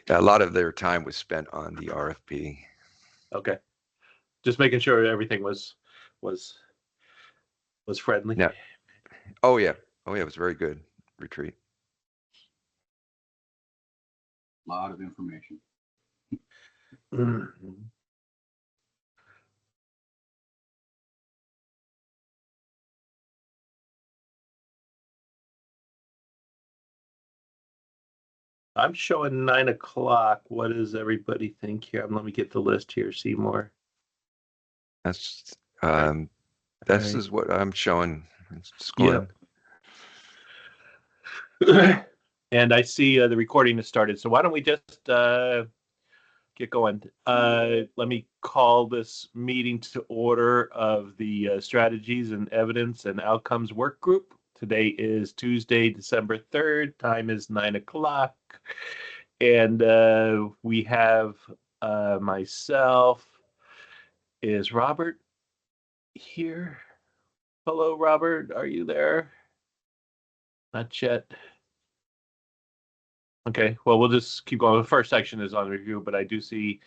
A lot of their time was spent on the RFP. Okay. Just making sure everything was friendly. Yeah. Oh yeah. Oh yeah. It was a very good retreat. A lot of information. Mm-hmm. I'm showing 9 o'clock. What does everybody think here? Let me get the list here, Seymour. That's Right. this is what I'm showing. Yeah. And I see the recording has started. So why don't we just get going? Let me call this meeting to order of the Strategies and Evidence and Outcomes Work Group. Today is Tuesday, December 3rd. Time is 9 o'clock. And we have myself. Is Robert here? Hello, Robert. Are you there? Not yet. Okay, well, we'll just keep going. The first section is on review, but I do see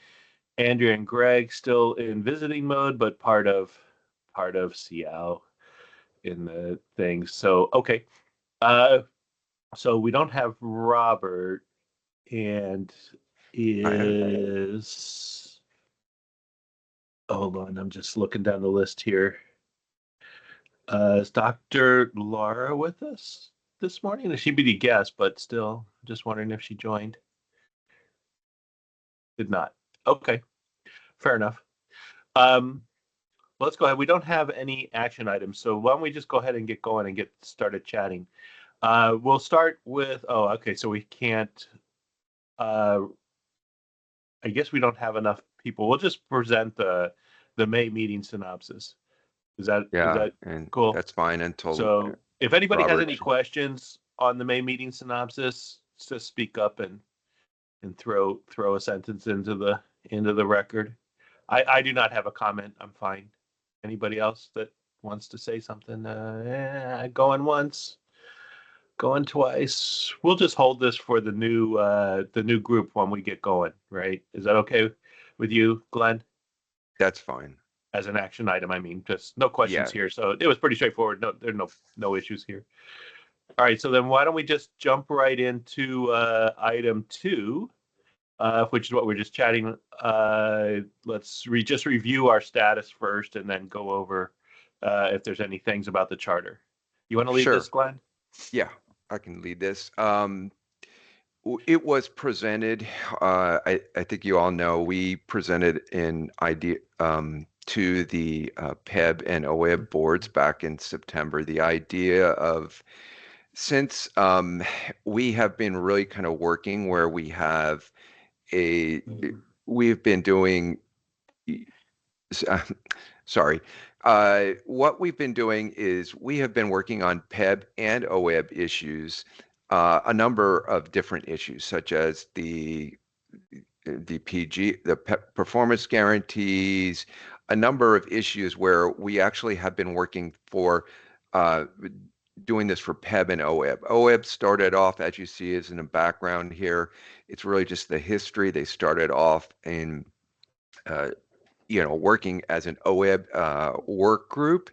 Andrea and Greg still in visiting mode, but part of SEOW in the thing. So okay, so we don't have Robert, and is hold on, I'm just looking down the list here. Is Dr. Laura with us this morning? She'd be the guest, but still, just wondering if she joined. Did not. Okay, fair enough. Let's go ahead. We don't have any action items, so why don't we just go ahead and get going and get started chatting. We'll start with, oh, okay, so we can't, I guess we don't have enough people. We'll just present the May meeting synopsis. Is that and cool? that's fine until So if anybody has any Robert. questions on the May meeting synopsis, just speak up and throw a sentence into the record. I do not have a comment. I'm fine. Anybody else that wants to say something? Going once, going twice. We'll just hold this for the new group when we get going, right? Is that okay with you, Glenn? That's fine. As an action item, I mean, just no questions Yeah. here. So it was pretty straightforward. No, there are no issues here. All right, so then why don't we just jump right into item 2, which is what we're just chatting. Let's just review our status first, and then go over if there's any things about the charter. You want to lead this, Glenn? Yeah, I can lead this. It was presented. I think you all know we presented an idea to the PEB and OEB boards back in September. The idea of, since we have been really kind of working where we've been doing, sorry, what we've been doing is we have been working on PEB and OEB issues, a number of different issues, such as the performance guarantees, a number of issues where we actually have been working for doing this for PEB and OEB. OEB started off, as you see, is in the background here. It's really just the history. They started off in working as an OEB work group,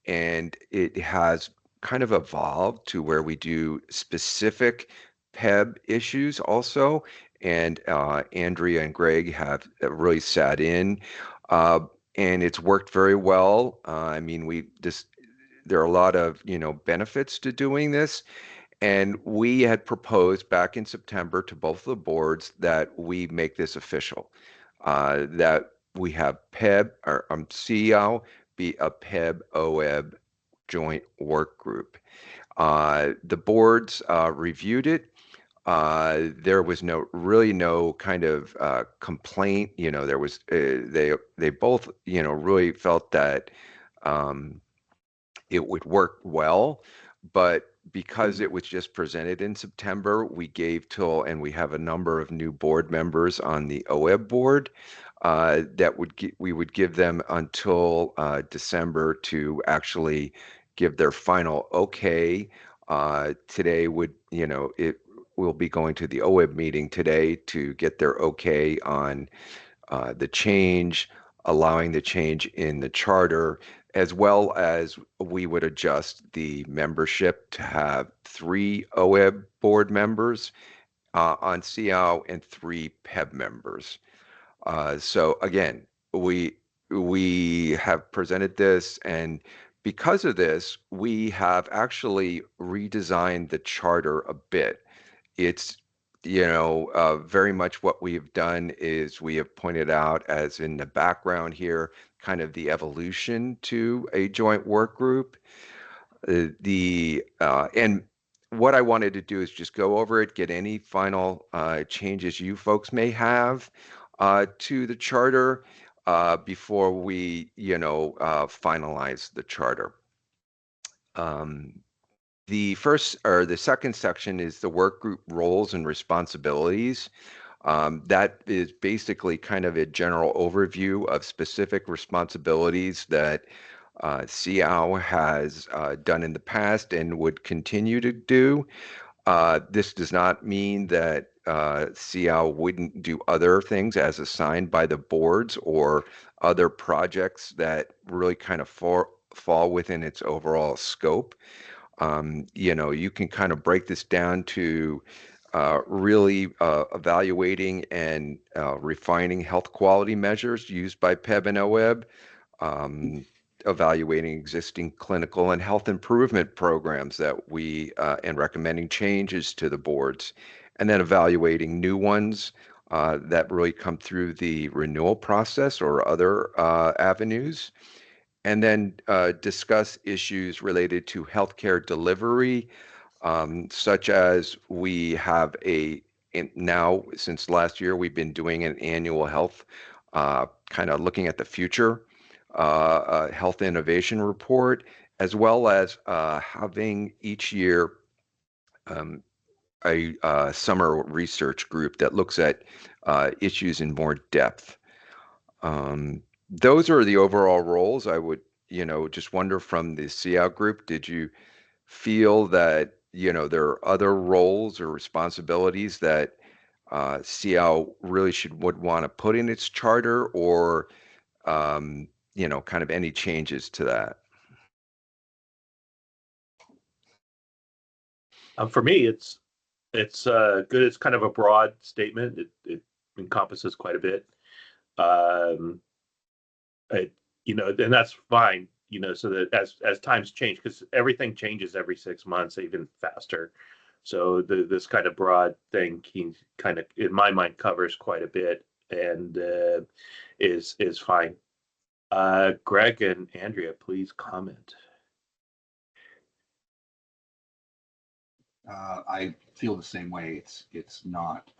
and it has kind of evolved to where we do specific PEB issues also. And Andrea and Greg have really sat in, and it's worked very well. I mean, there are a lot of benefits to doing this. And we had proposed back in September to both the boards that we make this official, that we have PEB or SEOW be a PEB OEB joint work group. The boards reviewed it. There was really no kind of complaint. There was they both really felt that it would work well, but because it was just presented in September, we we have a number of new board members on the OEB board that we would give them until December to actually give their final okay. Today would, will be going to the OEB meeting today to get their okay on the change, allowing the change in the charter, as well as we would adjust the membership to have 3 OEB board members on SEOW and 3 PEB members. So again, we have presented this, and because of this, we have actually redesigned the charter a bit. It's very much what we've done is we have pointed out, as in the background here, kind of the evolution to a joint work group. And what I wanted to do is just go over it, get any final changes you folks may have to the charter before we, finalize the charter. The first or the second section is the work group roles and responsibilities. That is basically kind of a general overview of specific responsibilities that SEOW has done in the past and would continue to do. This does not mean that SEOW wouldn't do other things as assigned by the boards or other projects that really kind of fall within its overall scope. You can kind of break this down to really evaluating and refining health quality measures used by PEB and OEB, evaluating existing clinical and health improvement programs that and recommending changes to the boards, and then evaluating new ones that really come through the renewal process or other avenues, and then discuss issues related to healthcare delivery, such as we have now, since last year, we've been doing an annual health, kind of looking at the future, health innovation report, as well as having each year a summer research group that looks at issues in more depth. Those are the overall roles. I would, just wonder from the SEOW group, did you feel that, there are other roles or responsibilities that SEOW really would want to put in its charter, or, kind of any changes to that? For me, it's good. It's kind of a broad statement. It encompasses quite a bit. Um, and that's fine. So that as times change, because everything changes every 6 months, even faster. So this kind of broad thing kind of, in my mind, covers quite a bit and is fine. Greg and Andrea, please comment. I feel the same way. It's not.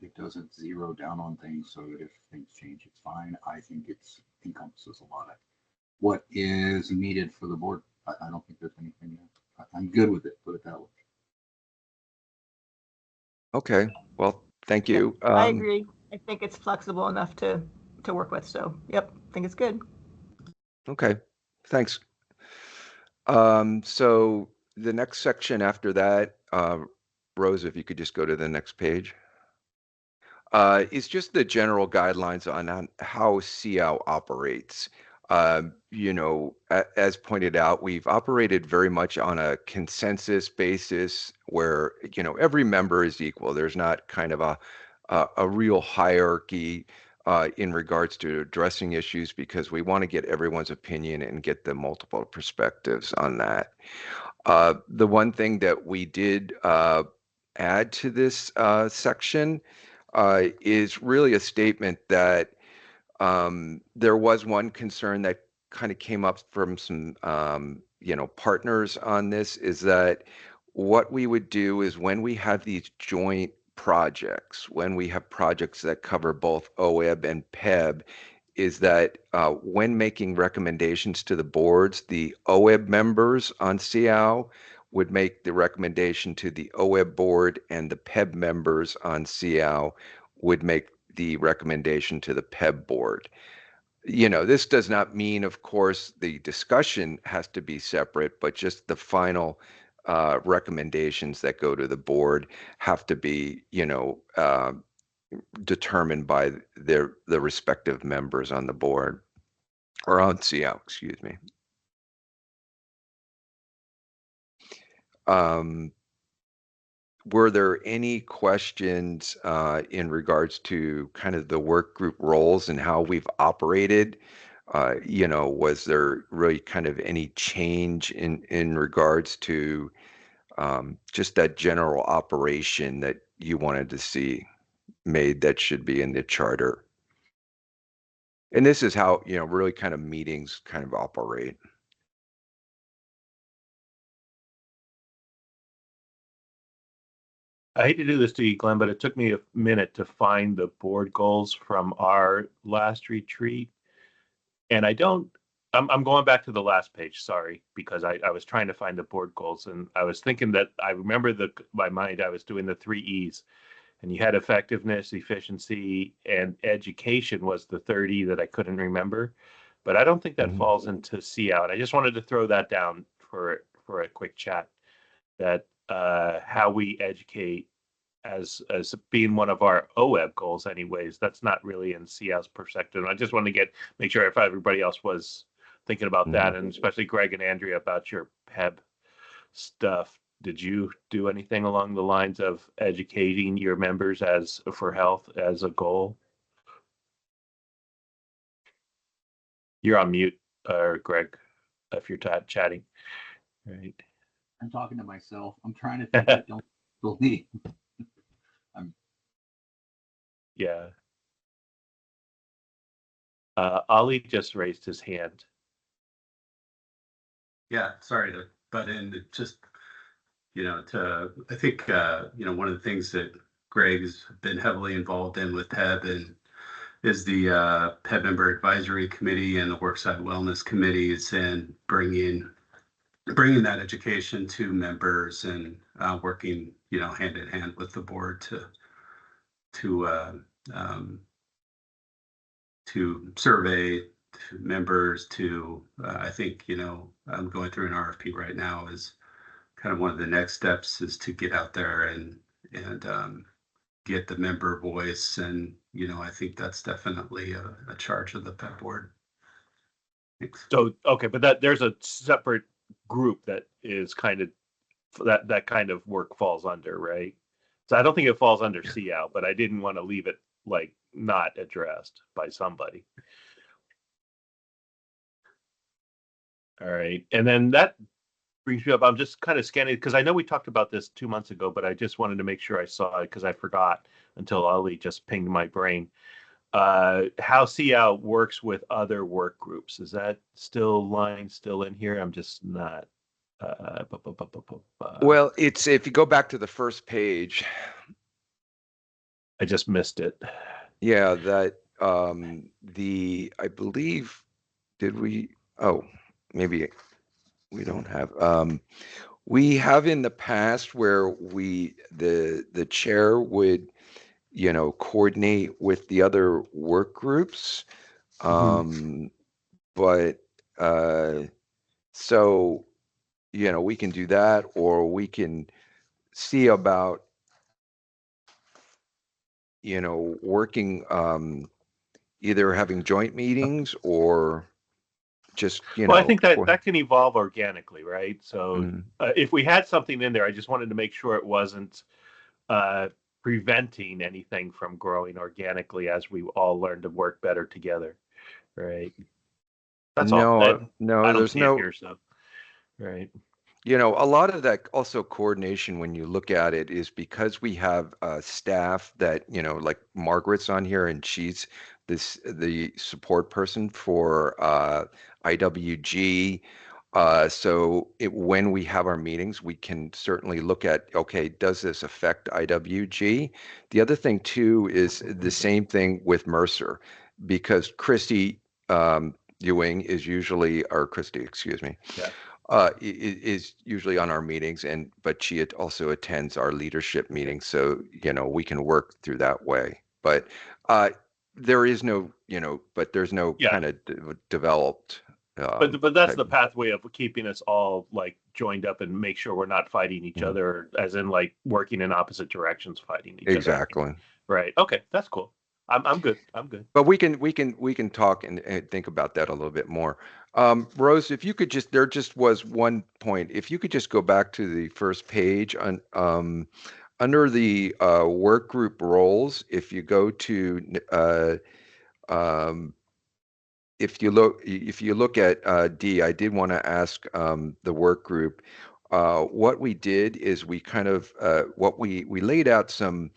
It doesn't zero down on things so that if things change, it's fine. I think it's encompasses a lot of what is needed for the board. I don't think there's anything. I'm good with it. Put it that way. Okay, well, thank Yep, you. I agree. I think it's flexible enough to work with. So, yep, I think it's good. Okay, thanks. So the next section after that, Rose, if you could just go to the next page, is just the general guidelines on how SEOW operates. As pointed out, we've operated very much on a consensus basis where, every member is equal. There's not kind of a real hierarchy in regards to addressing issues, because we want to get everyone's opinion and get the multiple perspectives on that. The one thing that we did add to this section is really a statement that there was one concern that kind of came up from some, partners on this, is that what we would do is when we have these joint projects, when we have projects that cover both OEB and PEB, is that when making recommendations to the boards, the OEB members on SEOW would make the recommendation to the OEB board, and the PEB members on SEOW would make the recommendation to the PEB board. This does not mean, of course, the discussion has to be separate, but just the final recommendations that go to the board have to be, determined by the respective members on the board or on SEOW, excuse me. Were there any questions in regards to kind of the work group roles and how we've operated? Was there really kind of any change in regards to just that general operation that you wanted to see made that should be in the charter? And this is how, really kind of meetings kind of operate. I hate to do this to you, Glenn, but it took me a minute to find the board goals from our last retreat. And I'm going back to the last page, sorry, because I was trying to find the board goals, and I was thinking that I remember my mind, I was doing the 3 E's, and you had effectiveness, efficiency, and education was the third E that I couldn't remember. But I don't think that falls into see out. I just wanted to throw that down for a quick chat, that how we educate as being one of our OWEB goals anyways, that's not really in CL's perspective. I just wanted to make sure if everybody else was thinking about that, and especially Greg and Andrea about your PEB stuff. Did you do anything along the lines of educating your members for health as a goal? You're on mute, Greg, if you're chatting. Right. I'm talking to myself. I'm trying to think. I don't believe. Yeah. Ali just raised his hand. Yeah, sorry to butt in. Just, I think, one of the things that Greg's been heavily involved in with PEB is the PEB member advisory committee and the worksite wellness committees, and bringing that education to members, and working, hand in hand with the board to survey members I think, I'm going through an RFP right now, is kind of one of the next steps, is to get out there and get the member voice. And, I think that's definitely a charge of the PEP board. Thanks. So, okay, but there's a separate group that is kind of, that kind of work falls under, right? So I don't think it falls under CL, but I didn't want to leave it like not addressed by somebody. All right. And then that brings me up. I'm just kind of scanning because I know we talked about this 2 months ago, but I just wanted to make sure I saw it because I forgot until Ali just pinged my brain. How CL works with other work groups. Is that still in here? I'm just not. Well, it's, if you go back to the first page. I just missed it. Yeah, that I believe, maybe we don't have, we have in the past where the chair would, coordinate with the other work groups. But so, we can do that, or we can see about, working, either having joint meetings or just, well, I think that can evolve organically, right? So if we had something in there, I just wanted to make sure it wasn't preventing anything from growing organically as we all learn to work better together, right? That's all. No, I don't there's see no, it here, so right. a lot of that also coordination when you look at it is because we have staff that, like Margaret's on here, and she's the support person for IWG. So when we have our meetings, we can certainly look at, okay, does this affect IWG? The other thing too is the same thing with Mercer, because Christy Ewing is usually, or Christy, excuse me. Yeah. Is usually on our meetings, but she also attends our leadership meetings, so we can work through that way. But there's no kind of developed But that's type. the pathway of keeping us all like joined up and make sure we're not fighting each Mhm. other, as in like working in opposite directions, fighting each other. Exactly. Right. Okay, that's cool. I'm good. I'm good. But we can talk and think about that a little bit more. Rose, if you could just, there just was one point. If you could just go back to the first page on under the work group roles, if you go to um, if you look at D, I did want to ask the work group. What we did is we kind of what we laid out some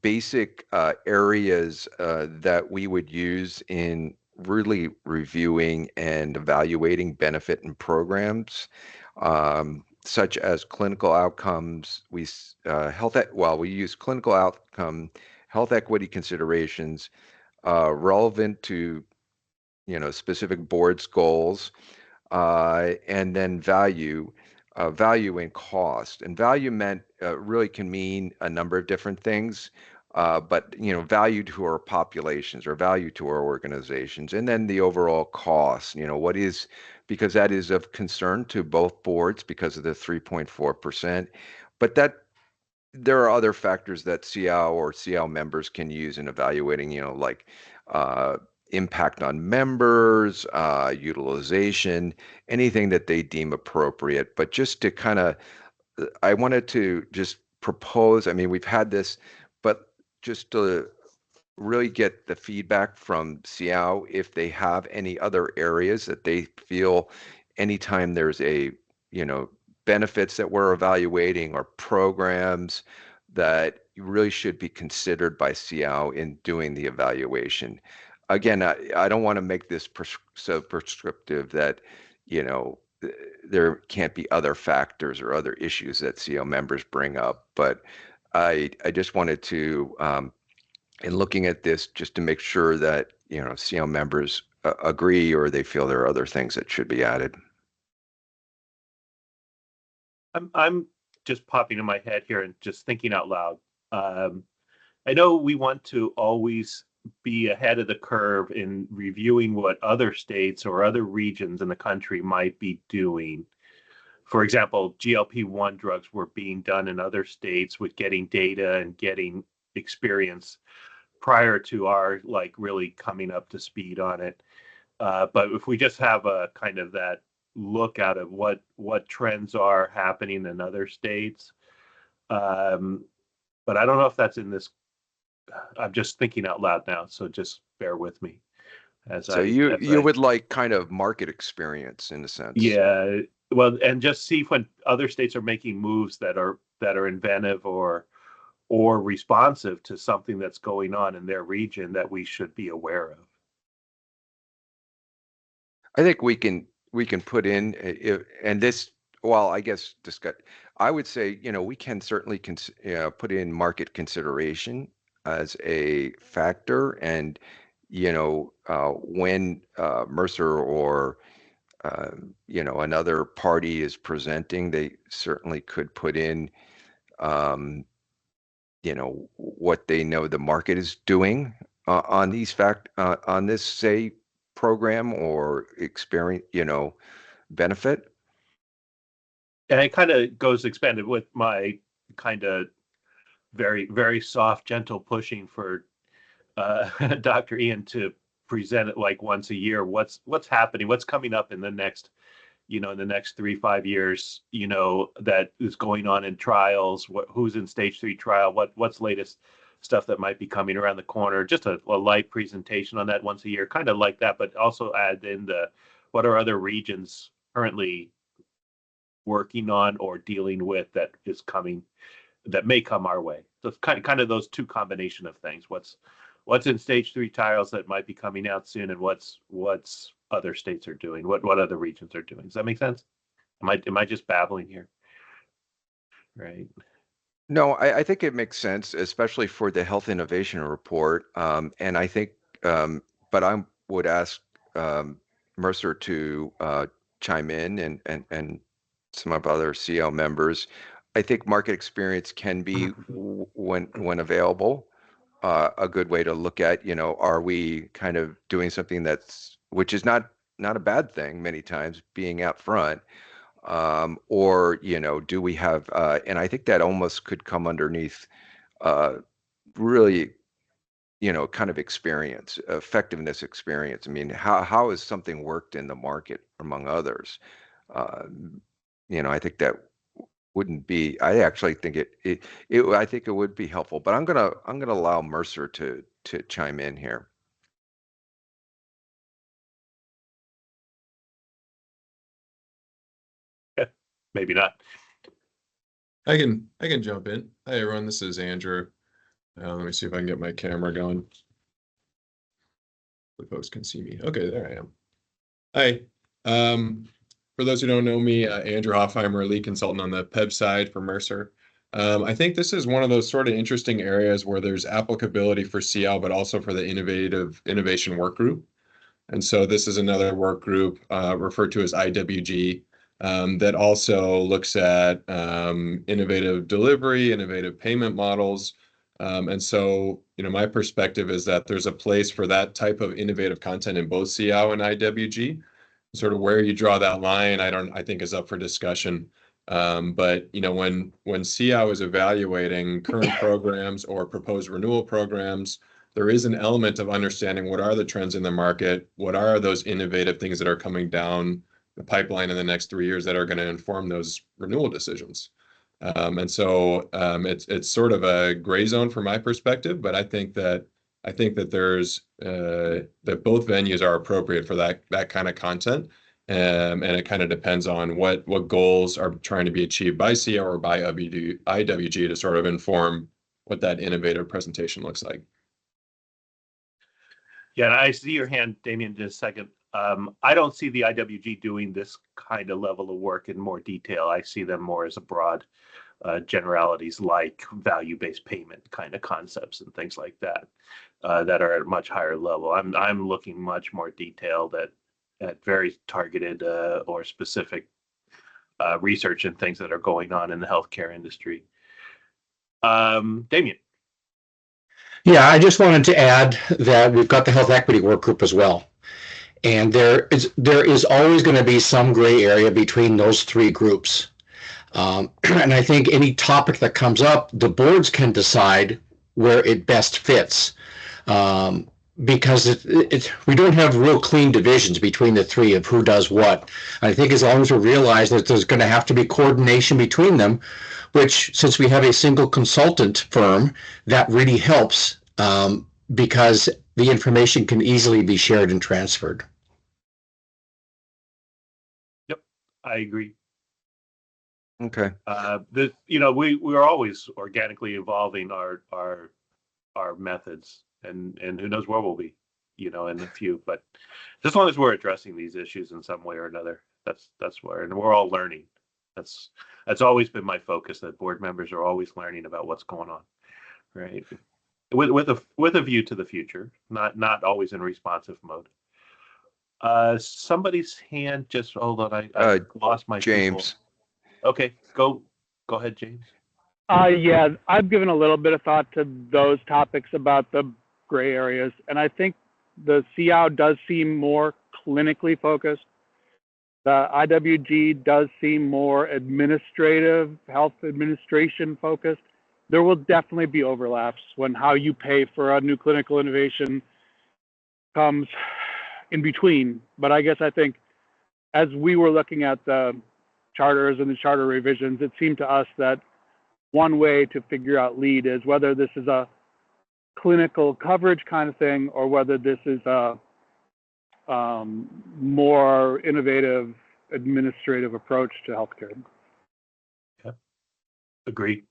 basic areas that we would use in really reviewing and evaluating benefit and programs, such as clinical outcomes. We use clinical outcome, health equity considerations relevant to specific board's goals, and then value and cost. And value meant really can mean a number of different things, but value to our populations or value to our organizations, and then the overall cost. What is, because that is of concern to both boards because of the 3.4%, but that there are other factors that CL or CL members can use in evaluating, like uh, impact on members, utilization, anything that they deem appropriate. But just to kind of, I wanted to just propose, I mean, we've had this, but just to really get the feedback from SEOW if they have any other areas that they feel anytime there's you know, benefits that we're evaluating or programs that really should be considered by SEOW in doing the evaluation. Again, I don't want to make this so prescriptive that, you know, there can't be other factors or other issues that SEOW members bring up, but I just wanted to in looking at this just to make sure that CL members agree or they feel there are other things that should be added. I'm just popping in my head here and just thinking out loud. I know we want to always be ahead of the curve in reviewing what other states or other regions in the country might be doing. For example, GLP-1 drugs were being done in other states with getting data and getting experience prior to our like really coming up to speed on it. But if we just have a kind of that look out of what trends are happening in other states, um, but I don't know if that's in this. I'm just thinking out loud now, so just bear with me as So I you as you I would like kind of market experience in a sense. yeah. Well, and just see when other states are making moves that are inventive or responsive to something that's going on in their region that we should be aware of. I think we can put in and this, well, I guess discuss, I would say, we can certainly put in market consideration as a factor, and when Mercer or another party is presenting, they certainly could put in what they know the market is doing on this, say, program or experience, benefit. And it kind of goes expanded with my kind of very, very soft, gentle pushing for Dr. Ian to present it like once a year. What's happening? What's coming up in the next, in the next 3-5 years? That is going on in trials. Who's in stage 3 trial? What's latest stuff that might be coming around the corner? Just a light presentation on that once a year, kind of like that, but also add in what are other regions currently working on or dealing with that is coming, that may come our way. So it's kind of those two combination of things. What's in stage 3 trials that might be coming out soon, and what's other states are doing, what other regions are doing. Does that make sense? Am I just babbling here? Right. No, I think it makes sense, especially for the health innovation report. And I think, but I would ask um, Mercer to chime in, and some of other CL members. I think market experience can be, when available, a good way to look at, are we kind of doing something which is not not a bad thing many times, being out front. Or, do we have, and I think that almost could come underneath uh, really, kind of experience, effectiveness experience. I mean, how has something worked in the market among others? Uh, I think that wouldn't be, I actually think I think it would be helpful, but I'm gonna allow Mercer to chime in here. Maybe not. I can jump in. Hi everyone, this is Andrew. Let me see if I can get my camera going. The folks can see me. Okay, there I am. Hi. For those who don't know me, Andrew Hoffheimer, lead consultant on the PEB side for Mercer. I think this is one of those sort of interesting areas where there's applicability for SEOW, but also for the innovation work group. And so this is another work group referred to as IWG that also looks at innovative delivery, innovative payment models. And so, my perspective is that there's a place for that type of innovative content in both SEOW and IWG. Sort of where you draw that line, I think is up for discussion. But when SEOW is evaluating current programs or proposed renewal programs, there is an element of understanding what are the trends in the market, what are those innovative things that are coming down the pipeline in the next 3 years that are going to inform those renewal decisions. And so it's sort of a gray zone from my perspective, but I think that there's that both venues are appropriate for that kind of content. And it kind of depends on what goals are trying to be achieved by SEO or by IWG to sort of inform what that innovative presentation looks like. Yeah, and I see your hand, Damien, in a second. I don't see the IWG doing this kind of level of work in more detail. I see them more as a broad generalities like value-based payment kind of concepts and things like that that are at a much higher level. I'm looking much more detailed at very targeted or specific research and things that are going on in the healthcare industry. Damien. Yeah, I just wanted to add that we've got the health equity work group as well. And there is always going to be some gray area between those three groups. And I think any topic that comes up, the boards can decide where it best fits. Because we don't have real clean divisions between the three of who does what. I think as long as we realize that there's going to have to be coordination between them, which since we have a single consultant firm, that really helps because the information can easily be shared and transferred. Yep, I agree. Okay. We're always organically evolving our methods, and who knows where we'll be, in a few. But as long as we're addressing these issues in some way or another, that's where, and we're all learning. That's always been my focus. That board members are always learning about what's going on, right? With a view to the future, not always in responsive mode. Somebody's hand just hold on. I lost my James. people. Okay, go ahead, James. Yeah, I've given a little bit of thought to those topics about the gray areas, and I think the SEOW does seem more clinically focused. The IWG does seem more administrative, health administration focused. There will definitely be overlaps when how you pay for a new clinical innovation comes in between. But I guess I think as we were looking at the charters and the charter revisions, it seemed to us that one way to figure out lead is whether this is a clinical coverage kind of thing or whether this is a more innovative administrative approach to healthcare. Yeah, agreed.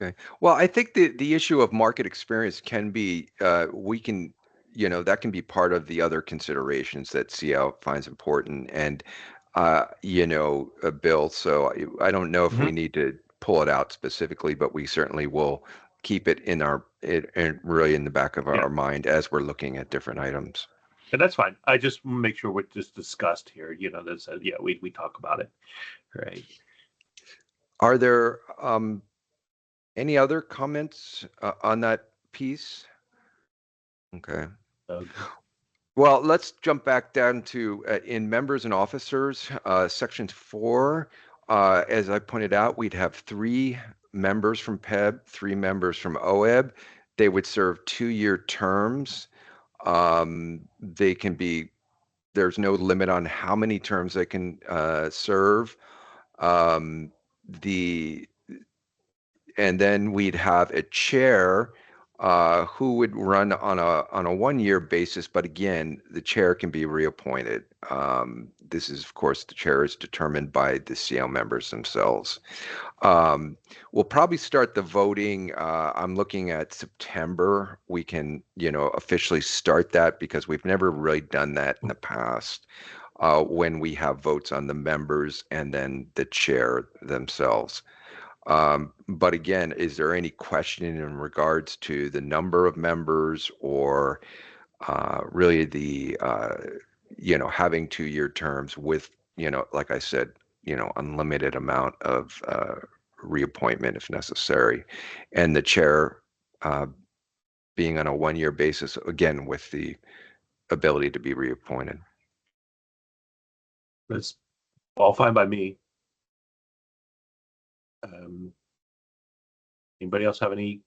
Okay. Well, I think the issue of market experience can be we can that can be part of the other considerations that CL finds important. And Bill, so I don't know if we need to pull it out specifically, but we certainly will keep it really in the back of our mind as we're looking at different items. And that's fine. I just make sure we're just discussed here. That says, we talk about it, right? Are there any other comments on that piece? Okay. Doug? Well, let's jump back down to in members and officers, section 4. As I pointed out, we'd have 3 members from PEB, 3 members from OEB. They would serve 2-year terms. They can be, there's no limit on how many terms they can serve. Um, the and then we'd have a chair who would run on a 1-year basis, but again, the chair can be reappointed. This is, of course, the chair is determined by the SEOW members themselves. We'll probably start the voting. I'm looking at September. We can, officially start that because we've never really done that in the past. When we have votes on the members and then the chair themselves. But again, is there any question in regards to the number of members or really the, having 2-year terms with, like I said, unlimited amount of reappointment if necessary, and the chair being on a 1-year basis, again, with the ability to be reappointed. That's all fine by me. Anybody else have any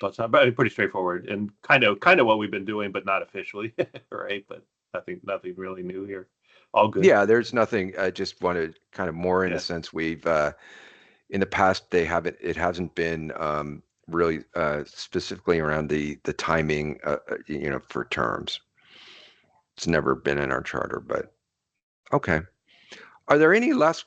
thoughts on? But pretty straightforward and kind of what we've been doing, but not officially, right? But nothing really new here. All good. Yeah, there's nothing. I just wanted kind of more in Yeah. the sense we've in the past it hasn't been really specifically around the timing, for terms. It's never been in our charter, but okay. Are there any last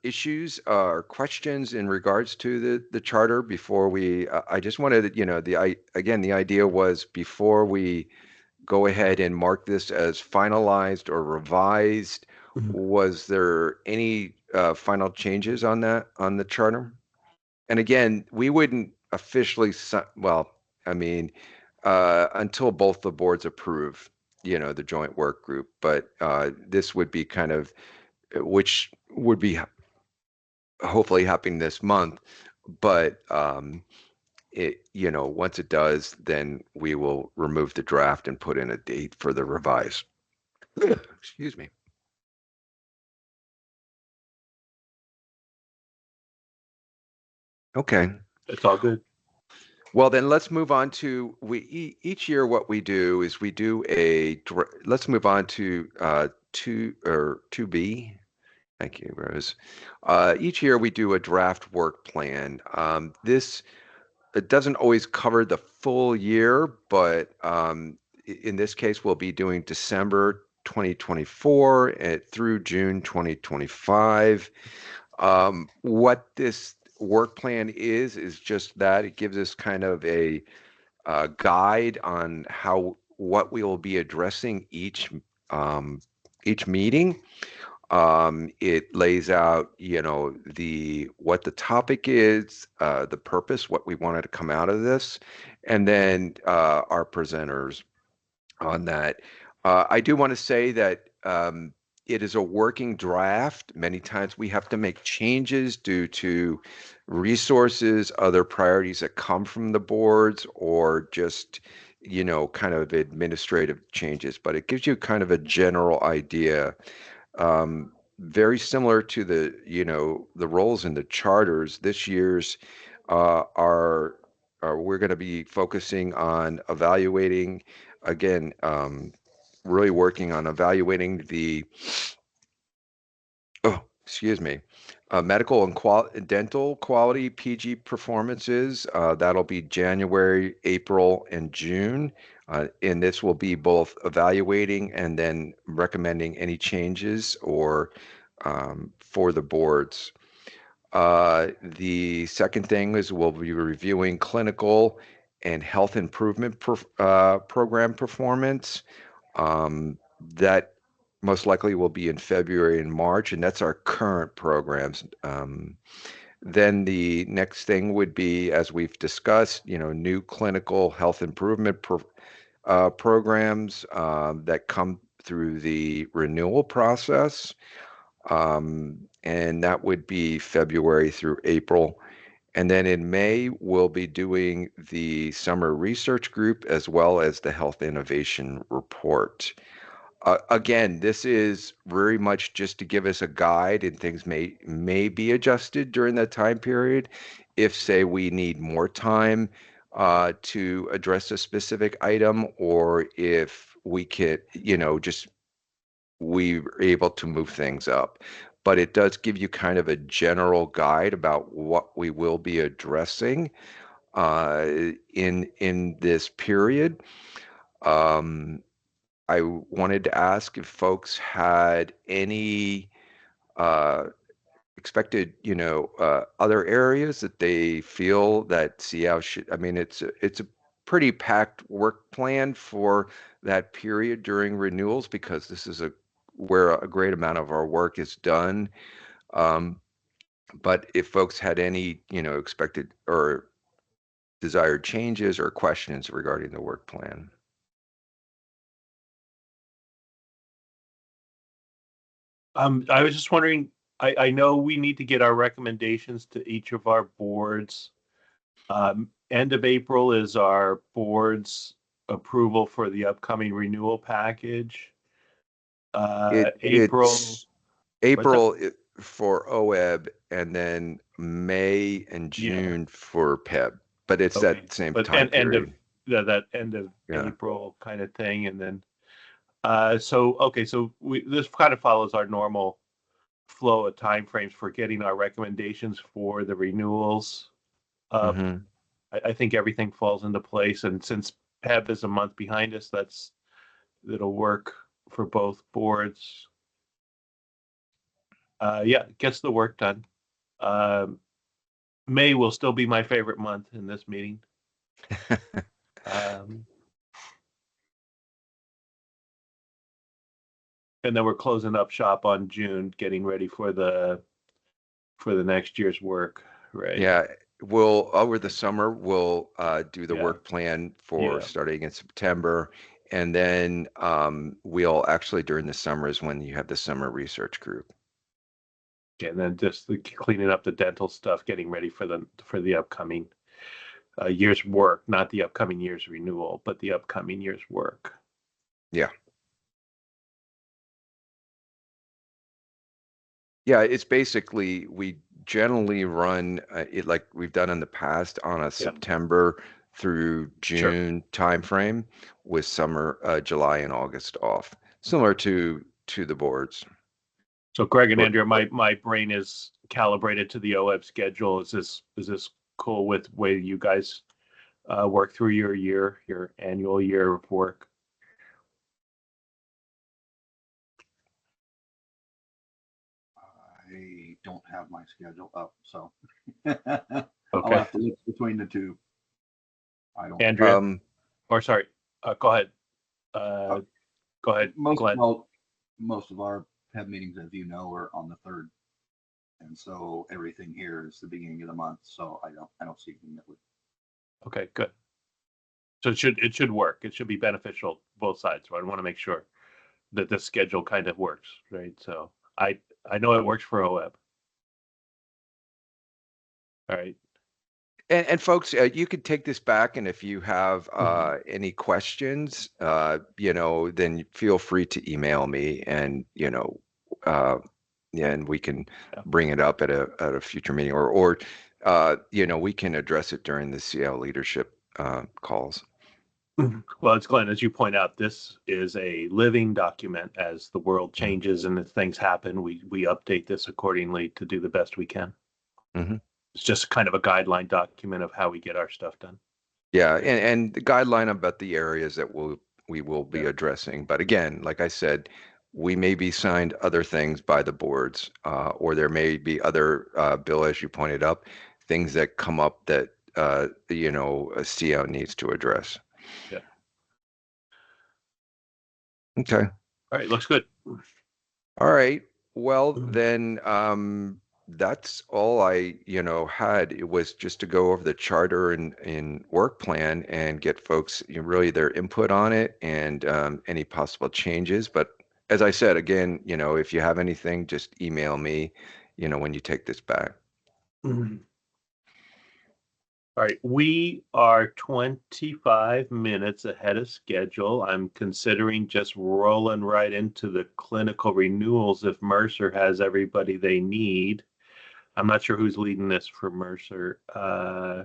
issues or questions in regards to the charter before we? I just wanted, the idea was before we go ahead and mark this as finalized or revised, was there any final changes on the charter? And again, we wouldn't officially, well, I mean, until both the boards approve, the joint work group, but this would be kind of, which would be hopefully happening this month, but once it does, then we will remove the draft and put in a date for the revise. Excuse me. Okay. It's all good. Well, then let's move on to each year. What we do is we do let's move on to 2B. Thank you, Rose. Each year we do a draft work plan. It doesn't always cover the full year, but in this case, we'll be doing December 2024 through June 2025. What this work plan is just that it gives us kind of a guide on what we will be addressing each meeting. It lays out, what the topic is, the purpose, what we wanted to come out of this, and then our presenters on that. I do want to say that it is a working draft. Many times we have to make changes due to resources, other priorities that come from the boards, or just, kind of administrative changes. But it gives you kind of a general idea. Very similar to the roles in the charters. This year's we're going to be focusing on evaluating again, really working on evaluating the medical and dental quality PG performances. That'll be January, April, and June. And this will be both evaluating and then recommending any changes or for the boards. The second thing is we'll be reviewing clinical and health improvement program performance. That most likely will be in February and March, and that's our current programs. Then the next thing would be, as we've discussed, new clinical health improvement programs that come through the renewal process. And that would be February through April. And then in May, we'll be doing the summer research group as well as the health innovation report. Again, this is very much just to give us a guide, and things may be adjusted during that time period. If, say, we need more time to address a specific item, or if we could, just we're able to move things up. But it does give you kind of a general guide about what we will be addressing in this period. Um, I wanted to ask if folks had any uh, expected, other areas that they feel that SEOW should. I mean, it's a pretty packed work plan for that period during renewals, because this is where a great amount of our work is done. Um, but if folks had any, expected or desired changes or questions regarding the work plan. I was just wondering, I know we need to get our recommendations to each of our boards. End of April is our board's approval for the upcoming renewal package. April, It's April for OEB, and then May and Yeah. June for PEB, but it's Okay. that same but time end of period. that end of Yeah. April kind of thing, and then so this kind of follows our normal flow of timeframes for getting our recommendations for the renewals. Mhm. I think everything falls into place, and since PEB is a month behind us, it'll work for both boards. Yeah, gets the work done. May will still be my favorite month in this meeting. Um, and then we're closing up shop on June, getting ready for the next year's work, right? Yeah, over the summer, we'll do the Yeah. work plan for Yeah. starting in September. And then we'll actually, during the summer is when you have the summer research group. And then just cleaning up the dental stuff, getting ready for the upcoming year's work, not the upcoming year's renewal, but the upcoming year's work. Yeah. Yeah, it's basically, we generally run it like we've done in the past on a September through Sure. June timeframe, with summer, July and August off, similar to the boards. So Greg and Andrea, my brain is calibrated to the OEB schedule. Is this cool with way you guys work through your annual year of work? I don't have my schedule up, so Okay. I'll have to look between the two. I don't. Andrea, or sorry, go ahead. Go ahead, Glenn. Most of our PEB meetings, as you know, are on the 3rd, and so everything here is the beginning of the month. So I don't see anything that would. Okay, good. So it should work. It should be beneficial both sides. So I want to make sure that the schedule kind of works, right? So I know it works for OEB. All right. And folks, you could take this back, and if you have any questions, then feel free to email me, and and we can bring it up at a future meeting, or we can address it during the CL leadership calls. Well, it's Glenn, as you point out, this is a living document. As the world changes and as things happen, we update this accordingly to do the best we can. Mm-hmm. It's just kind of a guideline document of how we get our stuff done. Yeah, and the guideline about the areas that we will be addressing. But again, like I said, we may be signed other things by the boards, or there may be other, Bill, as you pointed up, things that come up that a CO needs to address. Yeah. Okay. All right, looks good. All right. Well, then that's all I, had. It was just to go over the charter and work plan and get folks, really their input on it, and any possible changes. But as I said, again, if you have anything, just email me, when you take this back. All right, we are 25 minutes ahead of schedule. I'm considering just rolling right into the clinical renewals if Mercer has everybody they need. I'm not sure who's leading this for Mercer. I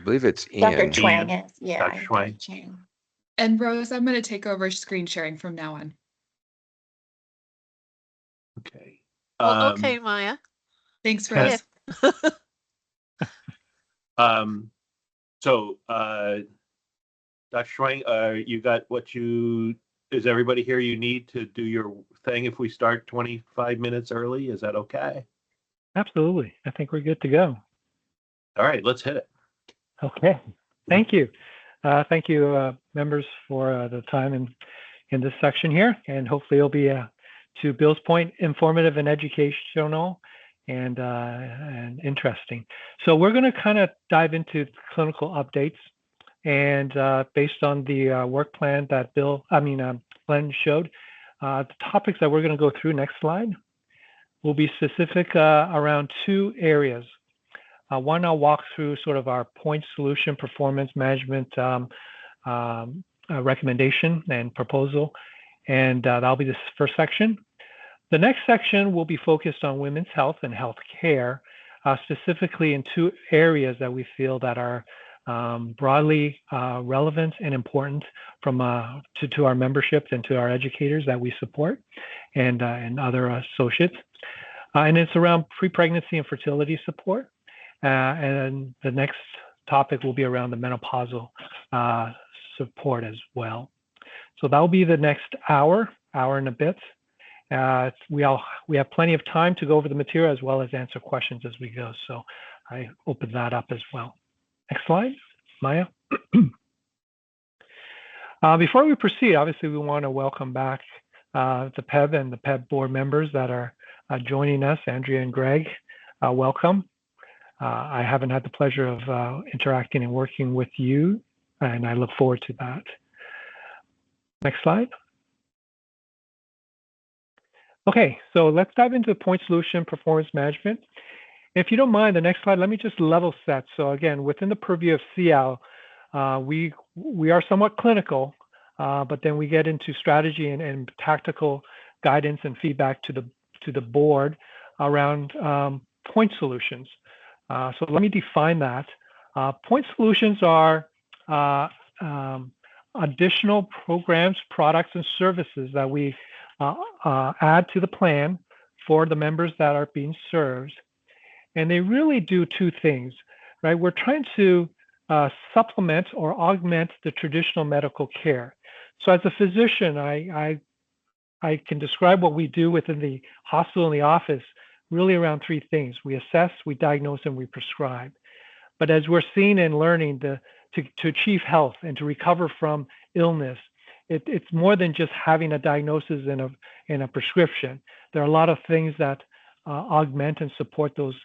believe it's Dr. Ian. Chuang is, yeah, Dr. Chuang. Chuang. And Rose, I'm going to take over screen sharing from now on. Okay. Well, okay, Maya. Thanks, Yeah. Rose. So, Dr. Schwang, you got is everybody here you need to do your thing if we start 25 minutes early? Is that okay? Absolutely. I think we're good to go. All right, let's hit it. Okay. Thank you. Thank you, members, for the time in this section here. And hopefully it'll be, to Bill's point, informative and educational and interesting. So we're going to kind of dive into clinical updates. And based on the work plan that Glenn showed, the topics that we're going to go through, next slide, will be specific around two areas. One, I'll walk through sort of our point solution performance management recommendation and proposal, and that'll be the first section. The next section will be focused on women's health and health care, specifically in two areas that we feel that are broadly relevant and important to our membership and to our educators that we support and other associates. And it's around pre-pregnancy and fertility support. And the next topic will be around the menopausal support as well. So that will be the next hour and a bit. We have plenty of time to go over the material as well as answer questions as we go. So I open that up as well. Next slide, Maya. Before we proceed, obviously we want to welcome back the PEB and the PEB board members that are joining us, Andrea and Greg. Welcome. I haven't had the pleasure of interacting and working with you, and I look forward to that. Next slide. Okay, so let's dive into point solution performance management. If you don't mind, the next slide, let me just level set. So again, within the purview of SEOW, we are somewhat clinical, but then we get into strategy and tactical guidance and feedback to the board around point solutions. So let me define that. Point solutions are additional programs, products, and services that we add to the plan for the members that are being served. And they really do two things, right? We're trying to supplement or augment the traditional medical care. So as a physician, I can describe what we do within the hospital and the office really around three things. We assess, we diagnose, and we prescribe. But as we're seeing and learning to achieve health and to recover from illness, it's more than just having a diagnosis and a prescription. There are a lot of things that augment and support those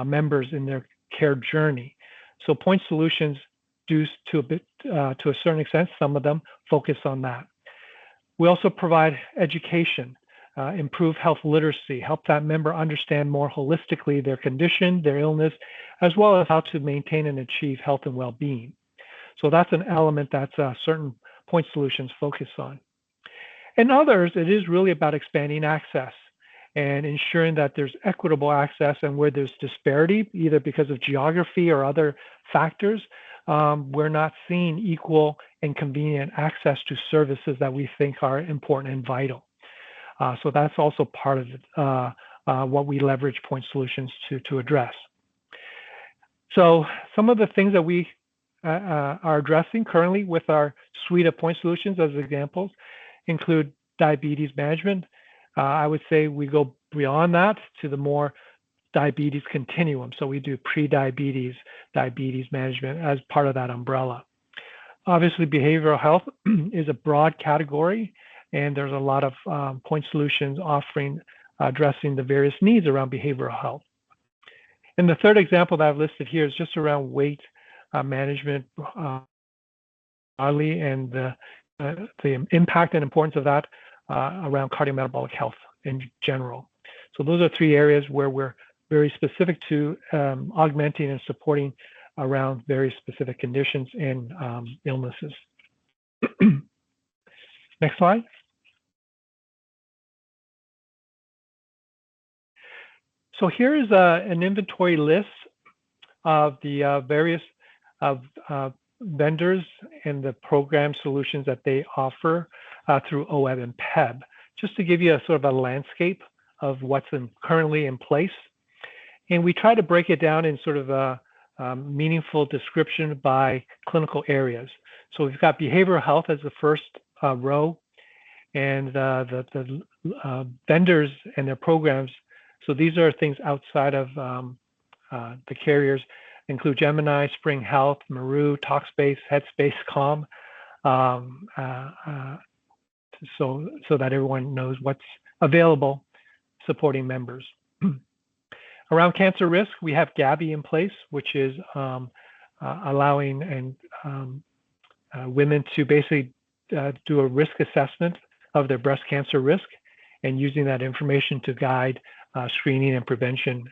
members in their care journey. So point solutions do to a certain extent, some of them focus on that. We also provide education, improve health literacy, help that member understand more holistically their condition, their illness, as well as how to maintain and achieve health and well-being. So that's an element that certain point solutions focus on. In others, it is really about expanding access and ensuring that there's equitable access, and where there's disparity, either because of geography or other factors, we're not seeing equal and convenient access to services that we think are important and vital. So that's also part of what we leverage point solutions to address. So some of the things that we are addressing currently with our suite of point solutions as examples include diabetes management. I would say we go beyond that to the more diabetes continuum. So we do pre-diabetes, diabetes management as part of that umbrella. Obviously, behavioral health is a broad category, and there's a lot of point solutions addressing the various needs around behavioral health. And the third example that I've listed here is just around weight management broadly, and the impact and importance of that around cardiometabolic health in general. So those are three areas where we're very specific to augmenting and supporting around very specific conditions and illnesses. Next slide. So here is an inventory list of the various vendors and the program solutions that they offer through OWEB and PEB, just to give you a sort of a landscape of what's currently in place. And we try to break it down in sort of a meaningful description by clinical areas. So we've got behavioral health as the first row, and the vendors and their programs. So these are things outside of the carriers, include Gemini, Spring Health, Maru, Talkspace, Headspace, Calm, so that everyone knows what's available supporting members. Around cancer risk, we have Gabby in place, which is allowing women to basically do a risk assessment of their breast cancer risk and using that information to guide screening and prevention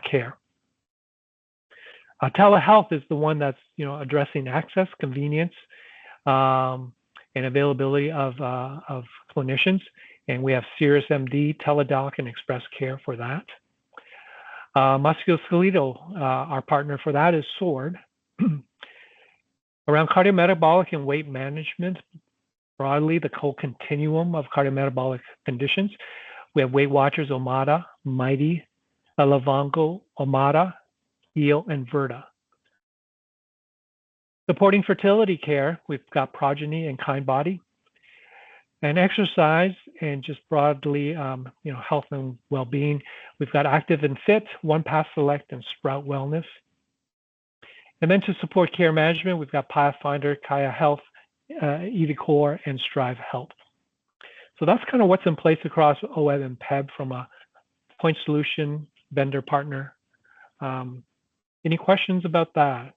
care. Telehealth is the one that's addressing access, convenience, and availability of clinicians, and we have SiriusMD, Teledoc, and Express Care for that. Musculoskeletal, our partner for that is SWORD. Around cardiometabolic and weight management, broadly the whole continuum of cardiometabolic conditions, we have Weight Watchers, Omada, Mighty, Livongo, Omada, Heal, and Virta. Supporting fertility care, we've got Progeny and KindBody. And exercise and just broadly, health and well-being, we've got Active and Fit, OnePath Select, and Sprout Wellness. And then to support care management, we've got Pathfinder, Kaya Health, eviCore, and Strive Health. So that's kind of what's in place across OWEB and PEB from a point solution vendor partner. Any questions about that?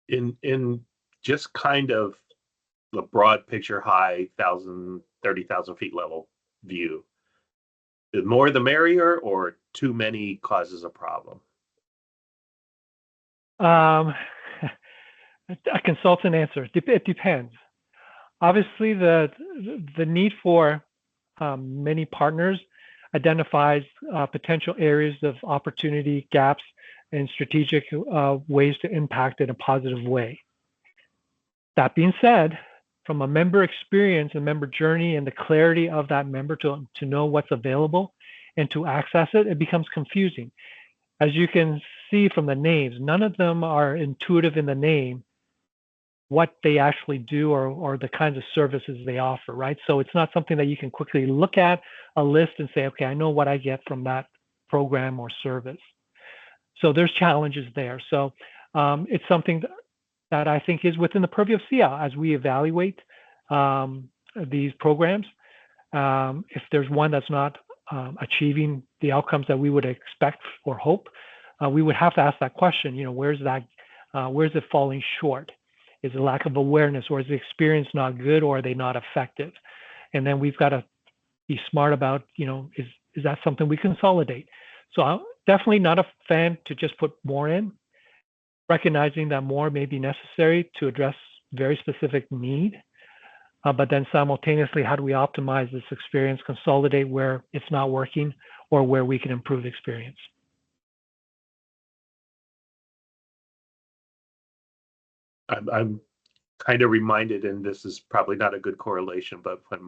In just kind of the broad picture, high 30,000 feet level view, the more the merrier, or too many causes a problem? A consultant answer. It depends. Obviously, the need for many partners identifies potential areas of opportunity, gaps, and strategic ways to impact in a positive way. That being said, from a member experience and member journey and the clarity of that member to know what's available and to access it, it becomes confusing. As you can see from the names, none of them are intuitive in the name what they actually do or the kinds of services they offer, right? So it's not something that you can quickly look at a list and say, okay, I know what I get from that program or service. So there's challenges there. So it's something that I think is within the purview of SEOW as we evaluate these programs. If there's one that's not achieving the outcomes that we would expect or hope, we would have to ask that question, where's it falling short? Is it lack of awareness, or is the experience not good, or are they not effective? And then we've got to be smart about, is that something we consolidate? So I'm definitely not a fan to just put more in, recognizing that more may be necessary to address very specific need. But then simultaneously, how do we optimize this experience, consolidate where it's not working or where we can improve the experience? I'm kind of reminded, and this is probably not a good correlation, but when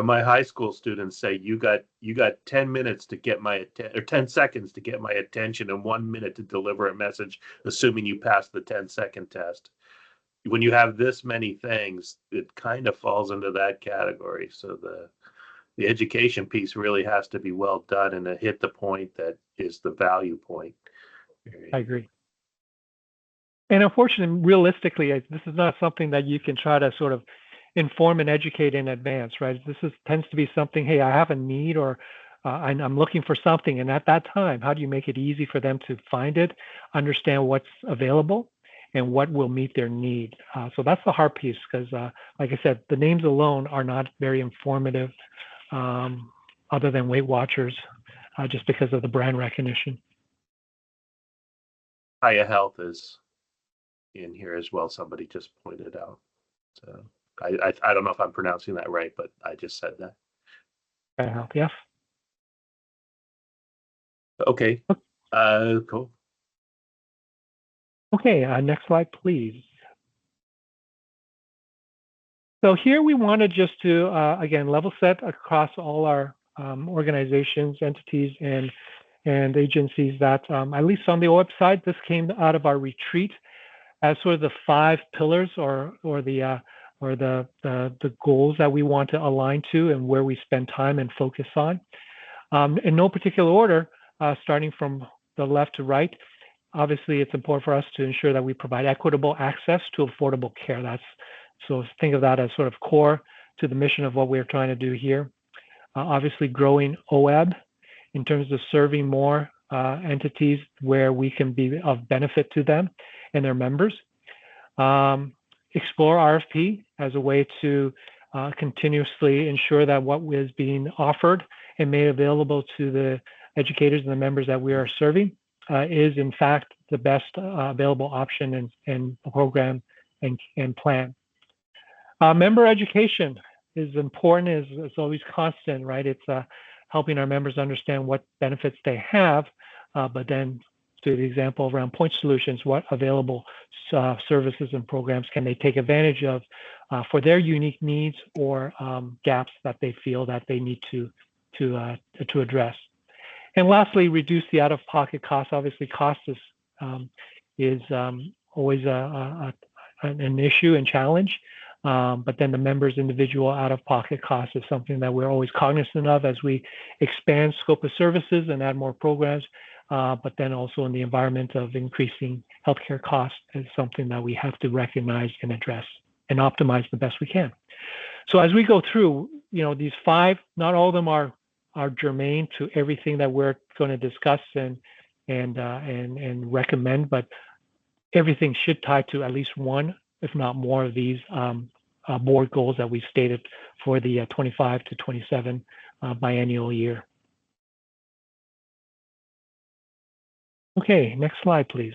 my high school students say, you got 10 minutes to get my or 10 seconds to get my attention and 1 minute to deliver a message, assuming you pass the 10-second test. When you have this many things, it kind of falls into that category. So the education piece really has to be well done and to hit the point that is the value point. I agree. And unfortunately, realistically, this is not something that you can try to sort of inform and educate in advance, right? This tends to be something, hey, I have a need, or I'm looking for something. And at that time, how do you make it easy for them to find it, understand what's available, and what will meet their need? So that's the hard piece, because like I said, the names alone are not very informative, other than Weight Watchers, just because of the brand recognition. Haya Health is in here as well. Somebody just pointed out. So I don't know if I'm pronouncing that right, but I just said that. Yes. Okay. Cool. Okay, next slide, please. So here we wanted just to, again, level set across all our organizations, entities, and agencies that, at least on the website, this came out of our retreat as sort of the 5 pillars or the goals that we want to align to and where we spend time and focus on. In no particular order, starting from the left to right, obviously it's important for us to ensure that we provide equitable access to affordable care. So think of that as sort of core to the mission of what we're trying to do here. Obviously growing OEB in terms of serving more entities where we can be of benefit to them and their members. Explore RFP as a way to continuously ensure that what is being offered and made available to the educators and the members that we are serving is in fact the best available option and program and plan. Member education is important, is always constant, right? It's helping our members understand what benefits they have, but then to the example around point solutions, what available services and programs can they take advantage of for their unique needs or gaps that they feel that they need to address. And lastly, reduce the out-of-pocket costs. Obviously, cost is always an issue and challenge. But then the members' individual out-of-pocket costs is something that we're always cognizant of as we expand scope of services and add more programs. But then also in the environment of increasing healthcare costs is something that we have to recognize and address and optimize the best we can. So as we go through, these 5, not all of them are germane to everything that we're going to discuss and recommend, but everything should tie to at least one, if not more, of these board goals that we stated for the 25 to 27 biennial year. Okay, next slide, please.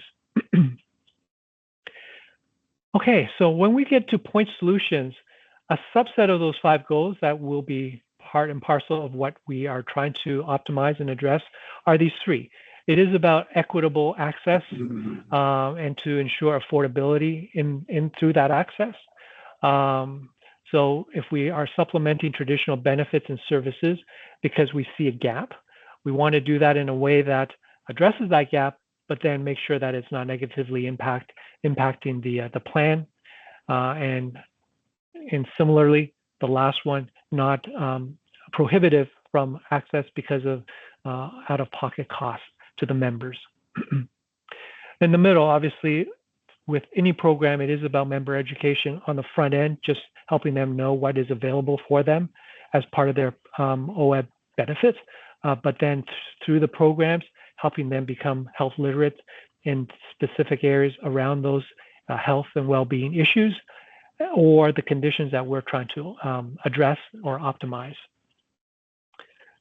Okay, so when we get to point solutions, a subset of those 5 goals that will be part and parcel of what we are trying to optimize and address are these 3. It is about equitable access and to ensure affordability in through that access. So if we are supplementing traditional benefits and services because we see a gap, we want to do that in a way that addresses that gap, but then make sure that it's not negatively impacting the plan. And similarly, the last one, not prohibitive from access because of out-of-pocket costs to the members. In the middle, obviously, with any program, it is about member education on the front end, just helping them know what is available for them as part of their OEB benefits. But then through the programs, helping them become health literate in specific areas around those health and well-being issues or the conditions that we're trying to address or optimize.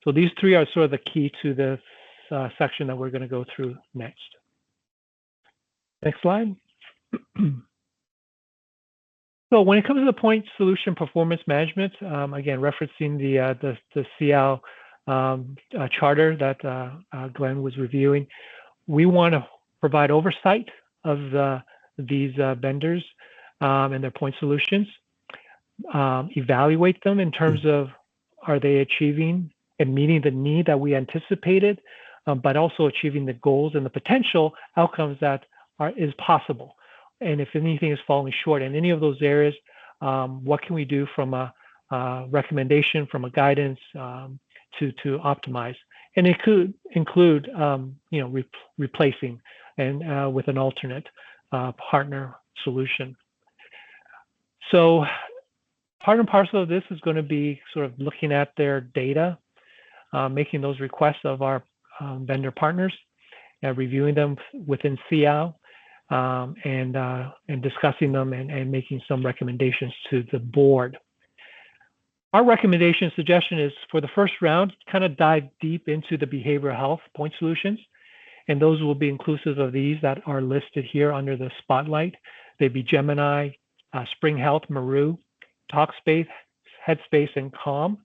So these 3 are sort of the key to this section that we're going to go through next. Next slide. So when it comes to the point solution performance management, again, referencing the SEOW charter that Glenn was reviewing, we want to provide oversight of these vendors and their point solutions, evaluate them in terms of are they achieving and meeting the need that we anticipated, but also achieving the goals and the potential outcomes that is possible. And if anything is falling short in any of those areas, what can we do from a recommendation, from a guidance to optimize? And it could include, replacing and with an alternate partner solution. So part and parcel of this is going to be sort of looking at their data, making those requests of our vendor partners, reviewing them within SEOW, and discussing them and making some recommendations to the board. Our recommendation suggestion is for the first round, kind of dive deep into the behavioral health point solutions and those will be inclusive of these that are listed here under the spotlight. They'd be Gemini, Spring Health, Maru, Talkspace, Headspace, and Calm.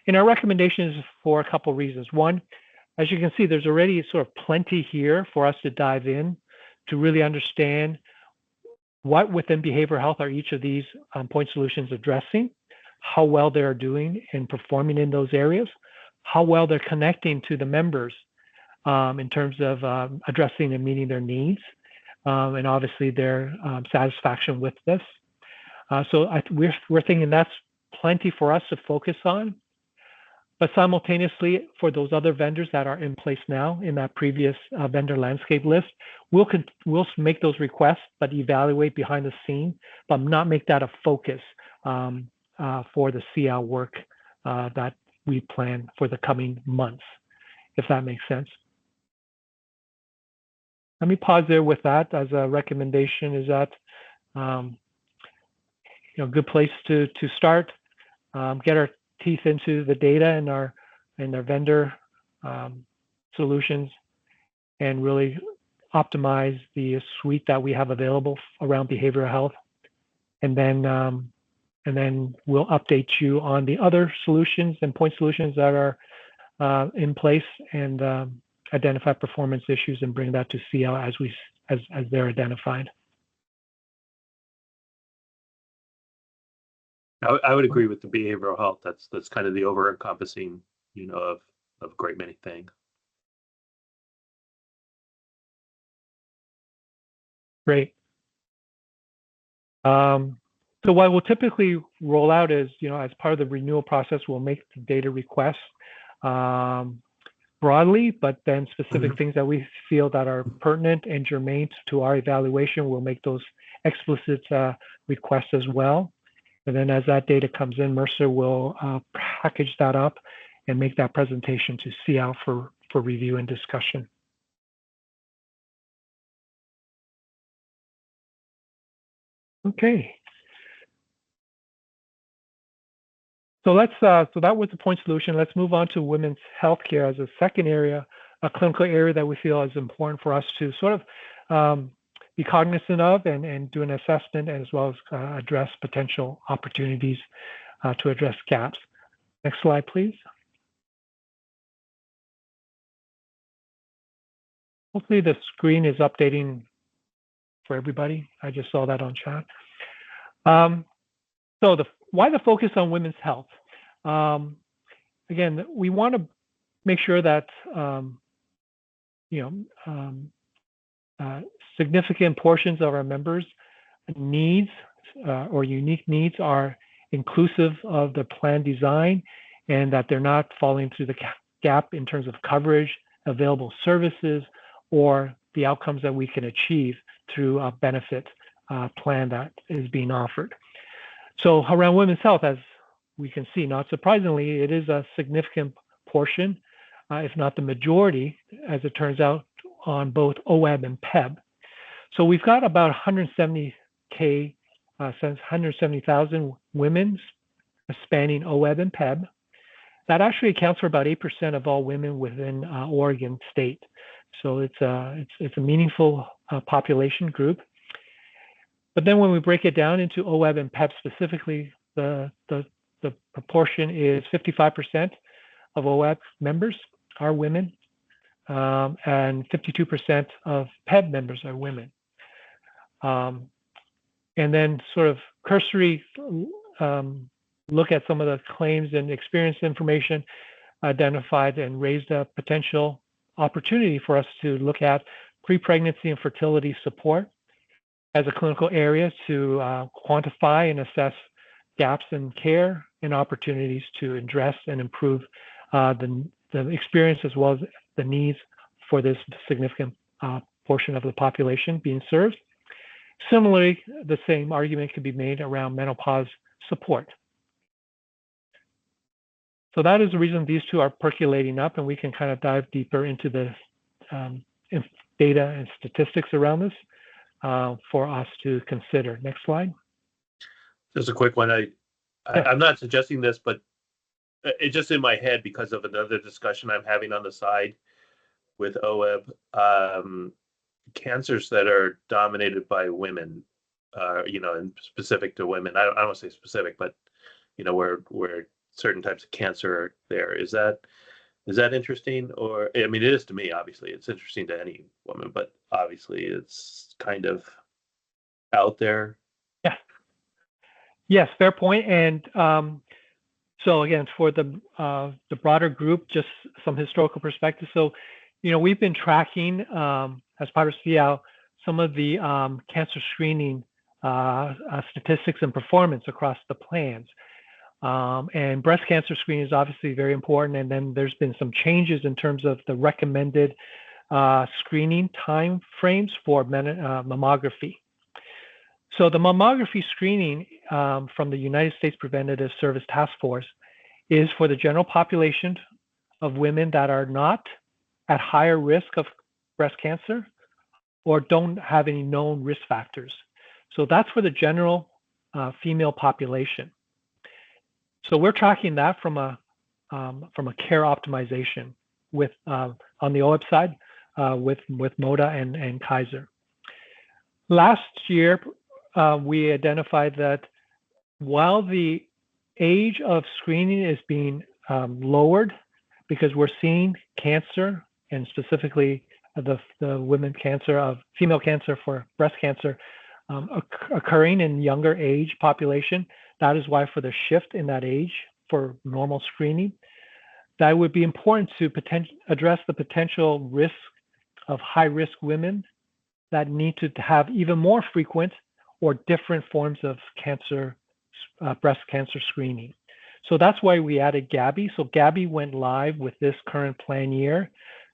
And our recommendation is for a couple reasons. One, as you can see, there's already sort of plenty here for us to dive in to really understand what within behavioral health are each of these point solutions addressing, how well they're doing in performing in those areas, how well they're connecting to the members in terms of addressing and meeting their needs, and obviously their satisfaction with this. So we're thinking that's plenty for us to focus on. But simultaneously, for those other vendors that are in place now in that previous vendor landscape list, we'll make those requests, but evaluate behind the scene, but not make that a focus for the SEOW work that we plan for the coming months, if that makes sense. Let me pause there with that as a recommendation. Is that good place to start, get our teeth into the data and our vendor solutions, and really optimize the suite that we have available around behavioral health, and then we'll update you on the other solutions and point solutions that are in place, and identify performance issues and bring that to SEOW as they're identified. I would agree with the behavioral health. That's kind of the over-encompassing, of a great many things. Great. So what we'll typically roll out is, as part of the renewal process, we'll make the data requests broadly, but then specific things that we feel that are pertinent and germane to our evaluation, we'll make those explicit requests as well. And then as that data comes in, Mercer will package that up and make that presentation to SEOW for review and discussion. Okay. So that was the point solution. Let's move on to women's healthcare as a second area, a clinical area that we feel is important for us to sort of be cognizant of and do an assessment, as well as address potential opportunities to address gaps. Next slide, please. Hopefully the screen is updating for everybody. I just saw that on chat. So why the focus on women's health? Again, we want to make sure that significant portions of our members' needs or unique needs are inclusive of the plan design, and that they're not falling through the gap in terms of coverage, available services, or the outcomes that we can achieve through a benefit plan that is being offered. So around women's health, as we can see, not surprisingly, it is a significant portion, if not the majority, as it turns out, on both OWAB and PEB. So we've got about 170,000 women spanning OWAB and PEB. That actually accounts for about 8% of all women within Oregon State. So it's a meaningful population group. But then when we break it down into OWAB and PEB specifically, the proportion is 55% of OWAB members are women, and 52% of PEB members are women. And then sort of cursory look at some of the claims and experience information identified and raised a potential opportunity for us to look at pre-pregnancy and fertility support as a clinical area to quantify and assess gaps in care and opportunities to address and improve the experience as well as the needs for this significant portion of the population being served. Similarly, the same argument could be made around menopause support. So that is the reason these two are percolating up, and we can kind of dive deeper into the data and statistics around this for us to consider. Next slide. Just a quick one. I'm not suggesting this, but it's just in my head because of another discussion I'm having on the side with OEB, cancers that are dominated by women, and specific to women. I don't want to say specific, but where certain types of cancer are there. Is that interesting? Or I mean, it is to me. Obviously, it's interesting to any woman, but obviously, it's kind of out there. Yeah. Yes, fair point. And so again, for the broader group, just some historical perspective. So, we've been tracking as part of SEOW some of the cancer screening statistics and performance across the plans. And breast cancer screening is obviously very important. And then there's been some changes in terms of the recommended screening time frames for mammography. So the mammography screening from the United States Preventative Service Task Force is for the general population of women that are not at higher risk of breast cancer or don't have any known risk factors. So that's for the general female population. So we're tracking that from a care optimization with on the OEB side with MODA and Kaiser. Last year, we identified that while the age of screening is being lowered because we're seeing cancer, and specifically the women cancer of female cancer for breast cancer occurring in younger age population. That is why for the shift in that age for normal screening, that would be important to address the potential risk of high-risk women that need to have even more frequent or different forms of cancer, breast cancer screening. So that's why we added Gabby. So Gabby went live with this current plan year,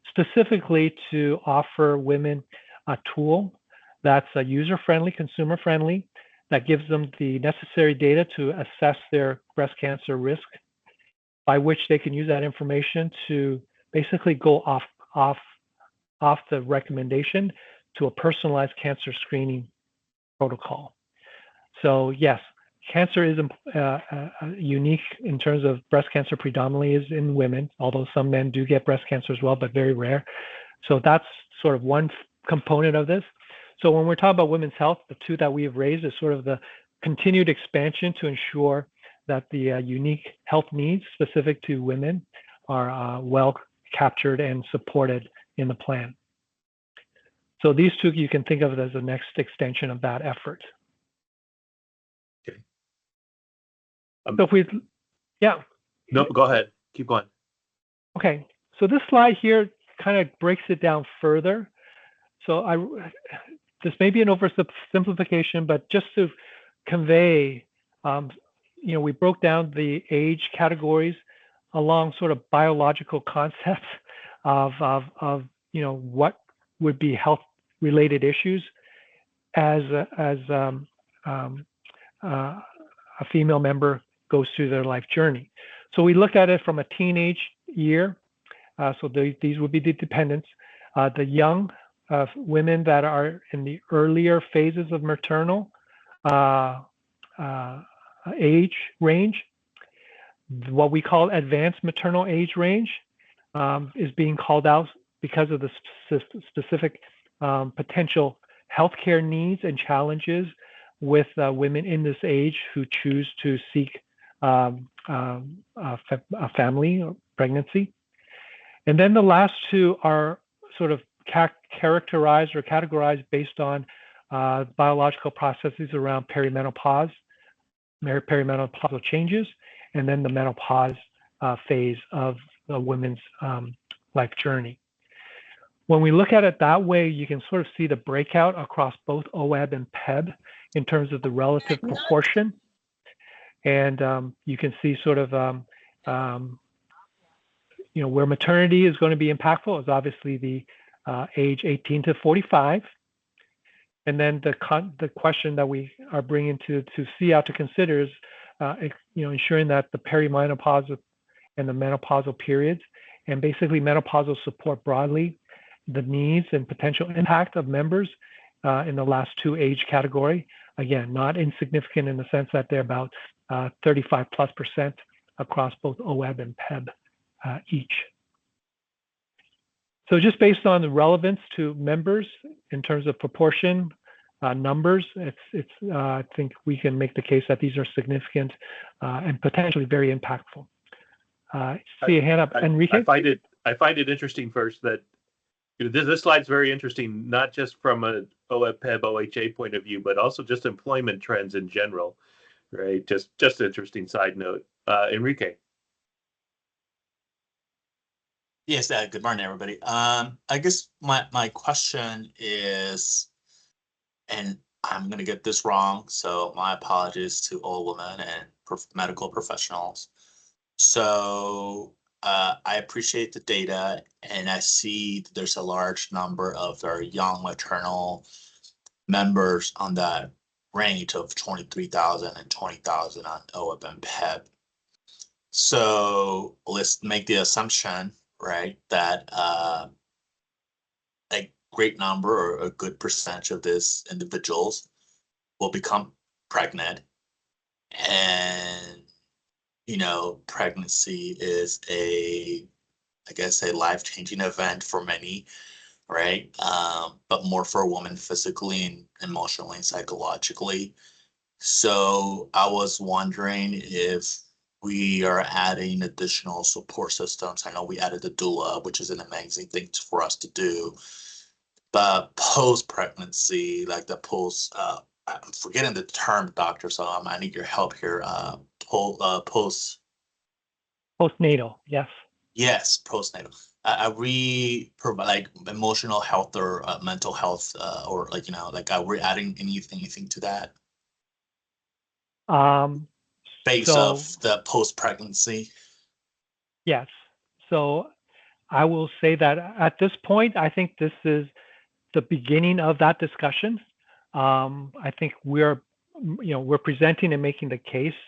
specifically to offer women a tool that's user-friendly, consumer-friendly, that gives them the necessary data to assess their breast cancer risk, by which they can use that information to basically go off the recommendation to a personalized cancer screening protocol. So yes, cancer is unique in terms of breast cancer predominantly is in women, although some men do get breast cancer as well, but very rare. So that's sort of one component of this. So when we're talking about women's health, the two that we have raised is sort of the continued expansion to ensure that the unique health needs specific to women are well captured and supported in the plan. So these two you can think of it as the next extension of that effort. Okay. So if we, yeah. No, go ahead. Keep going. Okay. So this slide here kind of breaks it down further. So this may be an oversimplification, but just to convey, we broke down the age categories along sort of biological concepts of what would be health-related issues as a female member goes through their life journey. So we look at it from a teenage year. So these would be the dependents, the young women that are in the earlier phases of maternal age range. What we call advanced maternal age range is being called out because of the specific potential healthcare needs and challenges with women in this age who choose to seek a family or pregnancy. And then the last two are sort of characterized or categorized based on biological processes around perimenopausal changes, and then the menopause phase of the women's life journey. When we look at it that way, you can sort of see the breakout across both OEB and PEB in terms of the relative proportion. And you can see sort of, where maternity is going to be impactful is obviously the age 18 to 45. And then the question that we are bringing to SEOW to consider is, ensuring that the perimenopausal and the menopausal periods, and basically menopausal support broadly, the needs and potential impact of members in the last two age category. Again, not insignificant in the sense that they're about 35+% across both OEB and PEB each. So just based on the relevance to members in terms of proportion, numbers, I think we can make the case that these are significant and potentially very impactful. See a hand up, Enrique. I find it interesting first that this slide's very interesting, not just from a OEB, PEB, OHA point of view, but also just employment trends in general, right? Just an interesting side note. Enrique. Yes, good morning, everybody. I guess my question is, and I'm gonna get this wrong, so my apologies to all women and medical professionals. So I appreciate the data, and I see that there's a large number of our young maternal members on that range of 23,000 and 20,000 on OEB and PEB. So let's make the assumption, right, that a great number or a good percentage of these individuals will become pregnant. And, pregnancy is I guess, a life-changing event for many, right? But more for a woman physically and emotionally and psychologically. So I was wondering if we are adding additional support systems. I know we added the doula, which is an amazing thing for us to do. But post-pregnancy, like the I'm forgetting the term, doctor, so I need your help here. Post. Postnatal, yes. Yes, postnatal. Are we provide like emotional health or mental health, or are we adding anything to that base So of the post-pregnancy? yes. So I will say that at this point, I think this is the beginning of that discussion. I think we're presenting and making the case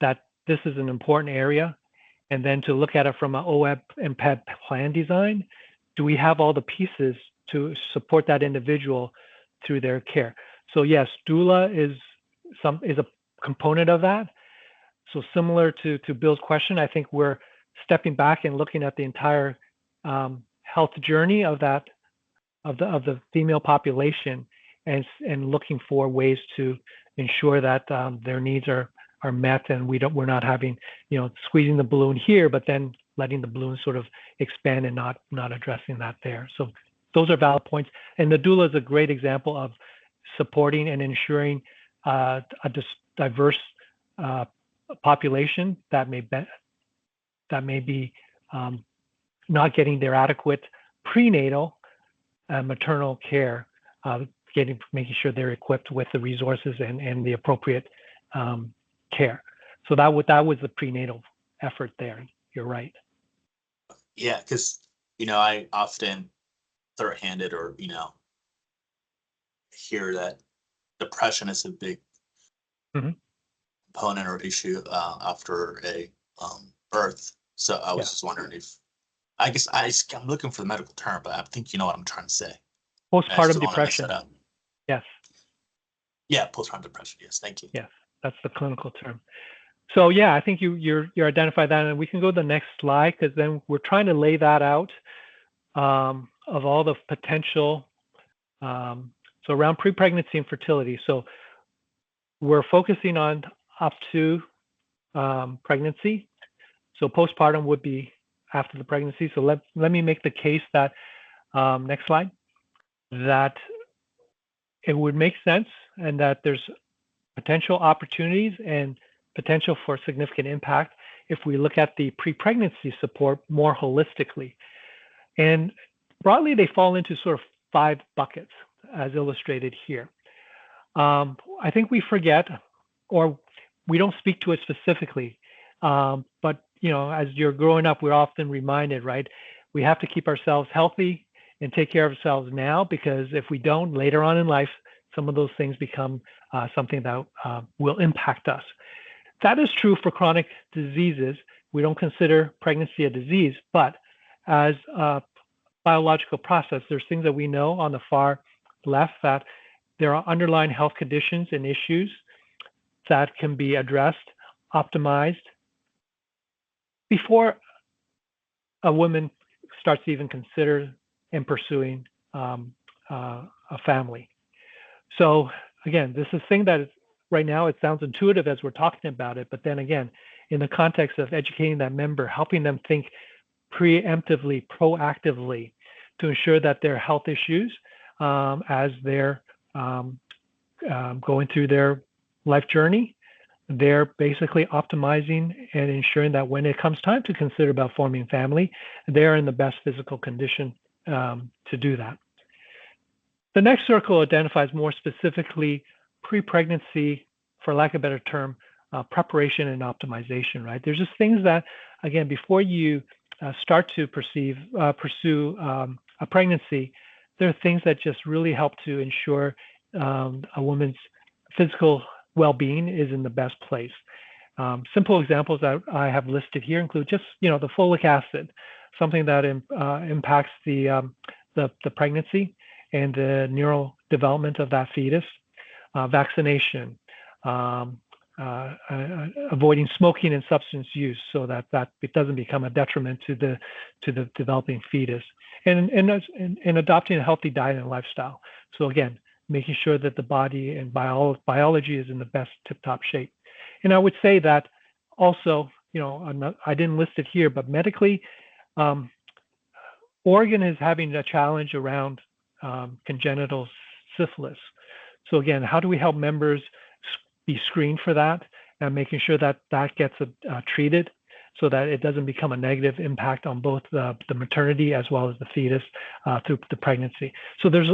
that this is an important area, and then to look at it from an OEB and PEB plan design. Do we have all the pieces to support that individual through their care? So yes, doula is a component of that. So similar to Bill's question, I think we're stepping back and looking at the entire health journey of the female population, and looking for ways to ensure that their needs are met, and we're not having squeezing the balloon here, but then letting the balloon sort of expand and not addressing that there. So those are valid points, and the doula is a great example of supporting and ensuring a diverse population that may be not getting their adequate prenatal and maternal care, making sure they're equipped with the resources and the appropriate care. So that was the prenatal effort there. You're right. Yeah, because I often third-handed or hear that depression is a big component or issue after a birth. So I was just wondering if, I guess I'm looking for the medical term, but I think you know what I'm trying to say. Postpartum depression. Yes. Yeah, postpartum depression. Yes, thank you. Yes, that's the clinical term. So yeah, I think you identified that, and we can go to the next slide, because then we're trying to lay that out of all the potential. So around pre-pregnancy and fertility. So we're focusing on up to pregnancy. So postpartum would be after the pregnancy. So let me make the case that, next slide, that it would make sense, and that there's potential opportunities and potential for significant impact if we look at the pre-pregnancy support more holistically. And broadly, they fall into sort of 5 buckets, as illustrated here. I think we forget, or we don't speak to it specifically, but as you're growing up, we're often reminded, right? We have to keep ourselves healthy and take care of ourselves now, because if we don't, later on in life, some of those things become something that will impact us. That is true for chronic diseases. We don't consider pregnancy a disease, but as a biological process, there's things that we know on the far left, that there are underlying health conditions and issues that can be addressed, optimized, before a woman starts to even consider and pursuing a family. So again, this is a thing that is, right now it sounds intuitive as we're talking about it, but then again, in the context of educating that member, helping them think preemptively, proactively, to ensure that their health issues as they're going through their life journey, they're basically optimizing and ensuring that when it comes time to consider about forming family, they're in the best physical condition to do that. The next circle identifies more specifically pre-pregnancy, for lack of a better term, preparation and optimization, right? There's just things that, again, before you start to pursue a pregnancy, there are things that just really help to ensure a woman's physical well-being is in the best place. Simple examples that I have listed here include just, the folic acid, something that impacts the pregnancy and the neural development of that fetus, vaccination, avoiding smoking and substance use so that it doesn't become a detriment to the developing fetus, and adopting a healthy diet and lifestyle. So again, making sure that the body and biology is in the best tip-top shape. And I would say that also, I didn't list it here, but medically, Oregon is having a challenge around congenital syphilis. So again, how do we help members be screened for that and making sure that that gets treated so that it doesn't become a negative impact on both the maternity as well as the fetus through the pregnancy. So there's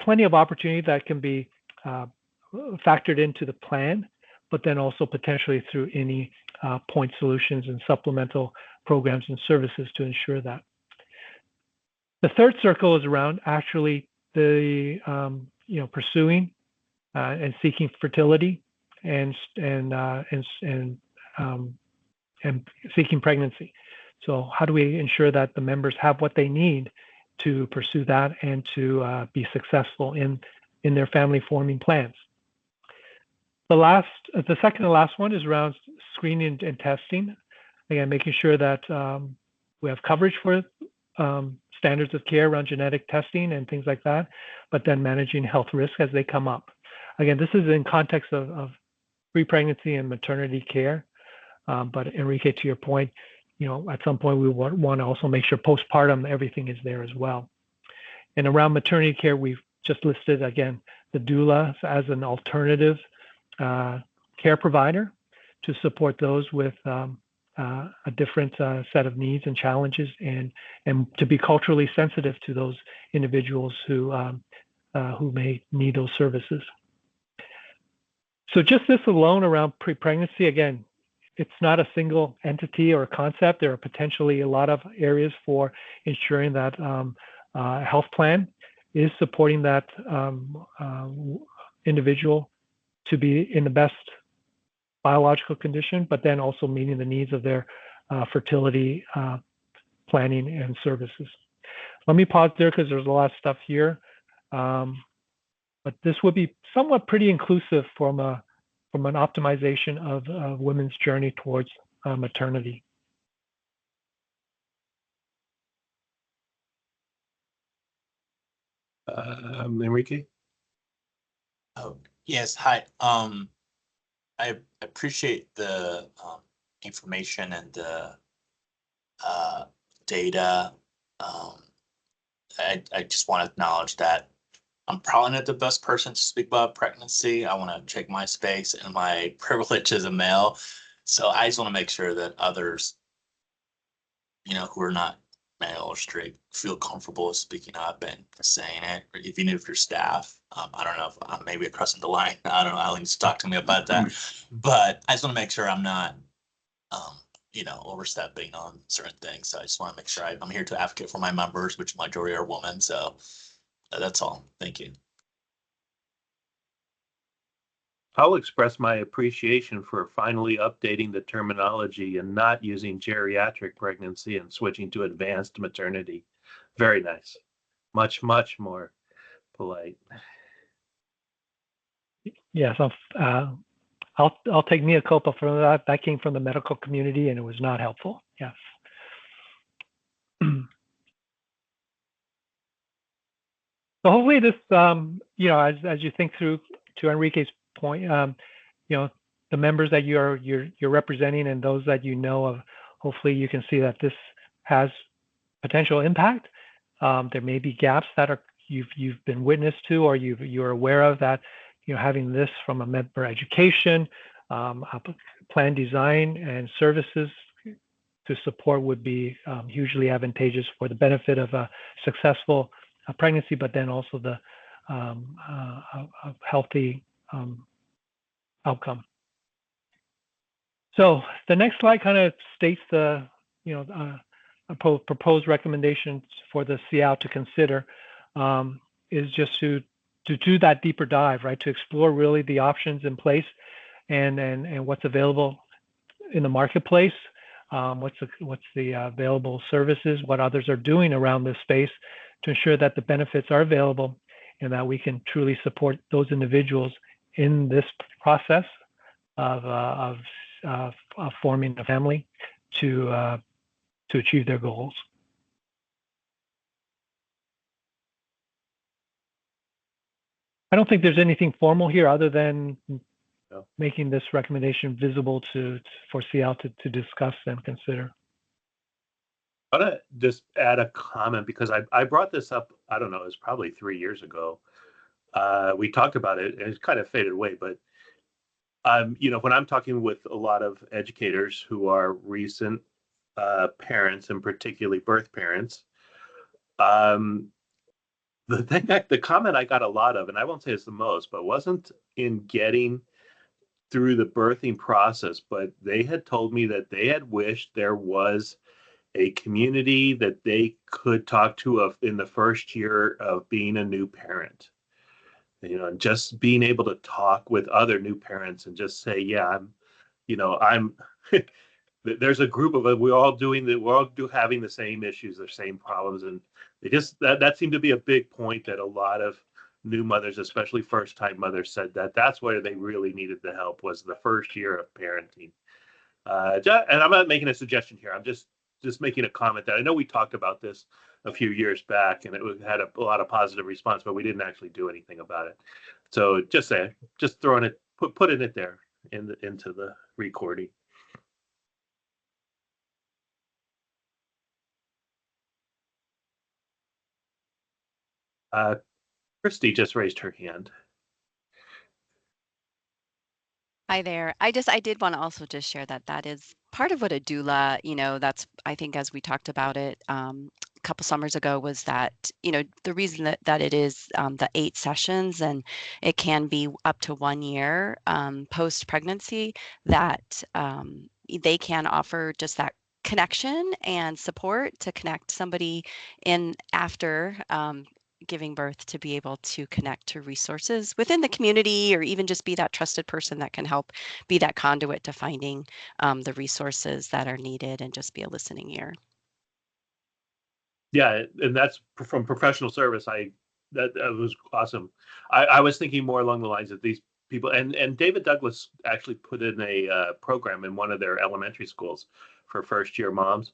plenty of opportunity that can be factored into the plan, but then also potentially through any point solutions and supplemental programs and services to ensure that. The third circle is around actually the pursuing and seeking fertility and seeking pregnancy. So how do we ensure that the members have what they need to pursue that and to be successful in their family forming plans? The second and last one is around screening and testing. Again, making sure that we have coverage for standards of care around genetic testing and things like that, but then managing health risks as they come up. Again, this is in context of pre-pregnancy and maternity care. But Enrique, to your point, at some point we want to also make sure postpartum everything is there as well. And around maternity care, we've just listed again the doula as an alternative care provider to support those with a different set of needs and challenges, and to be culturally sensitive to those individuals who may need those services. So just this alone around pre-pregnancy, again, it's not a single entity or a concept. There are potentially a lot of areas for ensuring that a health plan is supporting that individual to be in the best biological condition, but then also meeting the needs of their fertility planning and services. Let me pause there because there's a lot of stuff here. But this would be somewhat pretty inclusive from an optimization of women's journey towards maternity. Enrique? Oh, yes. Hi. I appreciate the information and the data. I just want to acknowledge that I'm probably not the best person to speak about pregnancy. I want to check my space and my privilege as a male. So I just want to make sure that others, who are not male or straight, feel comfortable speaking up and saying it, or even if your staff. I don't know if I'm maybe crossing the line. I don't know. I'll need to talk to me about that. But I just want to make sure I'm not, overstepping on certain things. So I just want to make sure I'm here to advocate for my members, which majority are women. So that's all. Thank you. I'll express my appreciation for finally updating the terminology and not using geriatric pregnancy and switching to advanced maternity. Very nice. Much, much more polite. Yes, I'll take mea culpa for that. That came from the medical community and it was not helpful. Yes. So hopefully this, as you think through to Enrique's point, the members that you're representing and those that you know of, hopefully you can see that this has potential impact. There may be gaps that you've been witness to, or you're aware of, that having this from a member education, plan design and services to support would be hugely advantageous for the benefit of a successful pregnancy, but then also the a healthy outcome. So the next slide kind of states the proposed recommendations for the SEOW to consider, is just to do that deeper dive, right? To explore really the options in place and what's available in the marketplace, what's the available services, what others are doing around this space, to ensure that the benefits are available and that we can truly support those individuals in this process of forming a family to achieve their goals. I don't think there's anything formal here other than making this recommendation visible for SEOW to discuss and consider. I want to just add a comment, because I brought this up, I don't know, it was probably 3 years ago. We talked about it and it's kind of faded away, but when I'm talking with a lot of educators who are recent parents, and particularly birth parents, the comment I got a lot of, and I won't say it's the most, but wasn't in getting through the birthing process, but they had told me that they had wished there was a community that they could talk to in the first year of being a new parent. And just being able to talk with other new parents and just say, yeah, I'm there's a group of us, we're all having the same issues, the same problems. And they just, that seemed to be a big point that a lot of new mothers, especially first time mothers, said that that's where they really needed the help, was the first year of parenting. And I'm not making a suggestion here. I'm just making a comment that I know we talked about this a few years back, and it had a lot of positive response, but we didn't actually do anything about it. So just throwing it, putting it there into the recording. Christy just raised her hand. Hi there. I did want to also just share that is part of what a doula, that's, I think, as we talked about it a couple summers ago, was that, the reason that it is the 8 sessions, and it can be up to 1 year post pregnancy, that they can offer just that connection and support to connect somebody in after giving birth, to be able to connect to resources within the community, or even just be that trusted person that can help be that conduit to finding the resources that are needed, and just be a listening ear. Yeah, and that's from professional service. That was awesome. I was thinking more along the lines of these people, and David Douglas actually put in a program in one of their elementary schools for first year moms,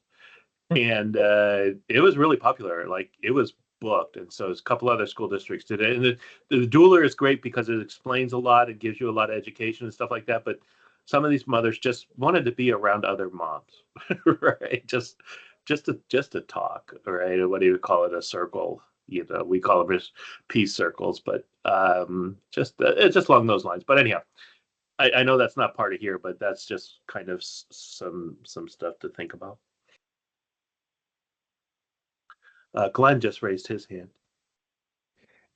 and it was really popular. Like, it was booked, and so a couple other school districts did it. And the doula is great because it explains a lot, it gives you a lot of education and stuff like that. But some of these mothers just wanted to be around other moms, right? Just to talk, right? What do you call it? A circle. We call them just peace circles, but it's just along those lines. But anyhow, I know that's not part of here, but that's just kind of some stuff to think about. Glenn just raised his hand.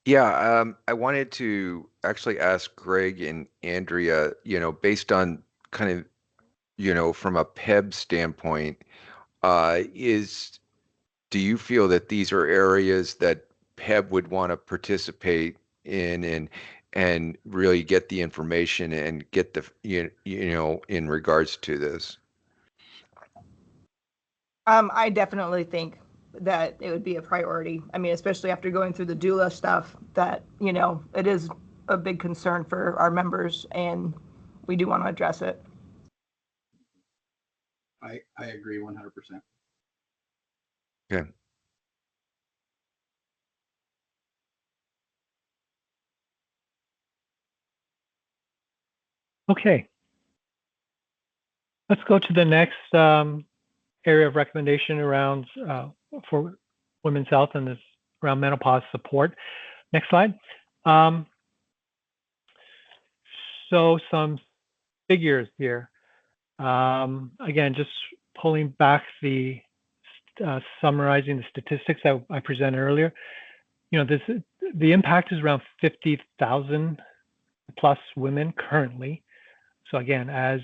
Yeah, I wanted to actually ask Greg and Andrea, based on kind of, from a PEB standpoint, do you feel that these are areas that PEB would want to participate in and really get the information and get the, in regards to this? I definitely think that it would be a priority. I mean, especially after going through the doula stuff, that, it is a big concern for our members, and we do want to address it. I agree 100%. Okay. Okay. Let's go to the next area of recommendation around for women's health, and this around menopause support. Next slide. So some figures here. Again, just pulling back the summarizing the statistics that I presented earlier. The impact is around 50,000 plus women currently. So again, as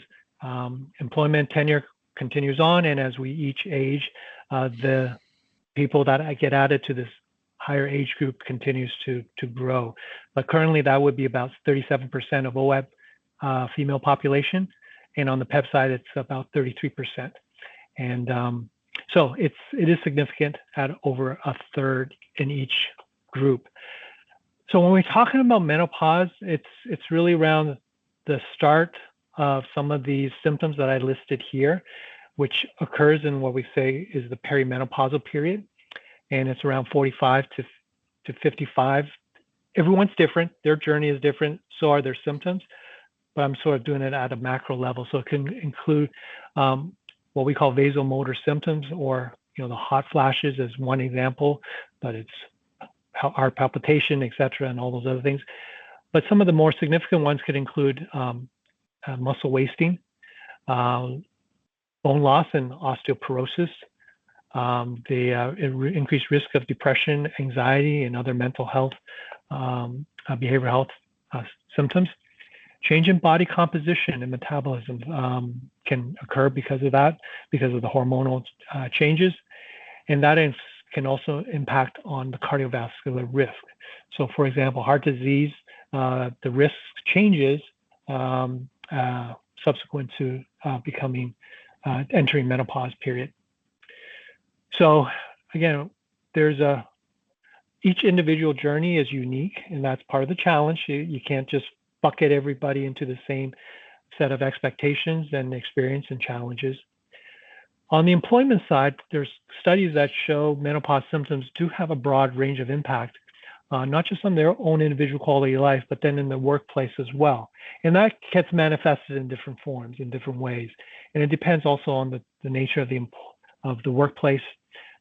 employment tenure continues on, and as we each age, the people that get added to this higher age group continues to grow. But currently, that would be about 37% of OEB female population, and on the PEP side, it's about 33%. And so it is significant at over a third in each group. So when we're talking about menopause, it's really around the start of some of these symptoms that I listed here, which occurs in what we say is the perimenopausal period, and it's around 45 to 55. Everyone's different. Their journey is different. So are their symptoms. But I'm sort of doing it at a macro level. So it can include what we call vasomotor symptoms, or the hot flashes as one example, but it's heart palpitation, etc., and all those other things. But some of the more significant ones could include muscle wasting, bone loss and osteoporosis, the increased risk of depression, anxiety, and other mental health, behavioral health symptoms. Change in body composition and metabolism can occur because of that, because of the hormonal changes, and that can also impact on the cardiovascular risk. So, for example, heart disease, the risk changes subsequent to entering menopause period. So, again, each individual journey is unique, and that's part of the challenge. You can't just bucket everybody into the same set of expectations and experience and challenges. On the employment side, there's studies that show menopause symptoms do have a broad range of impact, not just on their own individual quality of life, but then in the workplace as well. And that gets manifested in different forms, in different ways. And it depends also on the nature of the workplace,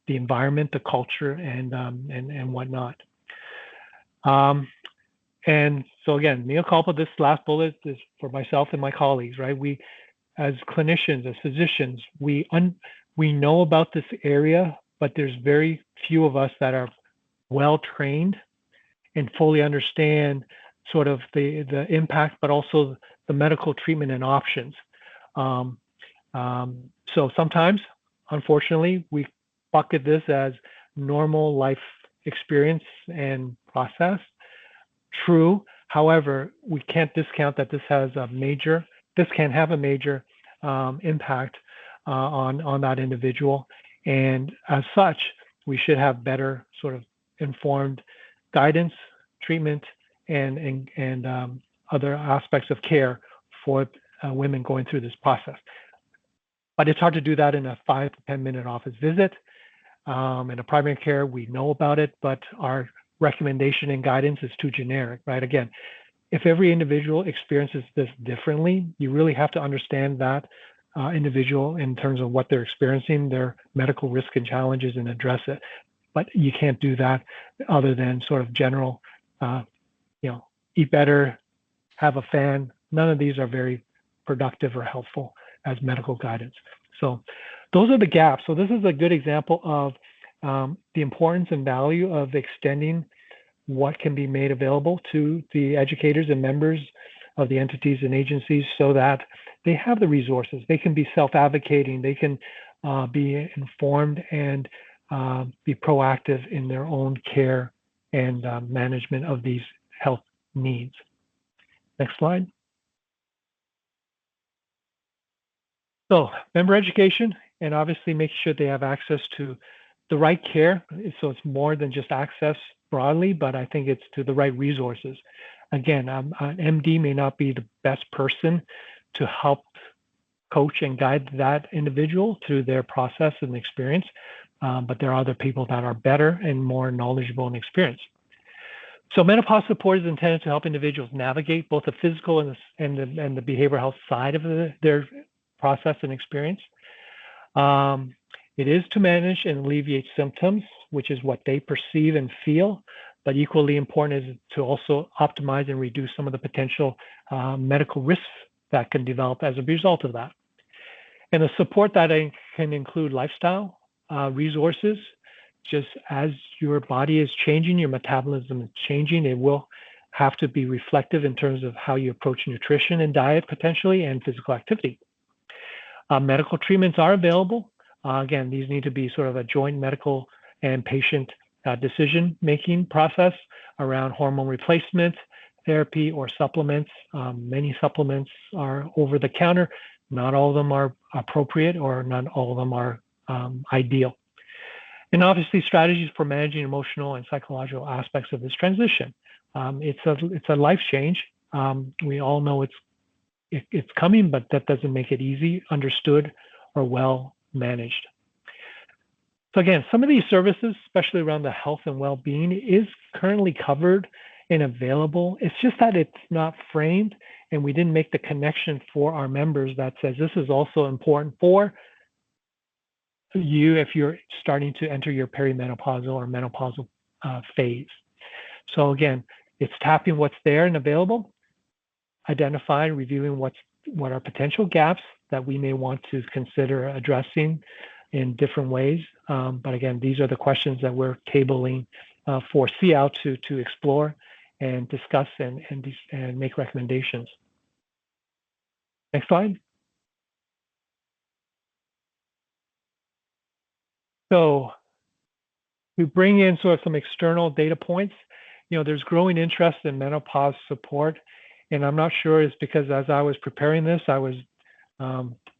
the environment, the culture, and whatnot. And so again, mea culpa, this last bullet is for myself and my colleagues, right? We, as clinicians, as physicians, we know about this area, but there's very few of us that are well trained and fully understand sort of the impact, but also the medical treatment and options. So sometimes, unfortunately, we bucket this as normal life experience and process. True. However, we can't discount that this can have a major impact on that individual. And as such, we should have better sort of informed guidance, treatment, and other aspects of care for women going through this process. But it's hard to do that in a 5 to 10 minute office visit. In a primary care, we know about it, but our recommendation and guidance is too generic, right? Again, if every individual experiences this differently, you really have to understand that individual in terms of what they're experiencing, their medical risk and challenges, and address it. But you can't do that other than sort of general, eat better, have a fan. None of these are very productive or helpful as medical guidance. So those are the gaps. So this is a good example of the importance and value of extending what can be made available to the educators and members of the entities and agencies so that they have the resources. They can be self-advocating. They can be informed and be proactive in their own care and management of these health needs. Next slide. So member education, and obviously making sure they have access to the right care. So it's more than just access broadly, but I think it's to the right resources. Again, an MD may not be the best person to help coach and guide that individual through their process and experience, but there are other people that are better and more knowledgeable and experienced. So menopause support is intended to help individuals navigate both the physical and the behavioral health side of their process and experience. It is to manage and alleviate symptoms, which is what they perceive and feel, but equally important is to also optimize and reduce some of the potential medical risks that can develop as a result of that. And the support that can include lifestyle, resources. Just as your body is changing, your metabolism is changing, it will have to be reflective in terms of how you approach nutrition and diet potentially, and physical activity. Medical treatments are available. Again, these need to be sort of a joint medical and patient decision-making process around hormone replacement therapy or supplements. Many supplements are over the counter. Not all of them are appropriate, or not all of them are ideal. And obviously strategies for managing emotional and psychological aspects of this transition. It's a life change. We all know it's coming, but that doesn't make it easy, understood, or well managed. So again, some of these services, especially around the health and well-being, is currently covered and available. It's just that it's not framed, and we didn't make the connection for our members that says this is also important for you if you're starting to enter your perimenopausal or menopausal phase. So again, it's tapping what's there and available, identifying, reviewing what are potential gaps that we may want to consider addressing in different ways. But again, these are the questions that we're tabling for SEOW to explore and discuss and make recommendations. Next slide. So we bring in sort of some external data points. There's growing interest in menopause support, and I'm not sure it's because as I was preparing this, I was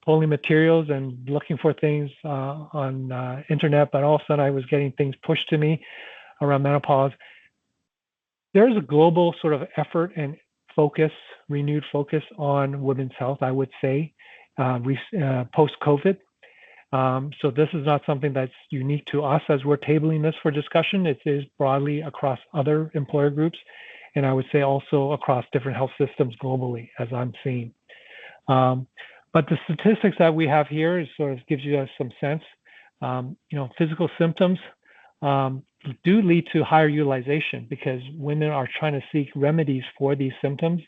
pulling materials and looking for things on internet, but all of a sudden I was getting things pushed to me around menopause. There's a global sort of effort and focus, renewed focus on women's health, I would say, post-COVID. So this is not something that's unique to us as we're tabling this for discussion. It is broadly across other employer groups, and I would say also across different health systems globally, as I'm seeing. But the statistics that we have here is sort of gives you some sense. Physical symptoms do lead to higher utilization because women are trying to seek remedies for these symptoms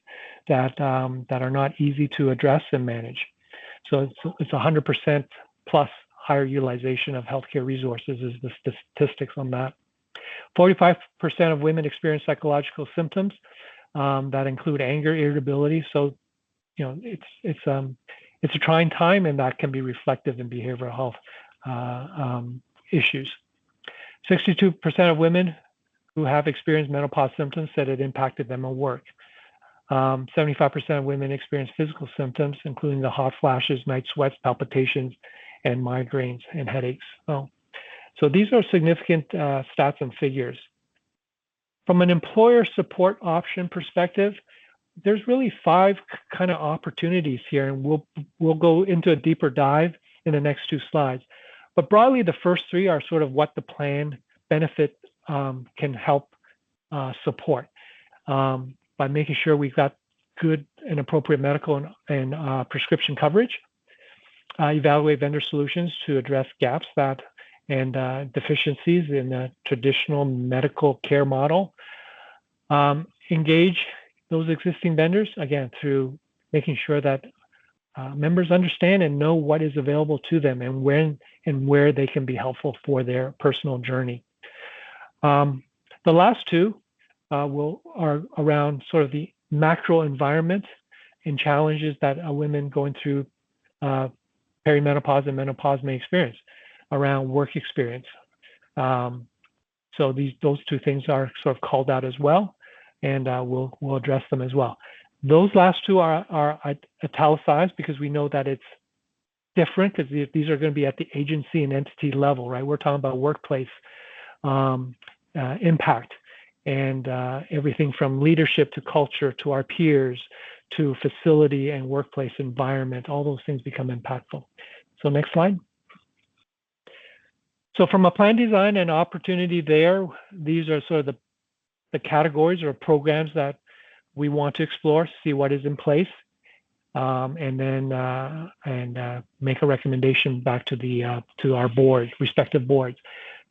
that are not easy to address and manage. So it's 100% plus higher utilization of healthcare resources is the statistics on that. 45% of women experience psychological symptoms that include anger, irritability. So, it's a trying time, and that can be reflective in behavioral health issues. 62% of women who have experienced menopause symptoms said it impacted them at work. 75% of women experience physical symptoms, including the hot flashes, night sweats, palpitations, and migraines and headaches. So these are significant stats and figures. From an employer support option perspective, there's really 5 kind of opportunities here, and we'll go into a deeper dive in the next 2 slides. But broadly, the first 3 are sort of what the plan benefit can help support by making sure we've got good and appropriate medical and prescription coverage. Evaluate vendor solutions to address gaps and deficiencies in the traditional medical care model. Engage those existing vendors, again, through making sure that members understand and know what is available to them and when and where they can be helpful for their personal journey. The last 2 are around sort of the macro environment and challenges that women going through perimenopause and menopause may experience around work experience. So those 2 things are sort of called out as well, and we'll address them as well. Those last 2 are italicized because we know that it's different because these are going to be at the agency and entity level, right? We're talking about workplace impact and everything from leadership to culture to our peers to facility and workplace environment. All those things become impactful. So next slide. So from a plan design and opportunity there, these are sort of the the categories or programs that we want to explore, see what is in place, and then make a recommendation back to our board, respective boards.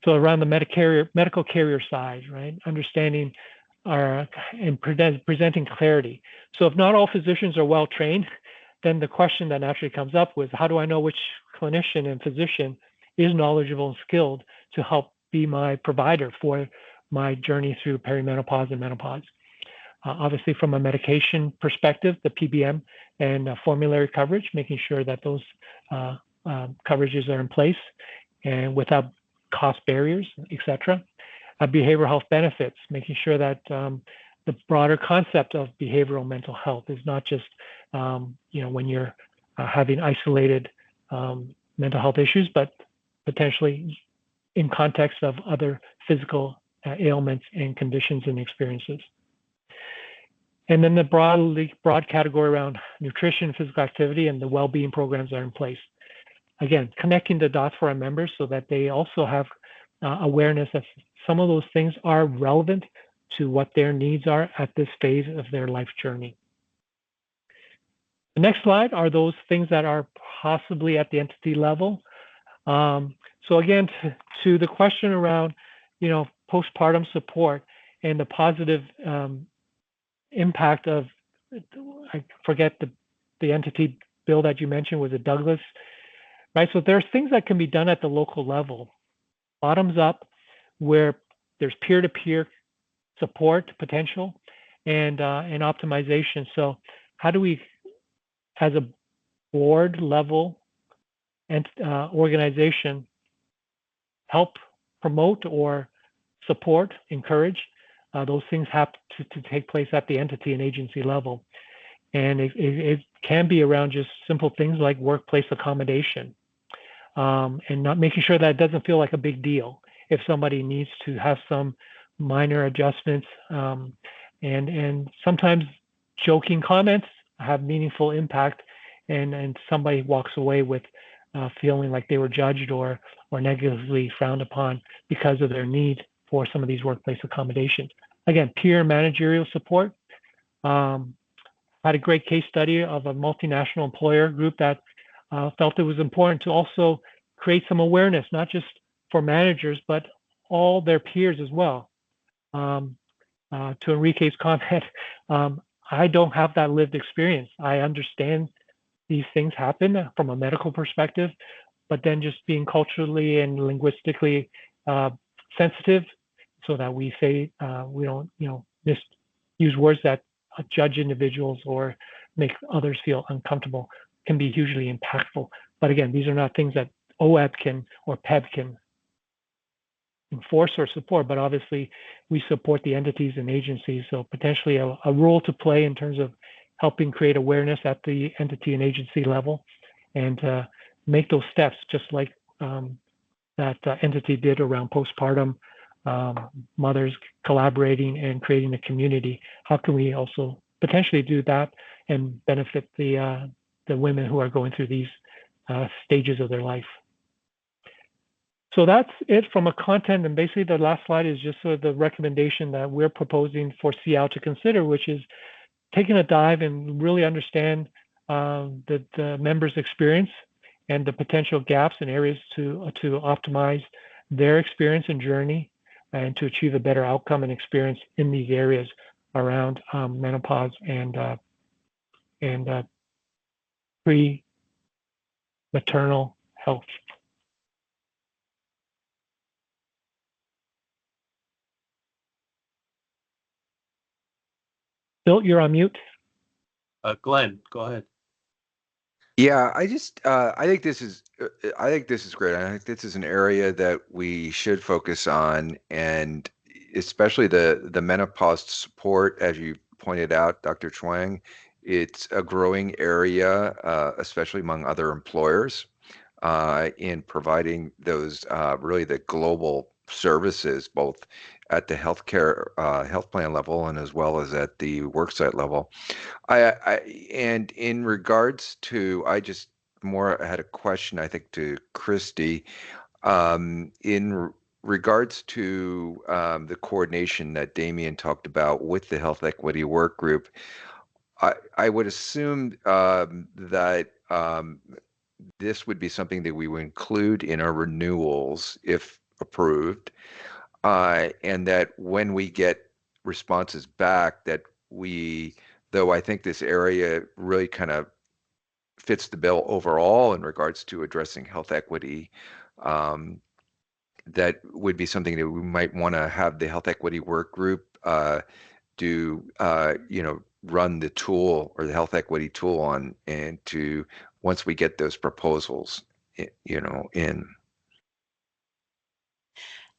So around the medical carrier side, right? Understanding and presenting clarity. So if not all physicians are well trained, then the question that naturally comes up was, how do I know which clinician and physician is knowledgeable and skilled to help be my provider for my journey through perimenopause and menopause? Obviously, from a medication perspective, the PBM and formulary coverage, making sure that those coverages are in place and without cost barriers, et cetera. Behavioral health benefits, making sure that the broader concept of behavioral mental health is not just, when you're having isolated mental health issues, but potentially in context of other physical ailments and conditions and experiences. And then the broad category around nutrition, physical activity, and the well-being programs are in place. Again, connecting the dots for our members so that they also have awareness that some of those things are relevant to what their needs are at this phase of their life journey. The next slide are those things that are possibly at the entity level. So again, to the question around, postpartum support and the positive impact of, I forget the entity bill that you mentioned, was it Douglas, right? So there's things that can be done at the local level, bottoms up, where there's peer-to-peer support potential and optimization. So how do we, as a board level and organization, help promote or support, encourage those things have to take place at the entity and agency level. And it can be around just simple things like workplace accommodation, and not making sure that it doesn't feel like a big deal if somebody needs to have some minor adjustments. And sometimes joking comments have meaningful impact, and somebody walks away with feeling like they were judged or negatively frowned upon because of their need for some of these workplace accommodations. Again, peer managerial support. Had a great case study of a multinational employer group that felt it was important to also create some awareness, not just for managers, but all their peers as well. To Enrique's comment, I don't have that lived experience. I understand these things happen from a medical perspective, but then just being culturally and linguistically sensitive so that we say we don't, use words that judge individuals or make others feel uncomfortable can be hugely impactful. But again, these are not things that OEB can or PEB can enforce or support, but obviously we support the entities and agencies. So potentially a role to play in terms of helping create awareness at the entity and agency level and make those steps just like that entity did around postpartum, mothers collaborating and creating a community. How can we also potentially do that and benefit the women who are going through these stages of their life? So that's it from a content, and basically the last slide is just sort of the recommendation that we're proposing for SEOW to consider, which is taking a dive and really understand the members' experience and the potential gaps and areas to optimize their experience and journey and to achieve a better outcome and experience in these areas around menopause and pre-maternal health. Bill, you're on mute. Glenn, go ahead. Yeah, I think this is great. I think this is an area that we should focus on, and especially the menopause support, as you pointed out, Dr. Chuang. It's a growing area, especially among other employers, in providing those really the global services, both at the healthcare health plan level and as well as at the worksite level. And in regards to, I had a question, I think, to Christy, in regards to the coordination that Damien talked about with the health equity work group, I would assume that this would be something that we would include in our renewals if approved, and that when we get responses back, that though I think this area really kind of fits the bill overall in regards to addressing health equity, that would be something that we might want to have the health equity work group do, run the tool or the health equity tool on, and to once we get those proposals, in.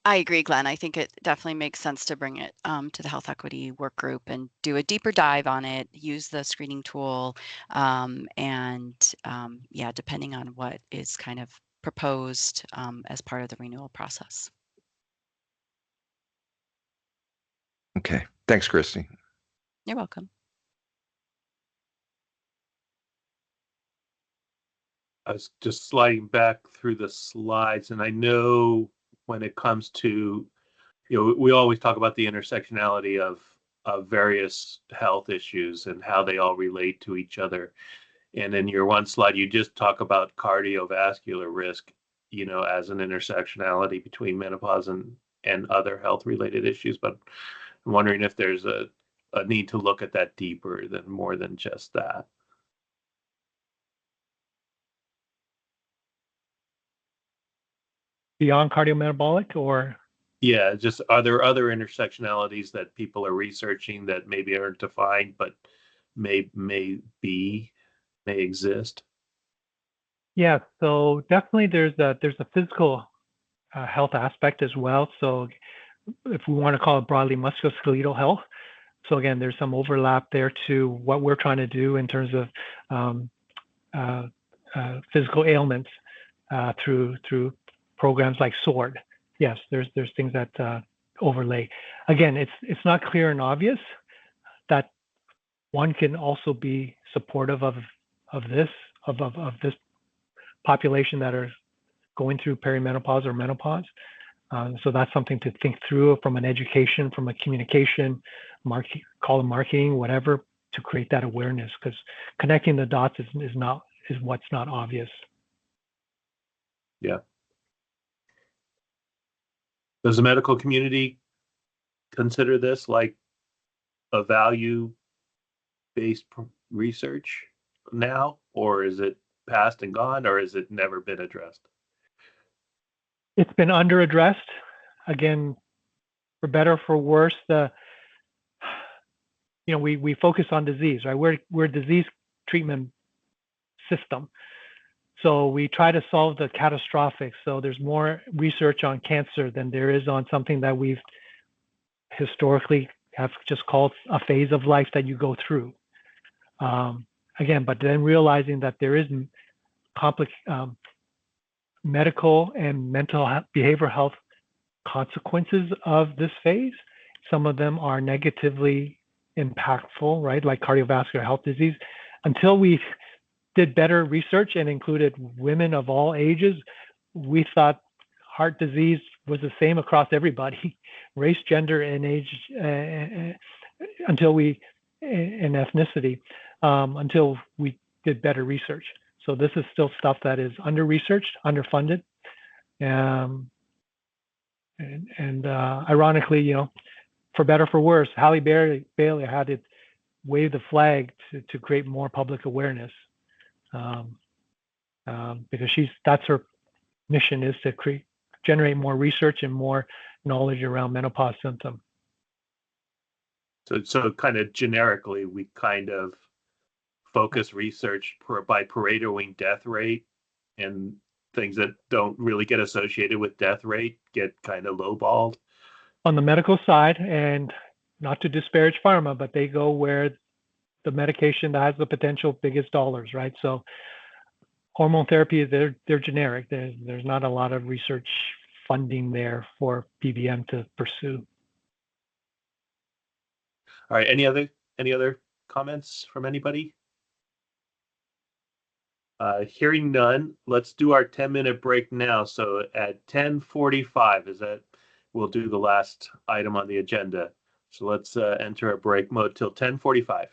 I agree, Glenn. I think it definitely makes sense to bring it to the health equity work group and do a deeper dive on it, use the screening tool, and yeah, depending on what is kind of proposed as part of the renewal process. Okay. Thanks, Christy. You're welcome. I was just sliding back through the slides, and I know when it comes to, we always talk about the intersectionality of various health issues and how they all relate to each other. And in your one slide, you just talk about cardiovascular risk, as an intersectionality between menopause and other health related issues. But I'm wondering if there's a need to look at that deeper than more than just that. Beyond cardiometabolic, or? Yeah, just are there other intersectionalities that people are researching that maybe aren't defined, but may exist? Yeah, so definitely there's a physical health aspect as well. So if we want to call it broadly musculoskeletal health, so again, there's some overlap there to what we're trying to do in terms of physical ailments through programs like SWORD. Yes, there's things that overlay. Again, it's not clear and obvious that one can also be supportive of this population that are going through perimenopause or menopause. So that's something to think through from an education, from a communication, call it marketing, whatever, to create that awareness, because connecting the dots is what's not obvious. Yeah. Does the medical community consider this like a value-based research now, or is it past and gone, or has it never been addressed? It's been under addressed. Again, for better or for worse, we focus on disease, right? We're a disease treatment system. So we try to solve the catastrophic. So there's more research on cancer than there is on something that we've historically have just called a phase of life that you go through. Again, but then realizing that there is complex medical and mental behavioral health consequences of this phase. Some of them are negatively impactful, right? Like cardiovascular health disease. Until we did better research and included women of all ages, we thought heart disease was the same across everybody, race, gender, and age, and ethnicity, until we did better research. So this is still stuff that is under-researched, underfunded. And ironically, for better or for worse, Halle Bailey had to wave the flag to create more public awareness, because that's her mission, is to generate more research and more knowledge around menopause symptoms. So kind of generically, we kind of focus research by Paretoing death rate, and things that don't really get associated with death rate get kind of lowballed. On the medical side, and not to disparage pharma, but they go where the medication that has the potential biggest dollars, right? So hormone therapy, they're generic. There's not a lot of research funding there for PBM to pursue. All right. Any other comments from anybody? Hearing none, let's do our 10-minute break now. So at 10:45, is that we'll do the last item on the agenda. So let's enter a break mode till 10:45.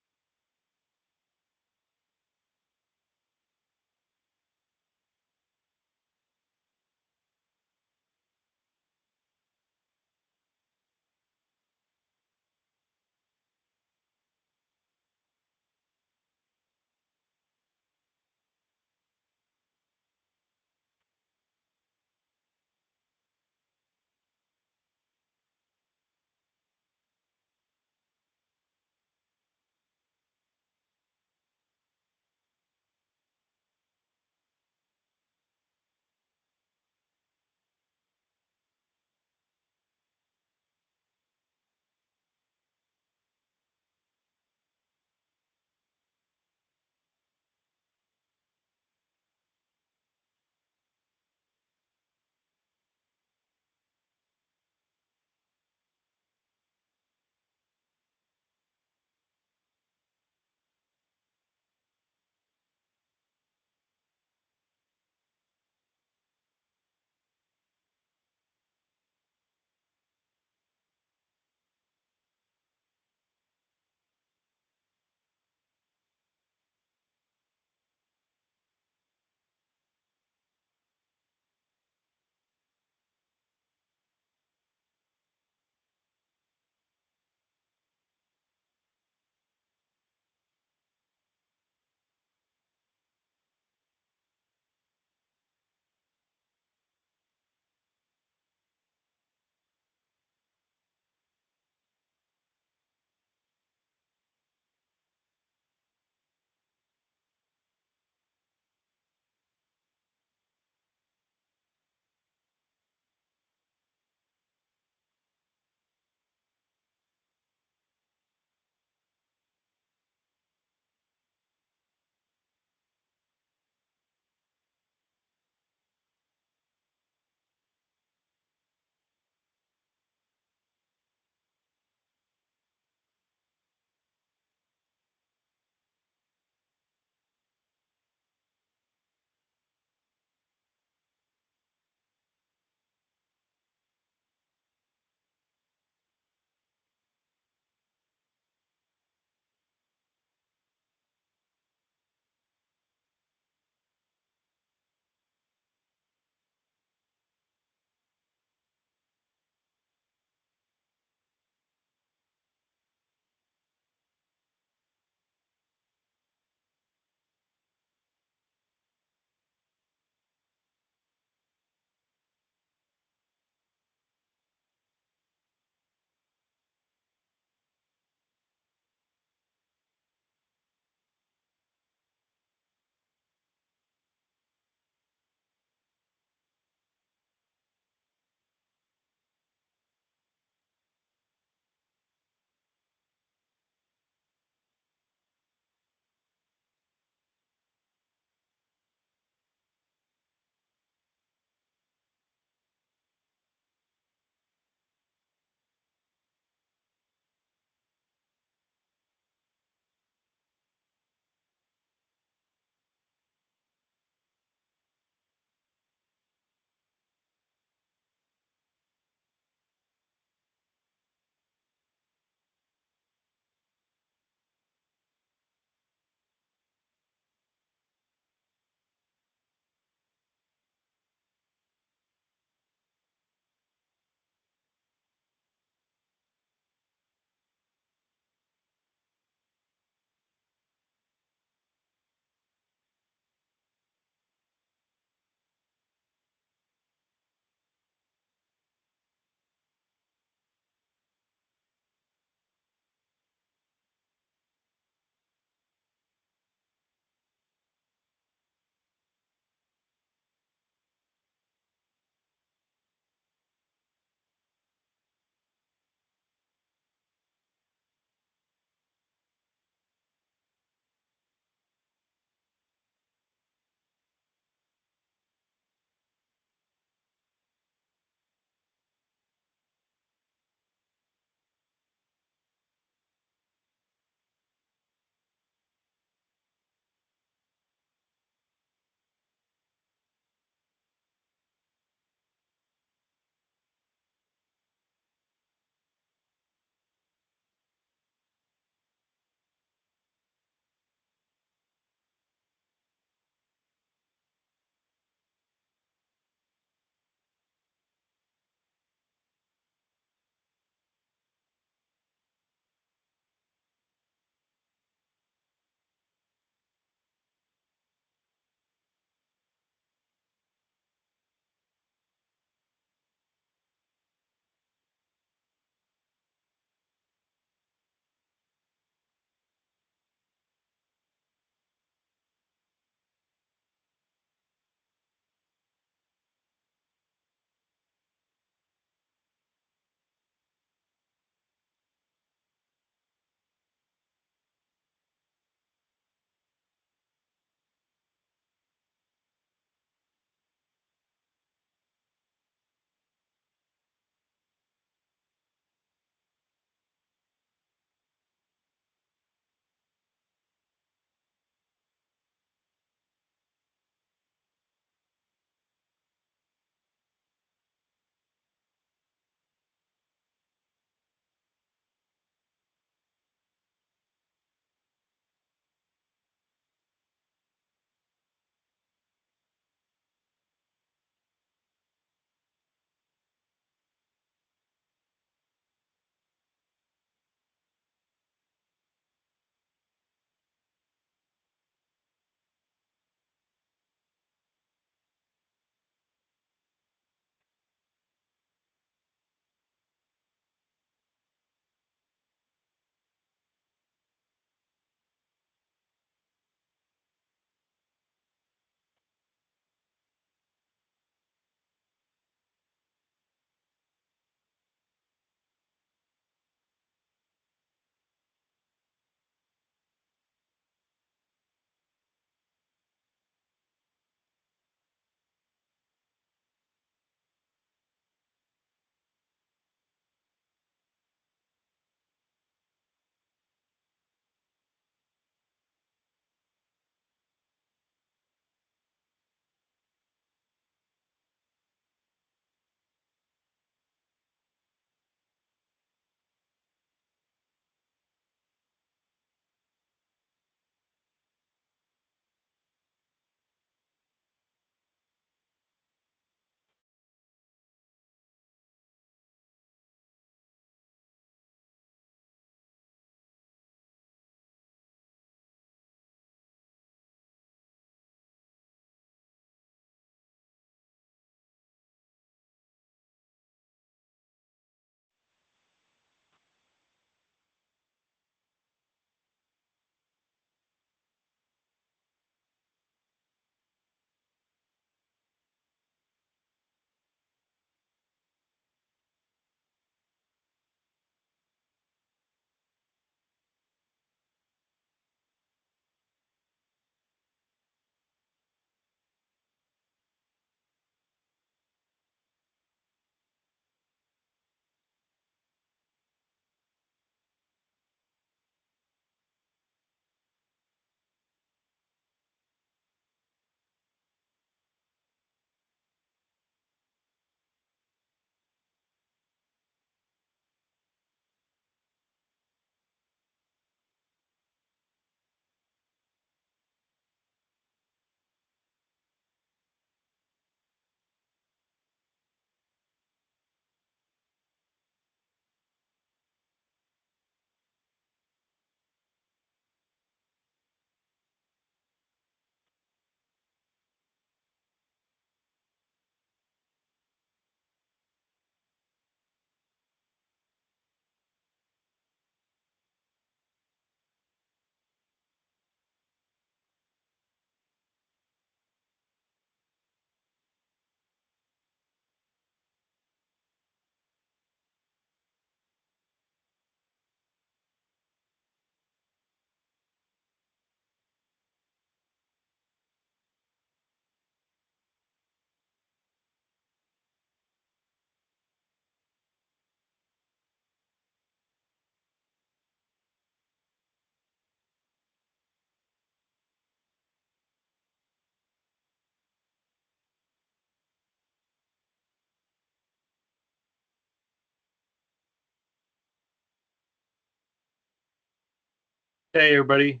Hey, everybody.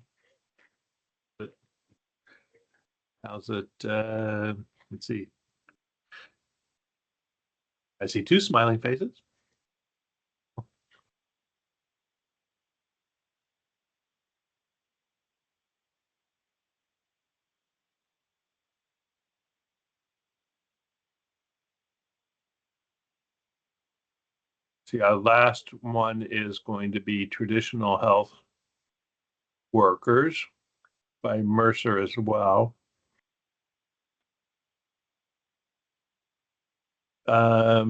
How's it? Let's see. I see 2 smiling faces. See, our last one is going to be traditional health workers by Mercer as well. Let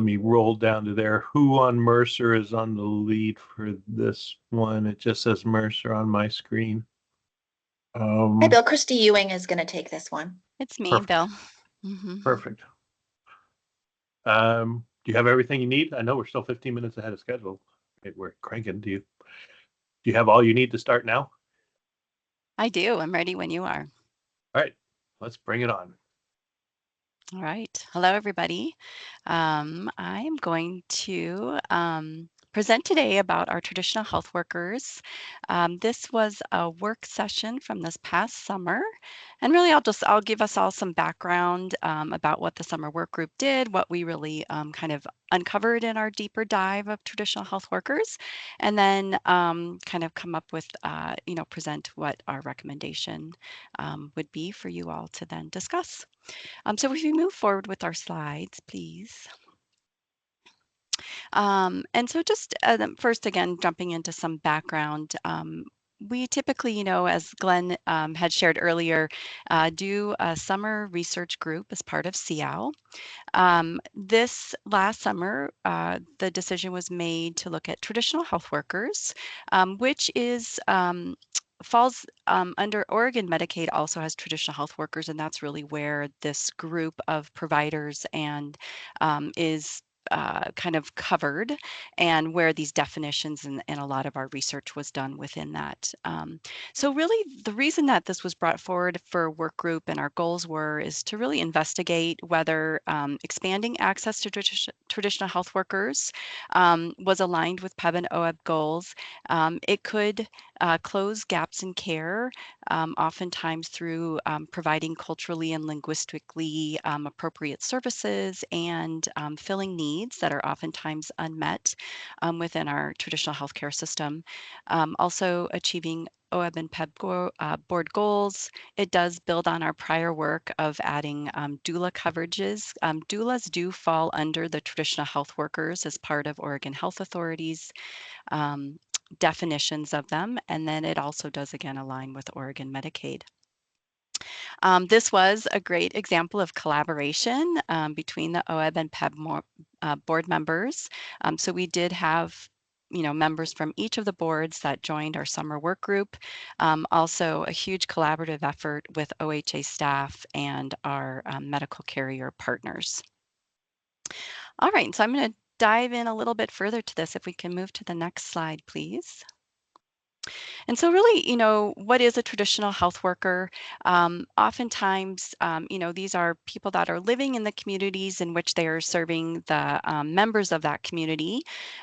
me roll down to there. Who on Mercer is on the lead for this one? It just says Mercer on my screen. Hi, Bill. Christy Ewing is going to take this one. It's me, Perfect. Bill. Perfect. Do you have everything you need? I know we're still 15 minutes ahead of schedule. We're cranking. Do you have all you need to start now? I do. I'm ready when you are. All right, let's bring it on. All right. Hello, everybody. I'm going to present today about our traditional health workers. This was a work session from this past summer. And really, I'll give us all some background about what the summer work group did, what we really kind of uncovered in our deeper dive of traditional health workers, and then kind of come up with, present what our recommendation would be for you all to then discuss. So if we move forward with our slides, please. And so just first, again, jumping into some background, we typically, as Glenn had shared earlier, do a summer research group as part of SEOW. This last summer, the decision was made to look at traditional health workers, which is falls under Oregon Medicaid also has traditional health workers, and that's really where this group of providers and is kind of covered, and where these definitions and a lot of our research was done within that. So really the reason that this was brought forward for a work group and our goals is to really investigate whether expanding access to traditional health workers was aligned with PEB and OEB goals. It could close gaps in care, oftentimes through providing culturally and linguistically appropriate services and filling needs that are oftentimes unmet within our traditional healthcare system. Also achieving OEB and PEB board goals. It does build on our prior work of adding doula coverages. Doulas do fall under the traditional health workers as part of Oregon Health Authority's definitions of them, and then it also does again align with Oregon Medicaid. This was a great example of collaboration between the OEB and PEB board members. So we did have members from each of the boards that joined our summer work group. Also a huge collaborative effort with OHA staff and our medical carrier partners. All right, so I'm going to dive in a little bit further to this. If we can move to the next slide, please. And so really, what is a traditional health worker? Oftentimes, these are people that are living in the communities in which they are serving the members of that community.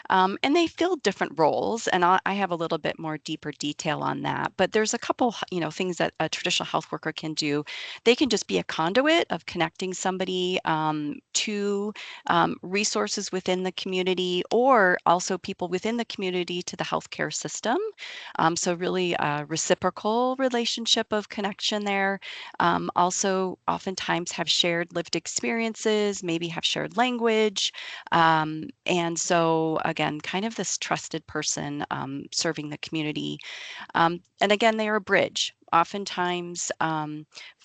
And they fill different roles. And I have a little bit more deeper detail on that. But there's a couple, things that a traditional health worker can do. They can just be a conduit of connecting somebody to resources within the community, or also people within the community to the healthcare system. So really a reciprocal relationship of connection there. Also oftentimes have shared lived experiences, maybe have shared language. And so again, kind of this trusted person serving the community. And again, they are a bridge. Oftentimes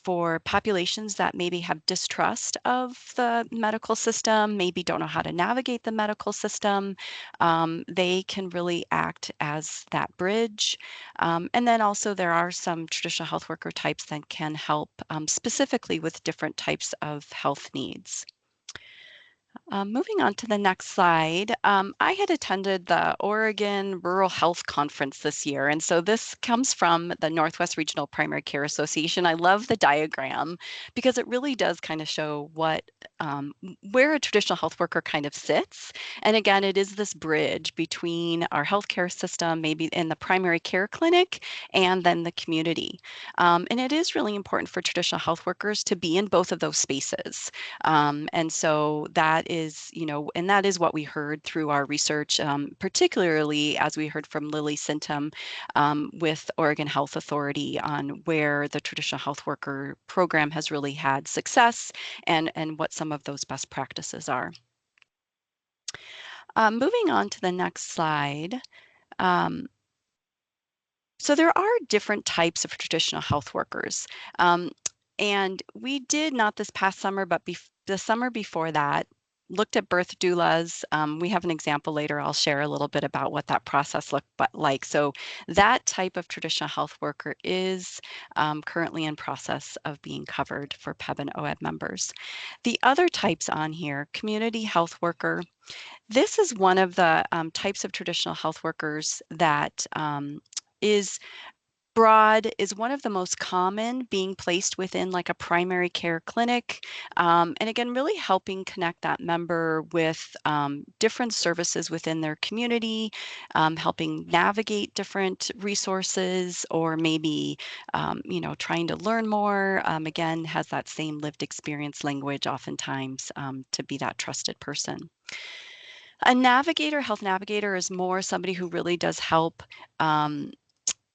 for populations that maybe have distrust of the medical system, maybe don't know how to navigate the medical system, they can really act as that bridge. And then also there are some traditional health worker types that can help specifically with different types of health needs. Moving on to the next slide, I had attended the Oregon Rural Health Conference this year, and so this comes from the Northwest Regional Primary Care Association. I love the diagram because it really does kind of show what where a traditional health worker kind of sits. And again, it is this bridge between our healthcare system, maybe in the primary care clinic, and then the community. And it is really important for traditional health workers to be in both of those spaces. And so that is, and that is what we heard through our research, particularly as we heard from Lily Sintum with Oregon Health Authority on where the traditional health worker program has really had success and what some of those best practices are. Moving on to the next slide. So there are different types of traditional health workers. And we did, not this past summer, but the summer before that, looked at birth doulas. We have an example later. I'll share a little bit about what that process looked like. So that type of traditional health worker is currently in process of being covered for PEB and OEB members. The other types on here, community health worker. This is one of the types of traditional health workers that is broad, is one of the most common, being placed within like a primary care clinic. And again, really helping connect that member with different services within their community, helping navigate different resources, or maybe, trying to learn more. Again, has that same lived experience language oftentimes to be that trusted person. A navigator, health navigator, is more somebody who really does help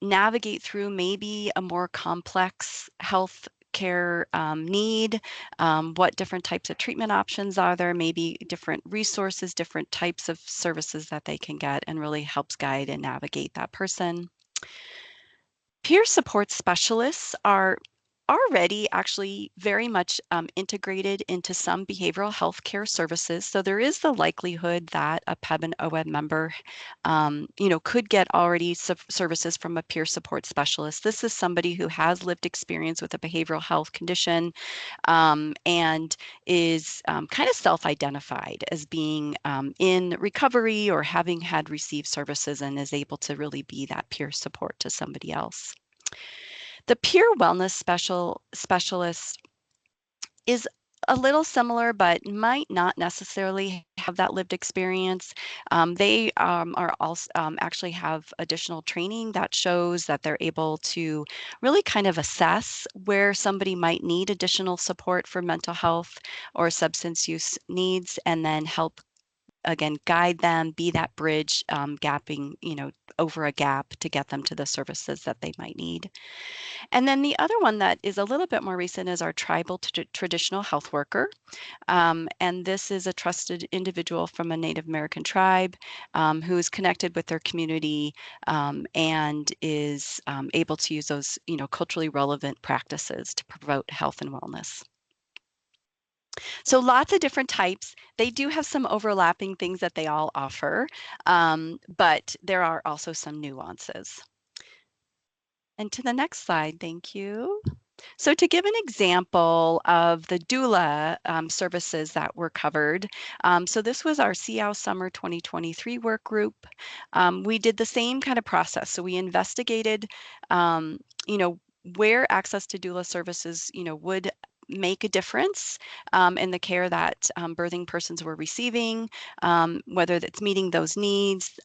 navigate through maybe a more complex health care need, what different types of treatment options are there, maybe different resources, different types of services that they can get, and really helps guide and navigate that person. Peer support specialists are already actually very much integrated into some behavioral health care services. So there is the likelihood that a PEB and OEB member, could get already services from a peer support specialist. This is somebody who has lived experience with a behavioral health condition and is kind of self-identified as being in recovery or having had received services, and is able to really be that peer support to somebody else. The peer wellness specialist is a little similar, but might not necessarily have that lived experience. They are also actually have additional training that shows that they're able to really kind of assess where somebody might need additional support for mental health or substance use needs, and then help, again, guide them, be that bridge, gapping, over a gap to get them to the services that they might need. And then the other one that is a little bit more recent is our tribal traditional health worker. And this is a trusted individual from a Native American tribe who is connected with their community and is able to use those, culturally relevant practices to promote health and wellness. So lots of different types. They do have some overlapping things that they all offer, but there are also some nuances. And to the next slide, thank you. So to give an example of the doula services that were covered, so this was our SEOW Summer 2023 work group. We did the same kind of process. So we investigated, where access to doula services, would make a difference in the care that birthing persons were receiving, whether that's meeting those needs,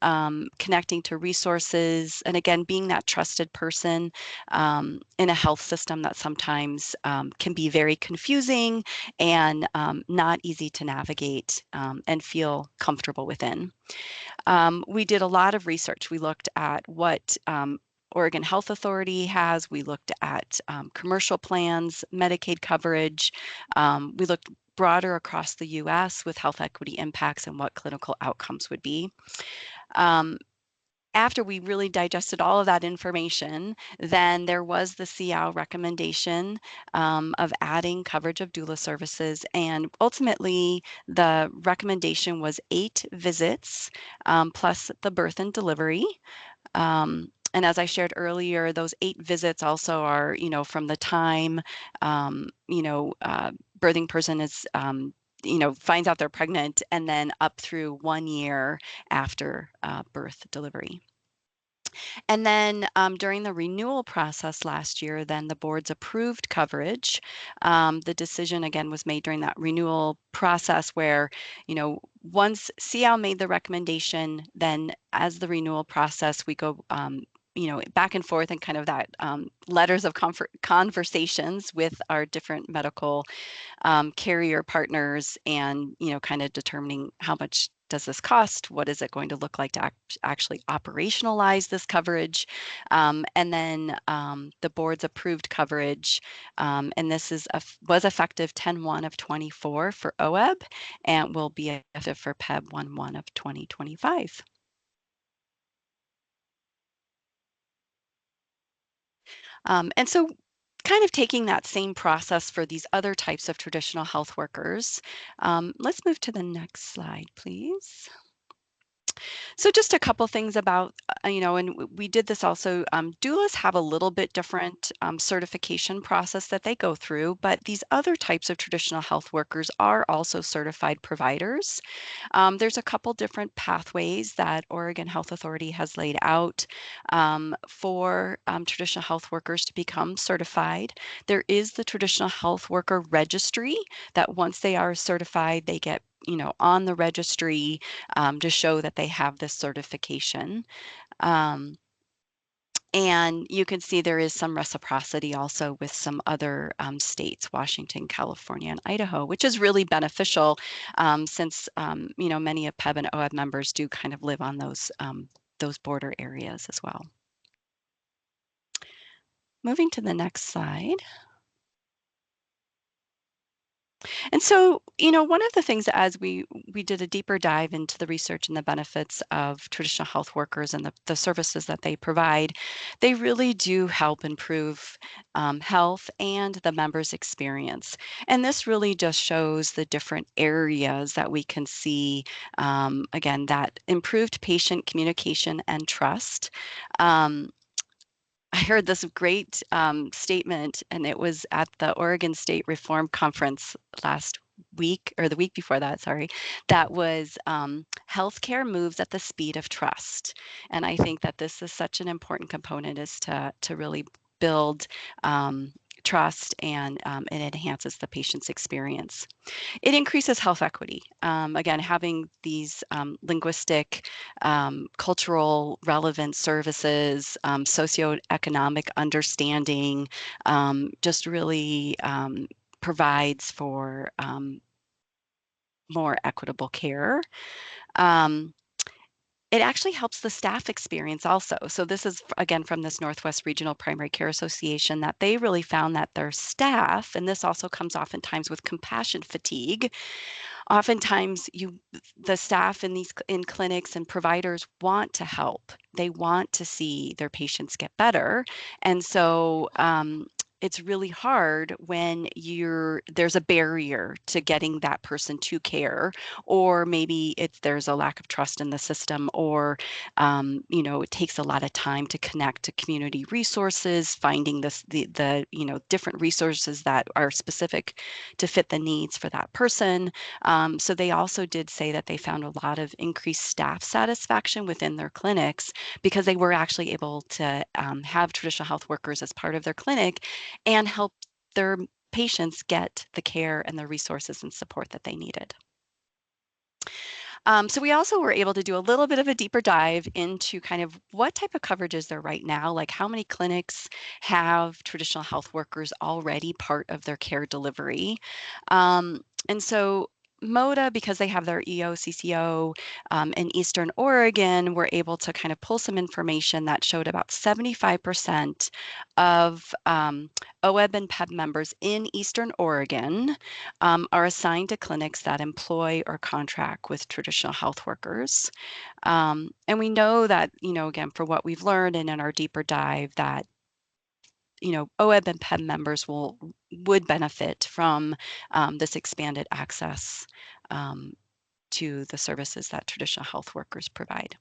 connecting to resources, and again, being that trusted person in a health system that sometimes can be very confusing and not easy to navigate and feel comfortable within. We did a lot of research. We looked at what Oregon Health Authority has. We looked at commercial plans, Medicaid coverage. We looked broader across the US with health equity impacts and what clinical outcomes would be. After we really digested all of that information, then there was the SEOW recommendation of adding coverage of doula services. And ultimately, the recommendation was 8 visits plus the birth and delivery. And as I shared earlier, those 8 visits also are, from the time, birthing person is, finds out they're pregnant, and then up through 1 year after birth delivery. And then during the renewal process last year, then the board's approved coverage. The decision again was made during that renewal process where, once SEOW made the recommendation, then as the renewal process, we go back and forth and kind of that letters of conversations with our different medical carrier partners and, kind of determining how much does this cost? What is it going to look like to actually operationalize this coverage? And then the board's approved coverage, and this was effective 10/1 of 24 for OEB and will be effective for PEB 1/1 of 2025. And so kind of taking that same process for these other types of traditional health workers. Let's move to the next slide, please. So just a couple things about, and we did this also, doulas have a little bit different certification process that they go through, but these other types of traditional health workers are also certified providers. There's a couple different pathways that Oregon Health Authority has laid out for traditional health workers to become certified. There is the Traditional Health Worker Registry that once they are certified, they get on the registry to show that they have this certification. And you can see there is some reciprocity also with some other states, Washington, California, and Idaho, which is really beneficial since, many of PEB and OEB members do kind of live on those border areas as well. Moving to the next slide. And so, one of the things as we did a deeper dive into the research and the benefits of traditional health workers and the services that they provide, they really do help improve health and the members' experience. And this really just shows the different areas that we can see, again, that improved patient communication and trust. I heard this great statement, and it was at the Oregon State Reform Conference last week, or the week before that, sorry, that was healthcare moves at the speed of trust. And I think that this is such an important component is to really build trust and it enhances the patient's experience. It increases health equity. Again, having these linguistic, cultural relevant services, socioeconomic understanding, just really provides for more equitable care. It actually helps the staff experience also. So this is, again, from this Northwest Regional Primary Care Association, that they really found that their staff, and this also comes oftentimes with compassion fatigue, oftentimes the staff in clinics and providers want to help. They want to see their patients get better. And so it's really hard when there's a barrier to getting that person to care, or maybe there's a lack of trust in the system, or it takes a lot of time to connect to community resources, finding the different resources that are specific to fit the needs for that person. So they also did say that they found a lot of increased staff satisfaction within their clinics because they were actually able to have traditional health workers as part of their clinic and help their patients get the care and the resources and support that they needed. So we also were able to do a little bit of a deeper dive into kind of what type of coverage is there right now, like how many clinics have traditional health workers already part of their care delivery. And so MODA, because they have their EO-CCO in Eastern Oregon, were able to kind of pull some information that showed about 75% of OEB and PEB members in Eastern Oregon are assigned to clinics that employ or contract with traditional health workers. And we know that, again, for what we've learned and in our deeper dive, that OEB and PEB members would benefit from this expanded access to the services that traditional health workers provide.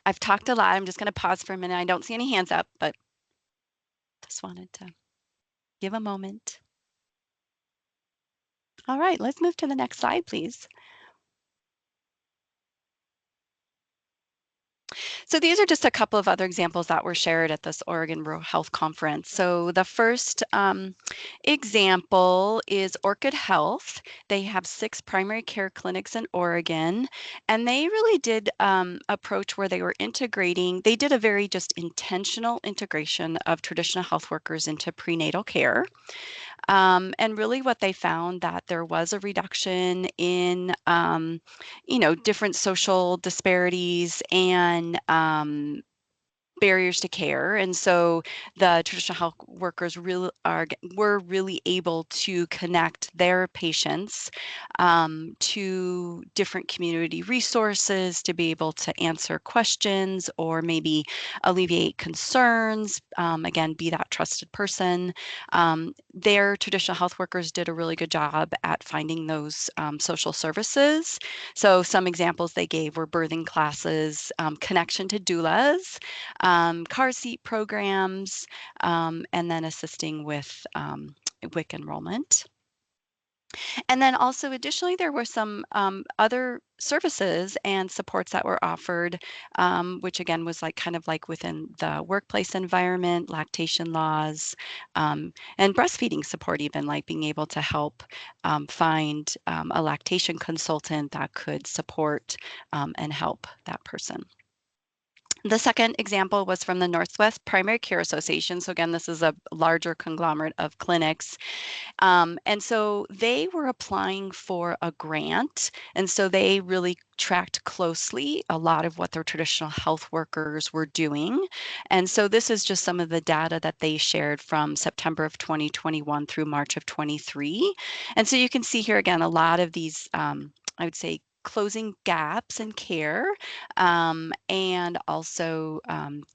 I've talked a lot. I'm just going to pause for a minute. I don't see any hands up, but just wanted to give a moment. All right, let's move to the next slide, please. So these are just a couple of other examples that were shared at this Oregon Rural Health Conference. So the first example is Orchid Health. They have 6 primary care clinics in Oregon, and they really did approach where they were integrating. They did a very just intentional integration of traditional health workers into prenatal care. And really what they found that there was a reduction in, different social disparities and barriers to care. And so the traditional health workers were really able to connect their patients to different community resources to be able to answer questions or maybe alleviate concerns. Again, be that trusted person. Their traditional health workers did a really good job at finding those social services. So some examples they gave were birthing classes, connection to doulas, car seat programs, and then assisting with WIC enrollment. And then also additionally, there were some other services and supports that were offered, which again was kind of like within the workplace environment, lactation laws, and breastfeeding support, even like being able to help find a lactation consultant that could support and help that person. The second example was from the Northwest Primary Care Association. So again, this is a larger conglomerate of clinics. And so they were applying for a grant. And so they really tracked closely a lot of what their traditional health workers were doing. And so this is just some of the data that they shared from September of 2021 through March of 23. And so you can see here again, a lot of these, I would say, closing gaps in care, and also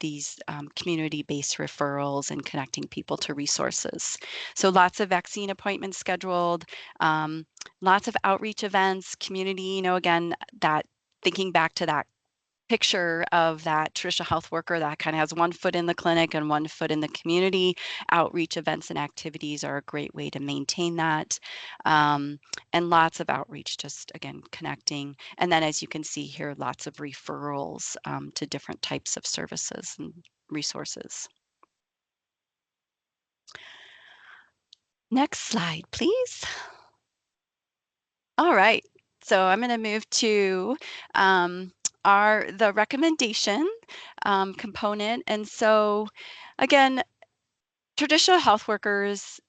these community-based referrals and connecting people to resources. So lots of vaccine appointments scheduled, lots of outreach events, community, again, that thinking back to that picture of that traditional health worker that kind of has one foot in the clinic and one foot in the community. Outreach events and activities are a great way to maintain that. And lots of outreach, just again, connecting. And then as you can see here, lots of referrals to different types of services and resources. Next slide, please. All right, so I'm going to move to the recommendation component. And so again, traditional health workers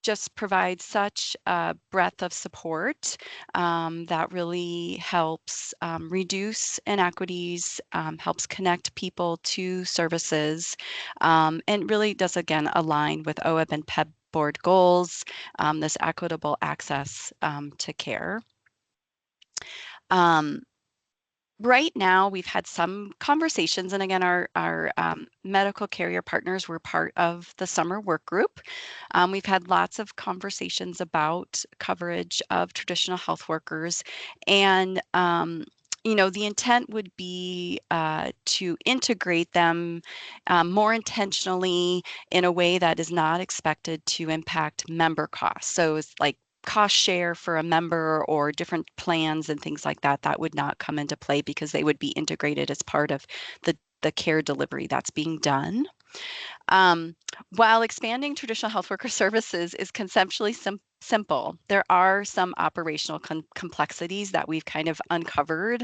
just provide such a breadth of support that really helps reduce inequities, helps connect people to services, and really does, again, align with OEB and PEB board goals, this equitable access to care. Right now, we've had some conversations, and again, our medical carrier partners were part of the summer work group. We've had lots of conversations about coverage of traditional health workers, and the intent would be to integrate them more intentionally in a way that is not expected to impact member costs. So it's like cost share for a member or different plans and things like that, that would not come into play because they would be integrated as part of the care delivery that's being done. While expanding traditional health worker services is conceptually simple, there are some operational complexities that we've kind of uncovered.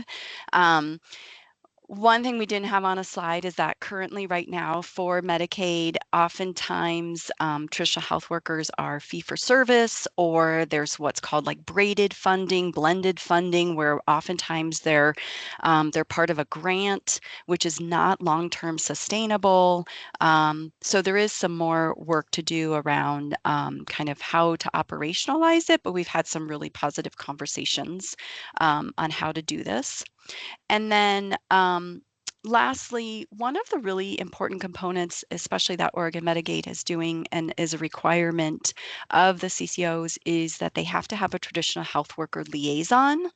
One thing we didn't have on a slide is that currently right now for Medicaid, oftentimes traditional health workers are fee for service, or there's what's called like braided funding, blended funding, where oftentimes they're part of a grant, which is not long-term sustainable. So there is some more work to do around kind of how to operationalize it, but we've had some really positive conversations on how to do this. And then lastly, one of the really important components, especially that Oregon Medicaid is doing and is a requirement of the CCOs, is that they have to have a traditional health worker liaison.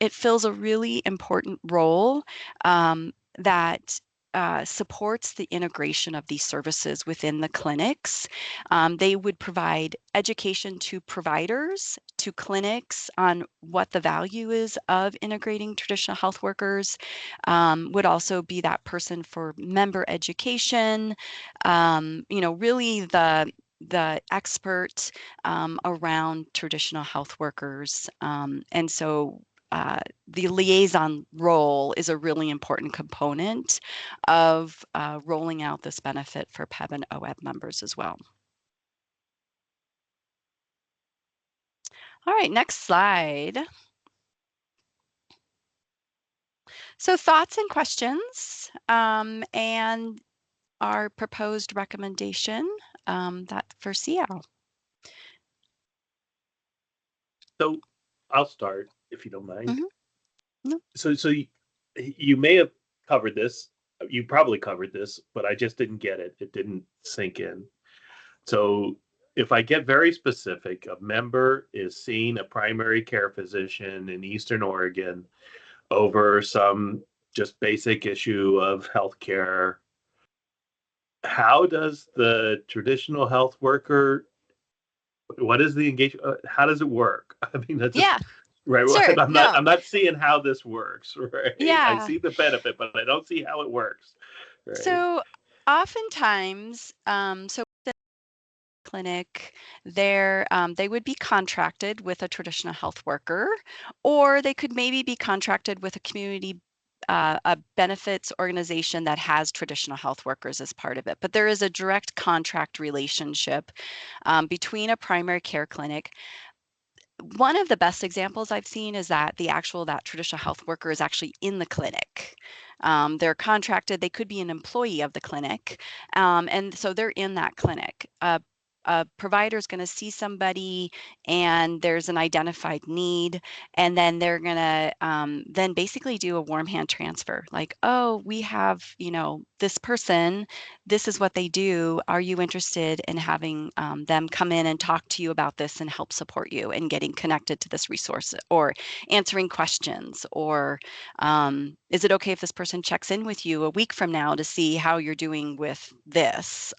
It fills a really important role that supports the integration of these services within the clinics. They would provide education to providers, to clinics on what the value is of integrating traditional health workers, would also be that person for member education, really the expert around traditional health workers. And so the liaison role is a really important component of rolling out this benefit for PEB and OEB members as well. All right, next slide. So thoughts and questions and our proposed recommendation that for SEOW. So I'll start if you don't mind. Mm-hmm. No. So you may have covered this. You probably covered this, but I just didn't get it. It didn't sink in. So if I get very specific, a member is seeing a primary care physician in Eastern Oregon over some just basic issue of healthcare. How does the traditional health worker, what is the engagement? How does it work? I mean, that's Yeah. right. Sure. I'm not seeing how this works, right? Yeah. I see the benefit, but I don't see how it works. Right? So oftentimes, so the clinic, they would be contracted with a traditional health worker, or they could maybe be contracted with a community a benefits organization that has traditional health workers as part of it. But there is a direct contract relationship between a primary care clinic. One of the best examples I've seen is that that traditional health worker is actually in the clinic. They're contracted, they could be an employee of the clinic. And so they're in that clinic. A provider is going to see somebody and there's an identified need, and then they're going to then basically do a warm hand transfer, like, oh, we have this person, this is what they do, are you interested in having them come in and talk to you about this and help support you in getting connected to this resource, or answering questions, or is it okay if this person checks in with you a week from now to see how you're doing with this,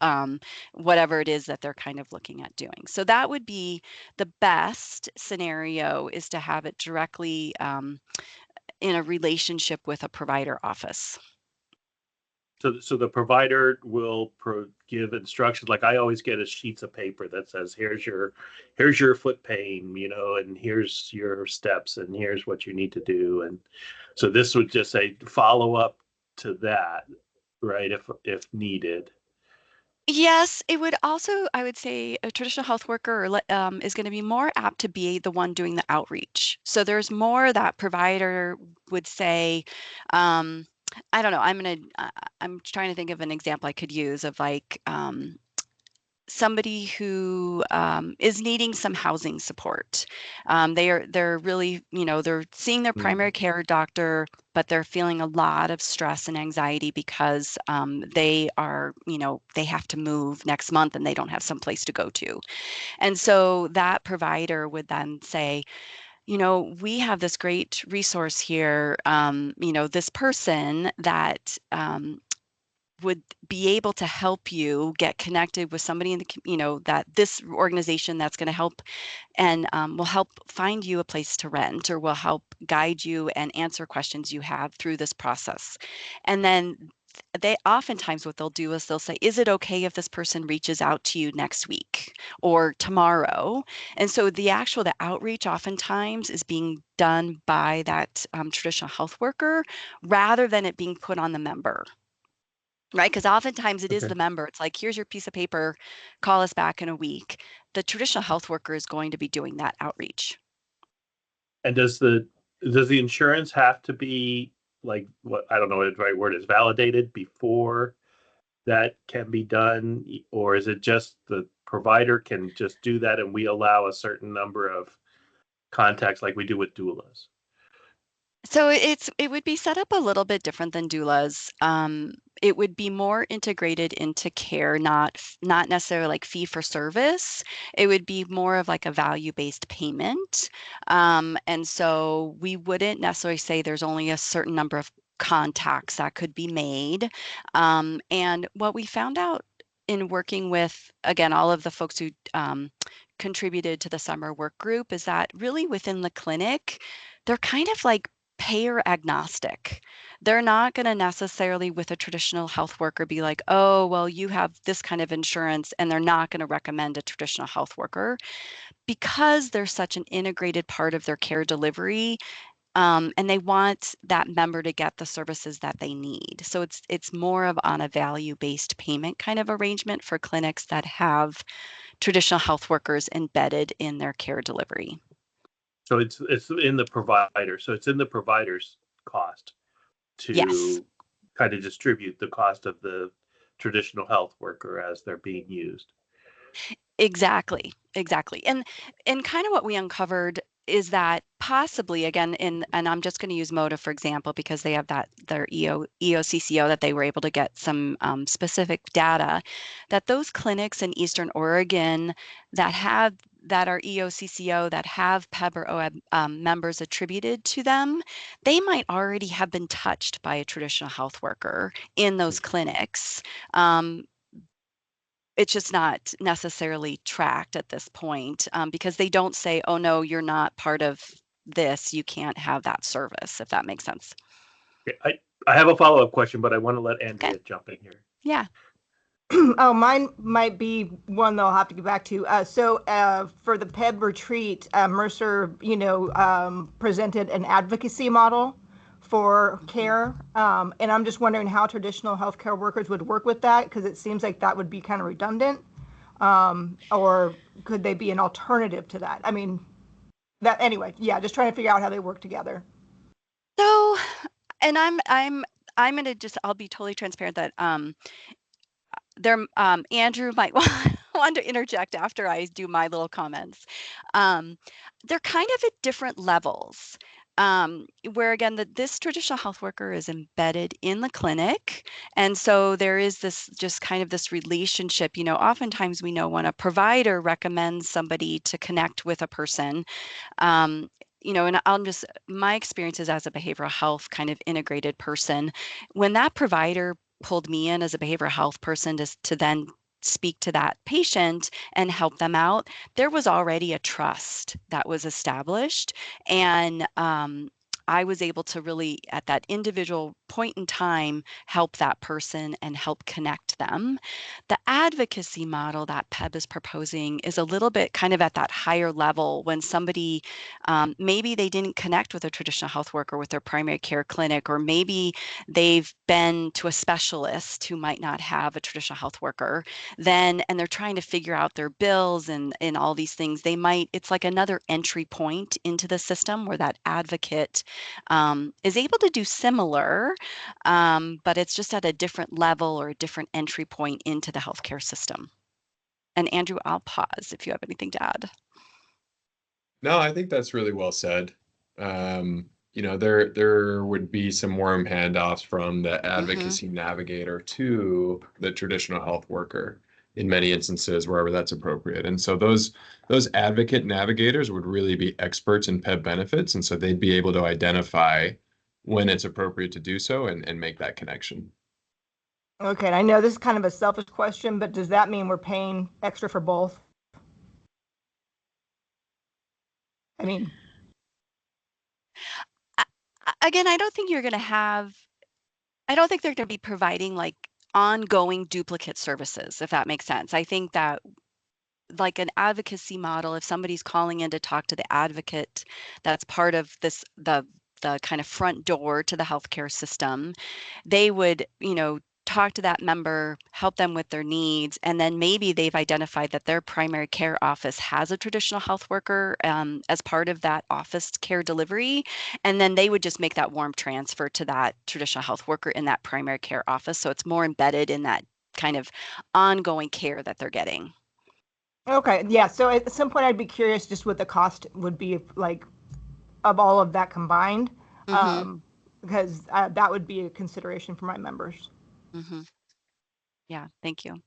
whatever it is that they're kind of looking at doing. So that would be the best scenario, is to have it directly in a relationship with a provider office. So the provider will give instructions. Like I always get a sheets of paper that says, here's your foot pain, and here's your steps, and here's what you need to do. And so this would just say follow up to that, right? If needed. Yes, it would also, I would say, a traditional health worker is going to be more apt to be the one doing the outreach. So there's more that provider would say, I don't know, I'm trying to think of an example I could use of like somebody who is needing some housing support. They're really, they're seeing their primary care doctor, but they're feeling a lot of stress and anxiety because they are, they have to move next month and they don't have some place to go to. And so that provider would then say, we have this great resource here, this person that would be able to help you get connected with somebody in the, that this organization that's going to help and will help find you a place to rent, or will help guide you and answer questions you have through this process. And then they oftentimes, what they'll do is they'll say, is it okay if this person reaches out to you next week or tomorrow? And so the outreach oftentimes is being done by that traditional health worker, rather than it being put on the member. Right, because oftentimes it is the member. It's like, here's your piece of paper, call us back in a week. The traditional health worker is going to be doing that outreach. And does the insurance have to be, like, what, I don't know what the right word is, validated before that can be done? Or is it just the provider can just do that and we allow a certain number of contacts like we do with doulas? So it would be set up a little bit different than doulas. It would be more integrated into care, not necessarily like fee for service. It would be more of like a value-based payment. And so we wouldn't necessarily say there's only a certain number of contacts that could be made. And what we found out in working with, again, all of the folks who contributed to the summer work group is that really within the clinic, they're kind of like payer agnostic. They're not going to necessarily, with a traditional health worker, be like, oh, well, you have this kind of insurance, and they're not going to recommend a traditional health worker because they're such an integrated part of their care delivery. And they want that member to get the services that they need. So it's more of on a value-based payment kind of arrangement for clinics that have traditional health workers embedded in their care delivery. So it's in the provider. So it's in the provider's cost to Yes. kind of distribute the cost of the traditional health worker as they're being used. Exactly. And kind of what we uncovered is that possibly, again, and I'm just going to use MODA for example, because they have their EOCCO that they were able to get some specific data, that those clinics in Eastern Oregon that are EOCCO, that have PEB or OEB members attributed to them, they might already have been touched by a traditional health worker in those clinics. It's just not necessarily tracked at this point, because they don't say, oh, no, you're not part of this. You can't have that service, if that makes sense. Okay, I have a follow-up question, but I want to let Andrea jump in here. Yeah. Oh, mine might be one that I'll have to get back to. For the PEB retreat, Mercer, presented an advocacy model for care. And I'm just wondering how traditional healthcare workers would work with that, because it seems like that would be kind of redundant. Or could they be an alternative to that? I mean, just trying to figure out how they work together. So, and I'm going to I'll be totally transparent that Andrew might want to interject after I do my little comments. They're kind of at different levels. Where again, this traditional health worker is embedded in the clinic. And so there is this just kind of this relationship, oftentimes we know when a provider recommends somebody to connect with a person, and my experiences as a behavioral health kind of integrated person, when that provider pulled me in as a behavioral health person to then speak to that patient and help them out, there was already a trust that was established. And I was able to really, at that individual point in time, help that person and help connect them. The advocacy model that PEB is proposing is a little bit kind of at that higher level when somebody, maybe they didn't connect with a traditional health worker with their primary care clinic, or maybe they've been to a specialist who might not have a traditional health worker, and they're trying to figure out their bills and all these things. It's like another entry point into the system where that advocate is able to do similar, but it's just at a different level or a different entry point into the healthcare system. And Andrew, I'll pause if you have anything to add. No, I think that's really well said. There would be some warm handoffs from the advocacy navigator to the traditional health worker in many instances, wherever that's appropriate. And so those advocate navigators would really be experts in PEB benefits. And so they'd be able to identify when it's appropriate to do so and make that connection. Okay, and I know this is kind of a selfish question, but does that mean we're paying extra for both? I mean, again, I don't think they're going to be providing like ongoing duplicate services, if that makes sense. I think that like an advocacy model, if somebody's calling in to talk to the advocate, that's part of the kind of front door to the healthcare system, they would, talk to that member, help them with their needs, and then maybe they've identified that their primary care office has a traditional health worker as part of that office care delivery, and then they would just make that warm transfer to that traditional health worker in that primary care office, so it's more embedded in that kind of ongoing care that they're getting. Okay, yeah. So at some point, I'd be curious just what the cost would be, like, of all of that combined, because that would be a consideration for my members. Yeah, thank you.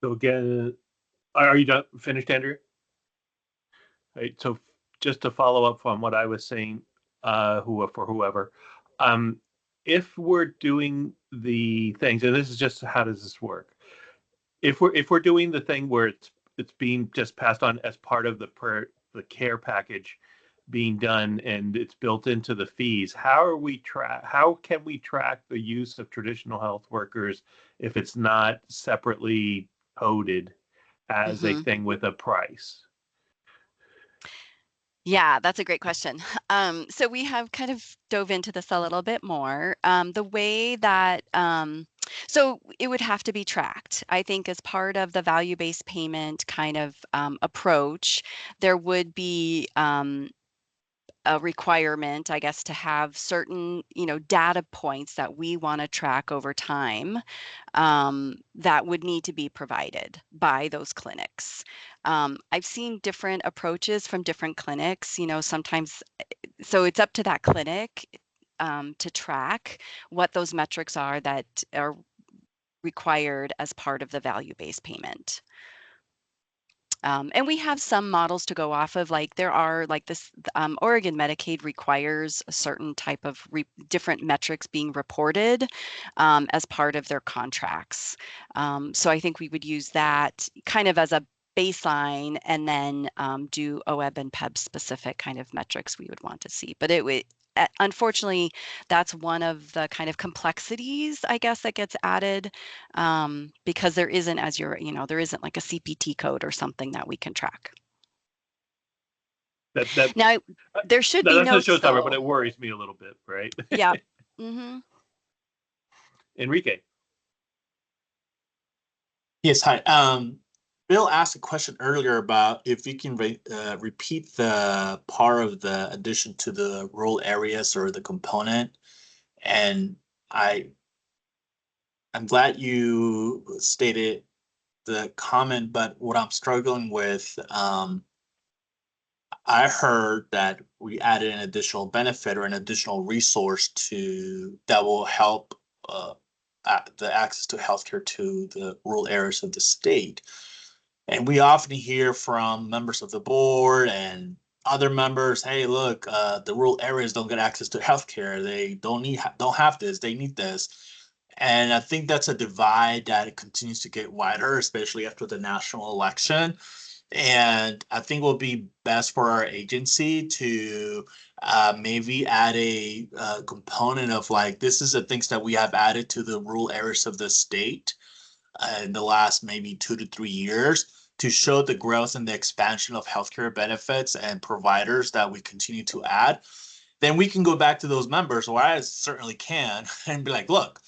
So again, are you done? Finished, Andrew? Right. So just to follow up on what I was saying, for whoever. If we're doing the things, and this is just how does this work? If we're doing the thing where it's being just passed on as part of the care package being done and it's built into the fees, how can we track the use of traditional health workers if it's not separately coded as a thing with a price? Yeah, that's a great question. So we have kind of dove into this a little bit more. The way that, so it would have to be tracked. I think as part of the value-based payment kind of approach, there would be a requirement, I guess, to have certain, data points that we want to track over time that would need to be provided by those clinics. I've seen different approaches from different clinics, sometimes, so it's up to that clinic to track what those metrics are that are required as part of the value-based payment. And we have some models to go off of, like there are like this, Oregon Medicaid requires a certain type of different metrics being reported as part of their contracts. So I think we would use that kind of as a baseline and then do OEB and PEB specific kind of metrics we would want to see. But it would, unfortunately, that's one of the kind of complexities, I guess, that gets added because there isn't, there isn't like a CPT code or something that we can track. Now, there should be that's notes, a showstopper, but it worries me a little bit, right? Yeah. Enrique. Yes, hi. Bill asked a question earlier about if you can repeat the part of the addition to the rural areas or the component. And I'm glad you stated the comment, but what I'm struggling with, I heard that we added an additional benefit or an additional resource that will help the access to healthcare to the rural areas of the state. And we often hear from members of the board and other members, hey, look, the rural areas don't get access to healthcare. They don't have this. They need this. And I think that's a divide that continues to get wider, especially after the national election. And I think it will be best for our agency to maybe add a component of like, this is the things that we have added to the rural areas of the state in the last maybe 2 to 3 years to show the growth and the expansion of healthcare benefits and providers that we continue to add. Then we can go back to those members, or I certainly can, and be like, look,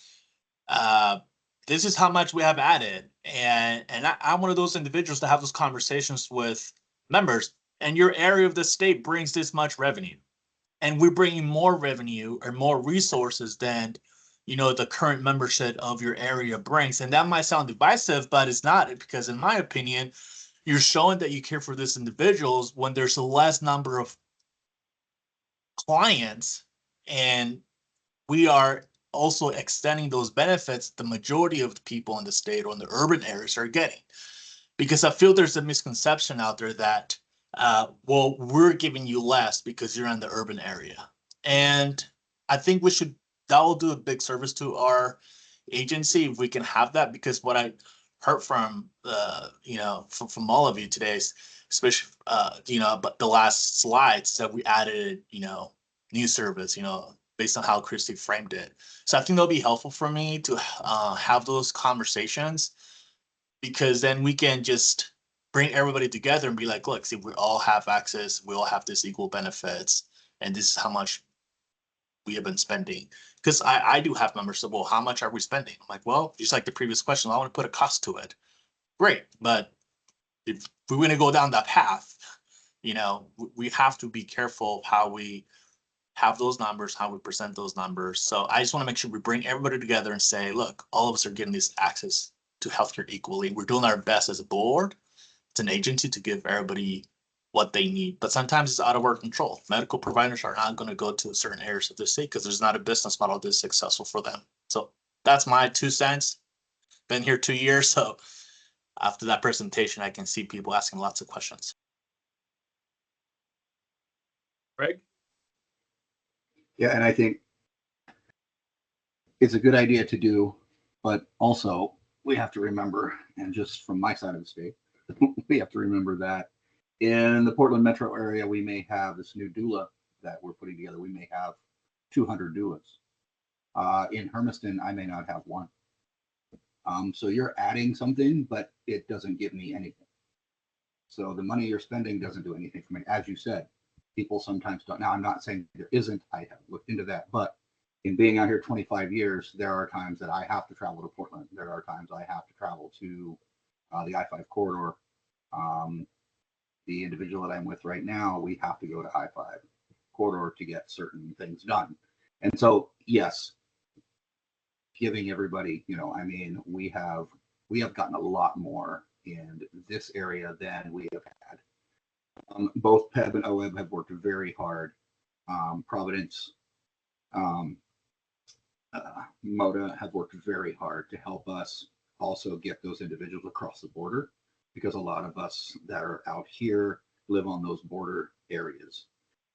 this is how much we have added. And I'm one of those individuals to have those conversations with members. And your area of the state brings this much revenue. And we're bringing more revenue or more resources than the current membership of your area brings. And that might sound divisive, but it's not, because in my opinion, you're showing that you care for these individuals when there's a less number of clients, and we are also extending those benefits the majority of the people in the state or in the urban areas are getting. Because I feel there's a misconception out there that, well, we're giving you less because you're in the urban area. And I think that will do a big service to our agency if we can have that, because what I heard from, from all of you today, especially, but the last slides that we added, new service, based on how Christy framed it. So I think that'll be helpful for me to have those conversations, because then we can just bring everybody together and be like, look, see, we all have access, we all have this equal benefits, and this is how much we have been spending. Because I do have members say, well, how much are we spending? I'm like, well, just like the previous question, I want to put a cost to it. Great, but if we're going to go down that path, we have to be careful how we have those numbers, how we present those numbers. So I just want to make sure we bring everybody together and say, look, all of us are getting this access to healthcare equally. We're doing our best as a board, as an agency, to give everybody what they need. But sometimes it's out of our control. Medical providers are not going to go to certain areas of the state because there's not a business model that's successful for them. So that's my 2 cents. Been here 2 years. So after that presentation, I can see people asking lots of questions. Greg? Yeah, and I think it's a good idea to do, but also we have to remember, and just from my side of the state, we have to remember that in the Portland metro area, we may have this new doula that we're putting together. We may have 200 doulas. In Hermiston, I may not have one. So you're adding something, but it doesn't give me anything. So the money you're spending doesn't do anything for me. As you said, people sometimes don't. Now, I'm not saying there isn't. I have looked into that, but in being out here 25 years, there are times that I have to travel to Portland. There are times I have to travel to the I-5 corridor. The individual that I'm with right now, we have to go to I-5 corridor to get certain things done. And so, yes, giving everybody, I mean, we have gotten a lot more in this area than we have had. Both PEB and OEB have worked very hard. Providence, MODA have worked very hard to help us also get those individuals across the border, because a lot of us that are out here live on those border areas.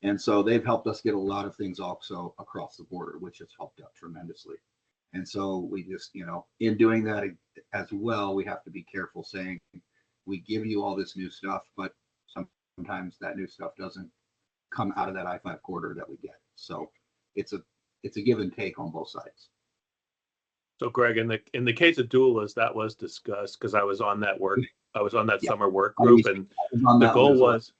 And so they've helped us get a lot of things also across the border, which has helped out tremendously. And so we just, in doing that as well, we have to be careful saying, we give you all this new stuff, but sometimes that new stuff doesn't come out of that I-5 corridor that we get. So it's a give and take on both sides. So Greg, in the case of doulas, that was discussed because I was on that summer work group, and the goal was,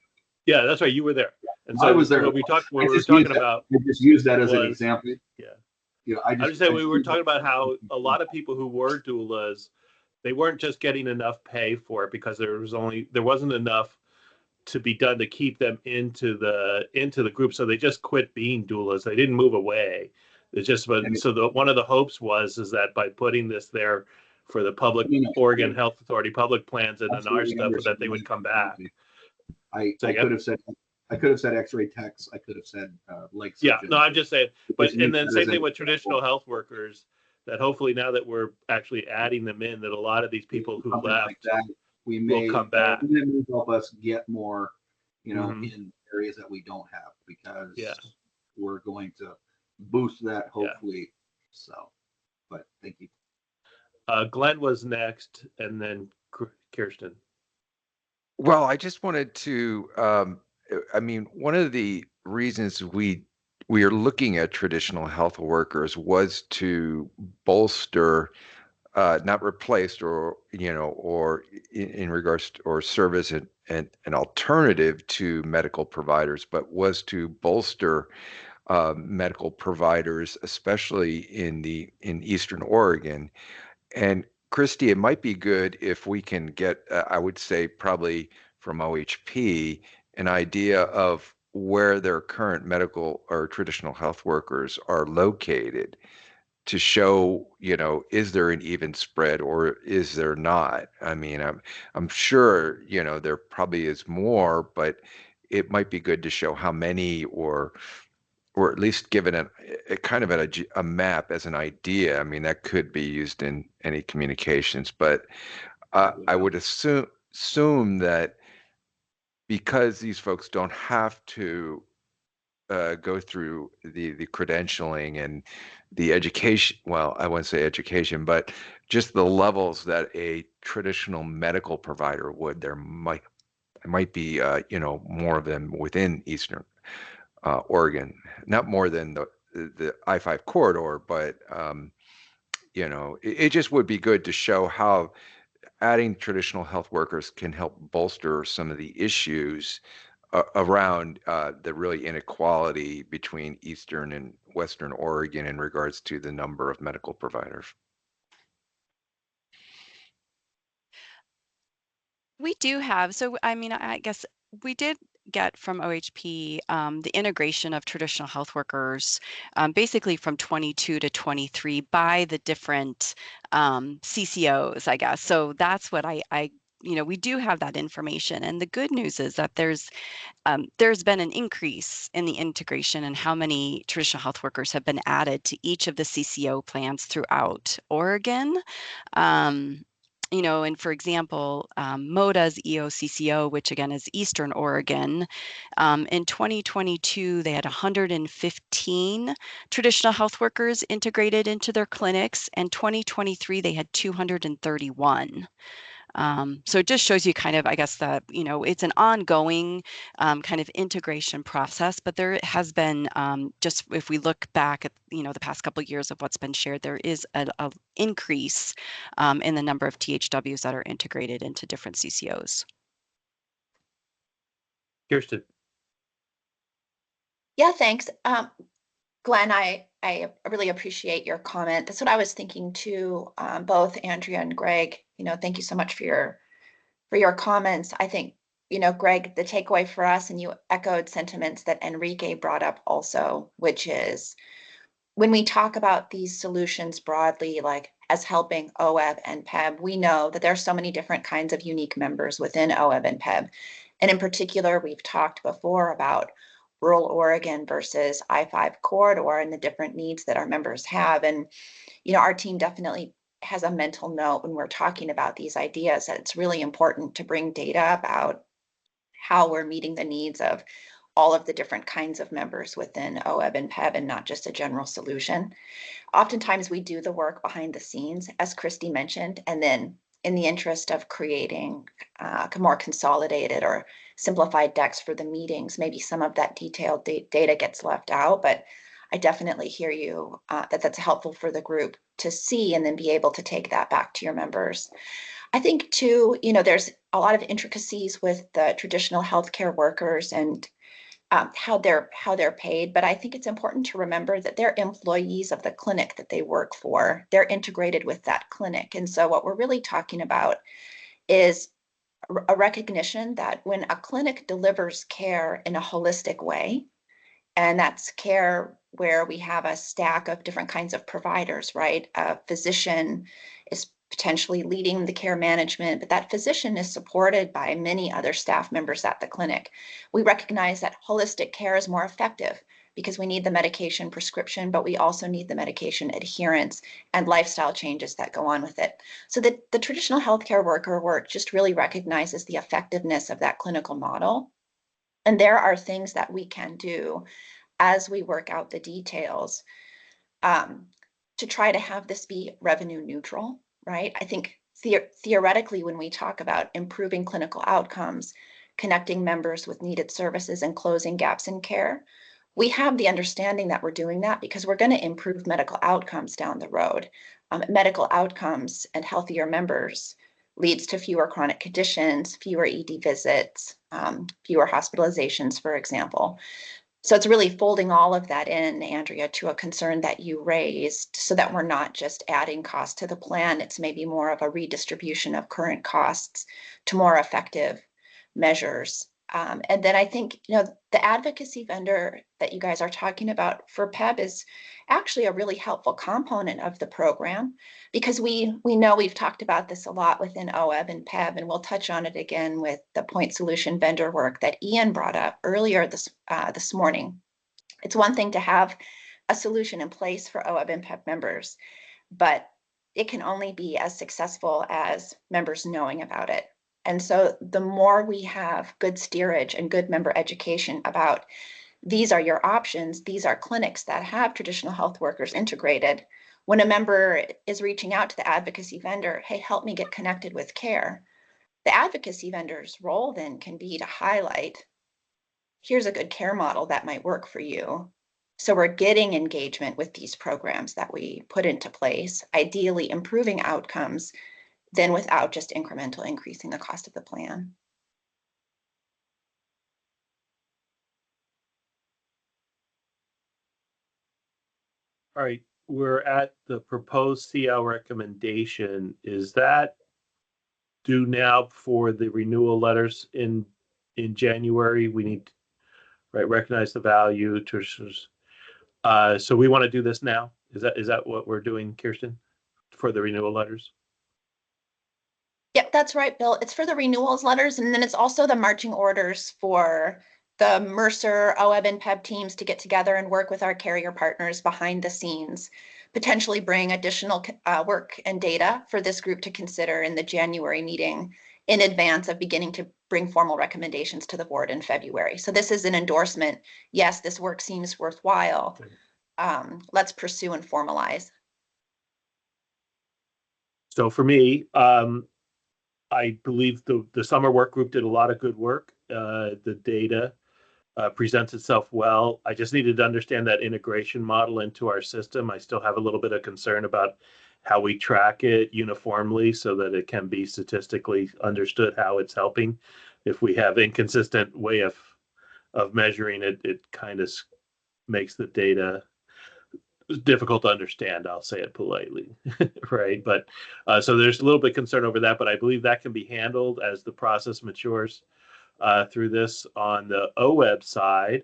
yeah, that's right, you were there. And so I was there. What we were talking about, I just used that as an example. Yeah. I just said we were talking about how a lot of people who were doulas, they weren't just getting enough pay for it because there wasn't enough to be done to keep them into the group, so they just quit being doulas. They didn't move away. It's just one of the hopes is that by putting this there for the public Oregon Health Authority public plans and then our stuff, that they would come back. I could have said X-ray techs. I could have said like. Yeah, no, I'm just saying. But and then same thing with traditional health workers. That hopefully now that we're actually adding them in, that a lot of these people who left we may will come back. And then will help us get more, in areas that we don't have, because we're going to boost that hopefully. Yeah. So, but thank you. Glenn was next, and then Kirsten. Well, I just wanted to, I mean, one of the reasons we are looking at traditional health workers was to bolster, not replaced or in regards to, or service an alternative to medical providers, but was to bolster medical providers, especially in Eastern Oregon. And Christy, it might be good if we can get, I would say probably from OHP, an idea of where their current medical or traditional health workers are located, to show, is there an even spread or is there not? I mean, I'm sure, there probably is more, but it might be good to show how many, or at least given a kind of a map as an idea. I mean, that could be used in any communications, but I would assume that because these folks don't have to go through the credentialing and the education, well, I wouldn't say education, but just the levels that a traditional medical provider would, there might be more of them within Eastern Oregon, not more than the I-5 corridor, but it just would be good to show how adding traditional health workers can help bolster some of the issues around the really inequality between Eastern and Western Oregon in regards to the number of medical providers. We do have, so I mean, I guess we did get from OHP the integration of traditional health workers basically from 22 to 23 by the different CCOs, I guess. So that's what I we do have that information. And the good news is that there's been an increase in the integration and how many traditional health workers have been added to each of the CCO plans throughout Oregon. and for example, MODA's EOCCO, which again is Eastern Oregon, in 2022, they had 115 traditional health workers integrated into their clinics, and 2023, they had 231. So it just shows you kind of, I guess, that, it's an ongoing kind of integration process, but there has been, just if we look back at, the past couple of years of what's been shared, there is an increase in the number of THWs that are integrated into different CCOs. Kirsten. Yeah, thanks. Glenn, I really appreciate your comment. That's what I was thinking too, both Andrea and Greg. Thank you so much for your comments. I think, Greg, the takeaway for us, and you echoed sentiments that Enrique brought up also, which is when we talk about these solutions broadly, like as helping OEB and PEB, we know that there are so many different kinds of unique members within OEB and PEB. And in particular, we've talked before about rural Oregon versus I-5 corridor and the different needs that our members have. And, our team definitely has a mental note when we're talking about these ideas that it's really important to bring data about how we're meeting the needs of all of the different kinds of members within OEB and PEB and not just a general solution. Oftentimes we do the work behind the scenes, as Christy mentioned, and then in the interest of creating more consolidated or simplified decks for the meetings, maybe some of that detailed data gets left out, but I definitely hear you that that's helpful for the group to see and then be able to take that back to your members. I think too, there's a lot of intricacies with the traditional healthcare workers and how they're paid, but I think it's important to remember that they're employees of the clinic that they work for. They're integrated with that clinic. And so what we're really talking about is a recognition that when a clinic delivers care in a holistic way, and that's care where we have a stack of different kinds of providers, right? A physician is potentially leading the care management, but that physician is supported by many other staff members at the clinic. We recognize that holistic care is more effective because we need the medication prescription, but we also need the medication adherence and lifestyle changes that go on with it. So the traditional healthcare worker work just really recognizes the effectiveness of that clinical model. And there are things that we can do as we work out the details to try to have this be revenue neutral, right? I think theoretically, when we talk about improving clinical outcomes, connecting members with needed services and closing gaps in care, we have the understanding that we're doing that because we're going to improve medical outcomes down the road. Medical outcomes and healthier members leads to fewer chronic conditions, fewer ED visits, fewer hospitalizations, for example. So it's really folding all of that in, Andrea, to a concern that you raised so that we're not just adding cost to the plan. It's maybe more of a redistribution of current costs to more effective measures. And then I think, the advocacy vendor that you guys are talking about for PEB is actually a really helpful component of the program because we know we've talked about this a lot within OEB and PEB, and we'll touch on it again with the point solution vendor work that Ian brought up earlier this morning. It's one thing to have a solution in place for OEB and PEB members, but it can only be as successful as members knowing about it. And so the more we have good steerage and good member education about these are your options, these are clinics that have traditional health workers integrated. When a member is reaching out to the advocacy vendor, hey, help me get connected with care, the advocacy vendor's role then can be to highlight, here's a good care model that might work for you. So we're getting engagement with these programs that we put into place, ideally improving outcomes, then without just incremental increasing the cost of the plan. All right, we're at the proposed SEOW recommendation. Is that due now for the renewal letters in January? We need to recognize the value to so we want to do this now. Is that what we're doing, Kirsten, for the renewal letters? Yep, that's right, Bill. It's for the renewals letters, and then it's also the marching orders for the Mercer, OEB, and PEB teams to get together and work with our carrier partners behind the scenes. potentially bring additional work and data for this group to consider in the January meeting in advance of beginning to bring formal recommendations to the board in February. So this is an endorsement. Yes, this work seems worthwhile. Let's pursue and formalize. So for me, I believe the summer work group did a lot of good work. The data presents itself well. I just needed to understand that integration model into our system. I still have a little bit of concern about how we track it uniformly so that it can be statistically understood how it's helping. If we have inconsistent way of measuring it, it kind of makes the data difficult to understand. I'll say it politely, right? But so there's a little bit of concern over that, but I believe that can be handled as the process matures through this. On the OWEB side,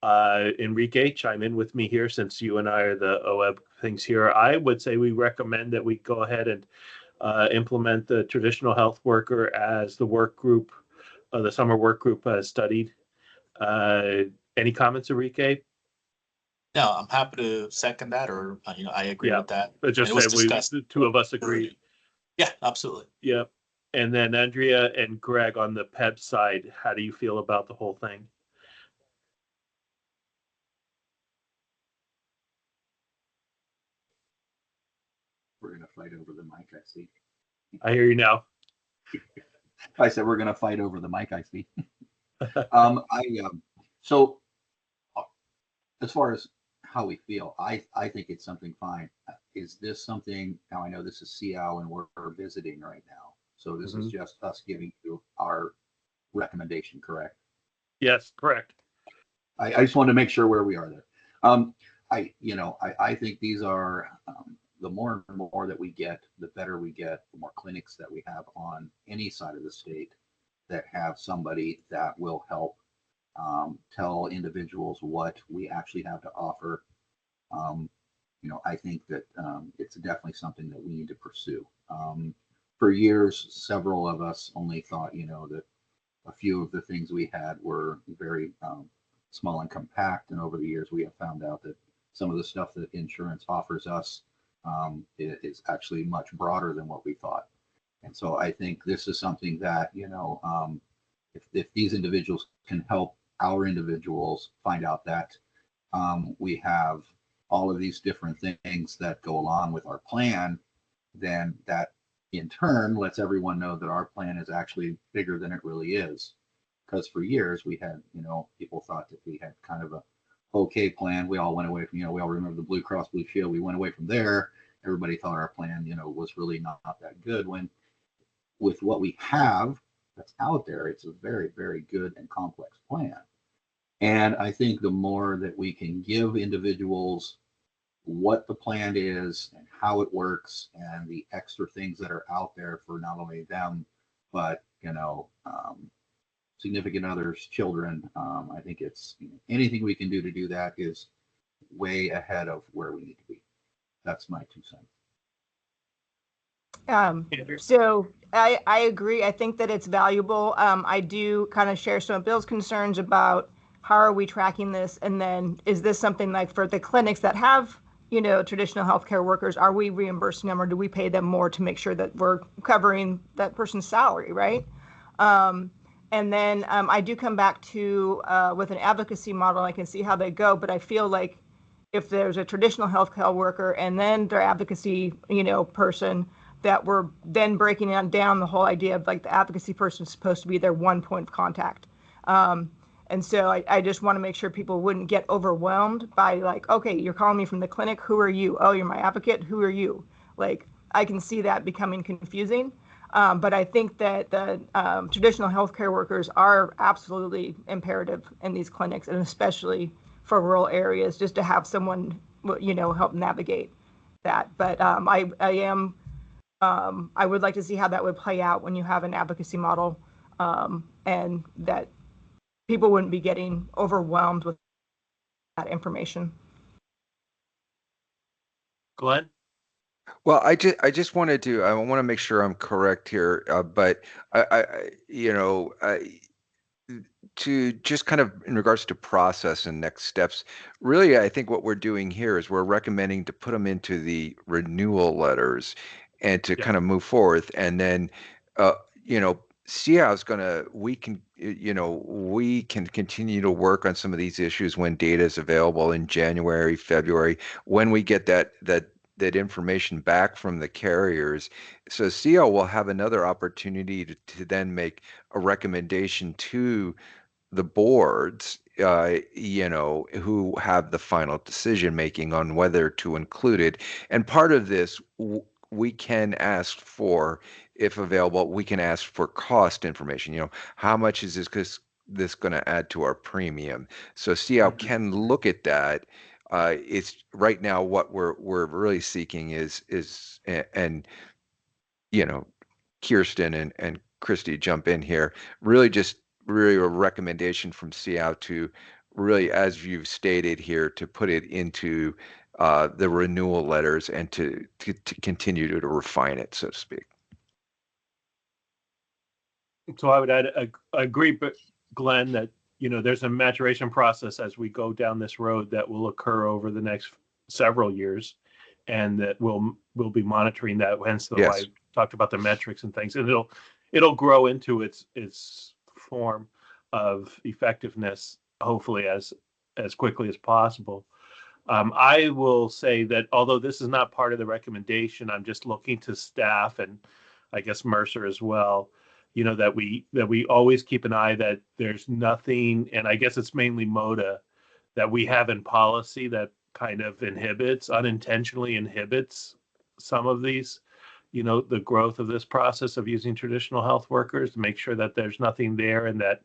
Enrique, chime in with me here since you and I are the OWEB things here. I would say we recommend that we go ahead and implement the traditional health worker as the work group, the summer work group studied. Any comments, Enrique? No, I'm happy to second that, or I agree with that. But just And it was that we, discussed the two of us agree. Yeah, absolutely. Yeah. And then Andrea and Greg on the PEB side, how do you feel about the whole thing? We're going to fight over the mic, I see. I hear you now. I said we're going to fight over the mic, I see. So as far as how we feel, I think it's something fine. Is this something, now I know this is SEOW and we're visiting right now. So this is just us giving you our recommendation, correct? Yes, correct. I just wanted to make sure where we are there. I think these are, the more and more that we get, the better we get, the more clinics that we have on any side of the state that have somebody that will help tell individuals what we actually have to offer. I think that it's definitely something that we need to pursue. For years, several of us only thought, that a few of the things we had were very small and compact. And over the years, we have found out that some of the stuff that insurance offers us is actually much broader than what we thought. And so I think this is something that, if these individuals can help our individuals find out that we have all of these different things that go along with our plan, then that in turn lets everyone know that our plan is actually bigger than it really is. Because for years we had, people thought that we had kind of a okay plan. We all went away from, we all remember the Blue Cross Blue Shield. We went away from there. Everybody thought our plan, was really not that good, when with what we have that's out there, it's a very, very good and complex plan. And I think the more that we can give individuals what the plan is and how it works and the extra things that are out there for not only them, but, significant others, children, I think it's, anything we can do to do that is way ahead of where we need to be. That's my 2 cents. So I agree. I think that it's valuable. I do kind of share some of Bill's concerns about how are we tracking this, and then is this something like for the clinics that have, traditional healthcare workers, are we reimbursing them or do we pay them more to make sure that we're covering that person's salary, right? And then I do come back to with an advocacy model, I can see how they go, but I feel like if there's a traditional healthcare worker and then their advocacy, person, that we're then breaking down the whole idea of like the advocacy person is supposed to be their one point of contact. And so I just want to make sure people wouldn't get overwhelmed by like, okay, you're calling me from the clinic. Who are you? Oh, you're my advocate. Who are you? Like, I can see that becoming confusing. But I think that the traditional healthcare workers are absolutely imperative in these clinics, and especially for rural areas, just to have someone, help navigate that. But I would like to see how that would play out when you have an advocacy model, and that people wouldn't be getting overwhelmed with that information. Glenn? Well, I just wanted to, I want to make sure I'm correct here, but to just kind of in regards to process and next steps, really, I think what we're doing here is we're recommending to put them into the renewal letters and to Yeah. kind of move forth. And then, you know, see how it's gonna, we can, you know, we can continue to work on some of these issues when data is available in January, February, when we get that information back from the carriers. So SEOW will have another opportunity to then make a recommendation to the boards, you know, who have the final decision making on whether to include it. And part of this, we can ask for, if available, we can ask for cost information. You know, how much is this going to add to our premium? So SEOW can look at that. It's right now what we're really seeking is and you know, Kirsten and Christy jump in here. Really just really a recommendation from SEOW to really, as you've stated here, to put it into the renewal letters and to continue to refine it, so to speak. So I would add, agree, but Glenn, that, you know, there's a maturation process as we go down this road that will occur over the next several years, and that we'll be monitoring that. Hence, though, Yes. I talked about the metrics and things, and it'll grow into its form of effectiveness, hopefully as quickly as possible. I will say that although this is not part of the recommendation, I'm just looking to staff and I guess Mercer as well, you know, that we always keep an eye that there's nothing, and I guess it's mainly MODA, that we have in policy that kind of unintentionally inhibits some of these, you know, the growth of this process of using traditional health workers, to make sure that there's nothing there, and that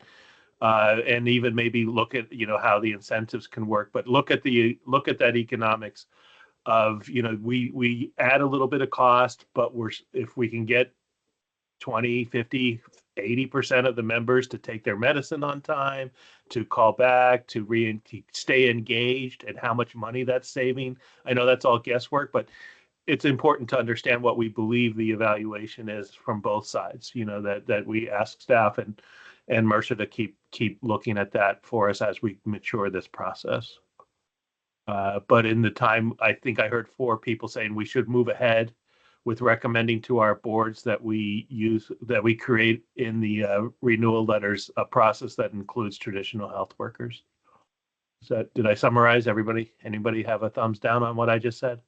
and even maybe look at, you know, how the incentives can work, but look at that economics of, you know, we add a little bit of cost, but if we can get 20, 50, 80% of the members to take their medicine on time, to call back, to stay engaged, and how much money that's saving. I know that's all guesswork, but it's important to understand what we believe the evaluation is from both sides. You know, that we ask staff and Mercer to keep looking at that for us as we mature this process. But in the time, I think I heard 4 people saying we should move ahead with recommending to our boards that we create in the renewal letters a process that includes traditional health workers. So did I summarize everybody? Anybody have a thumbs down on what I just said?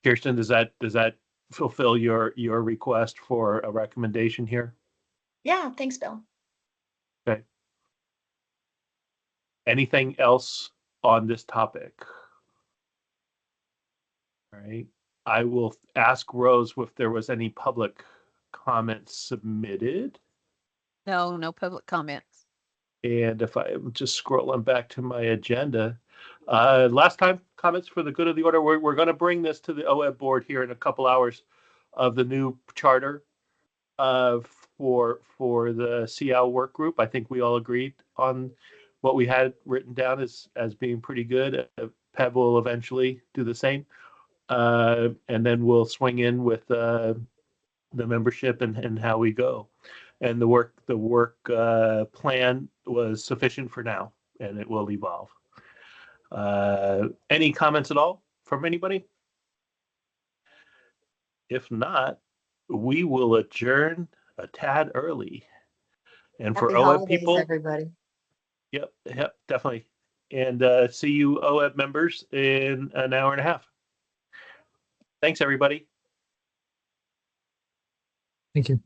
Kirsten, does that fulfill your request for a recommendation here? Yeah, thanks, Bill. Okay. Anything else on this topic? All right. I will ask Rose if there was any public comments submitted. No public comments. And if I'm just scrolling back to my agenda, last time comments for the good of the order. We're going to bring this to the OEB board here in a couple hours of the new charter for the SEOW work group. I think we all agreed on what we had written down as being pretty good. PEB will eventually do the same. And then we'll swing in with the membership and how we go. And the work plan was sufficient for now, and it will evolve. Any comments at all from anybody? If not, we will adjourn a tad early. And for Happy OEB holidays, people, everybody. Yep, definitely. And see you OEB members in an hour and a half. Thanks, everybody. Thank you.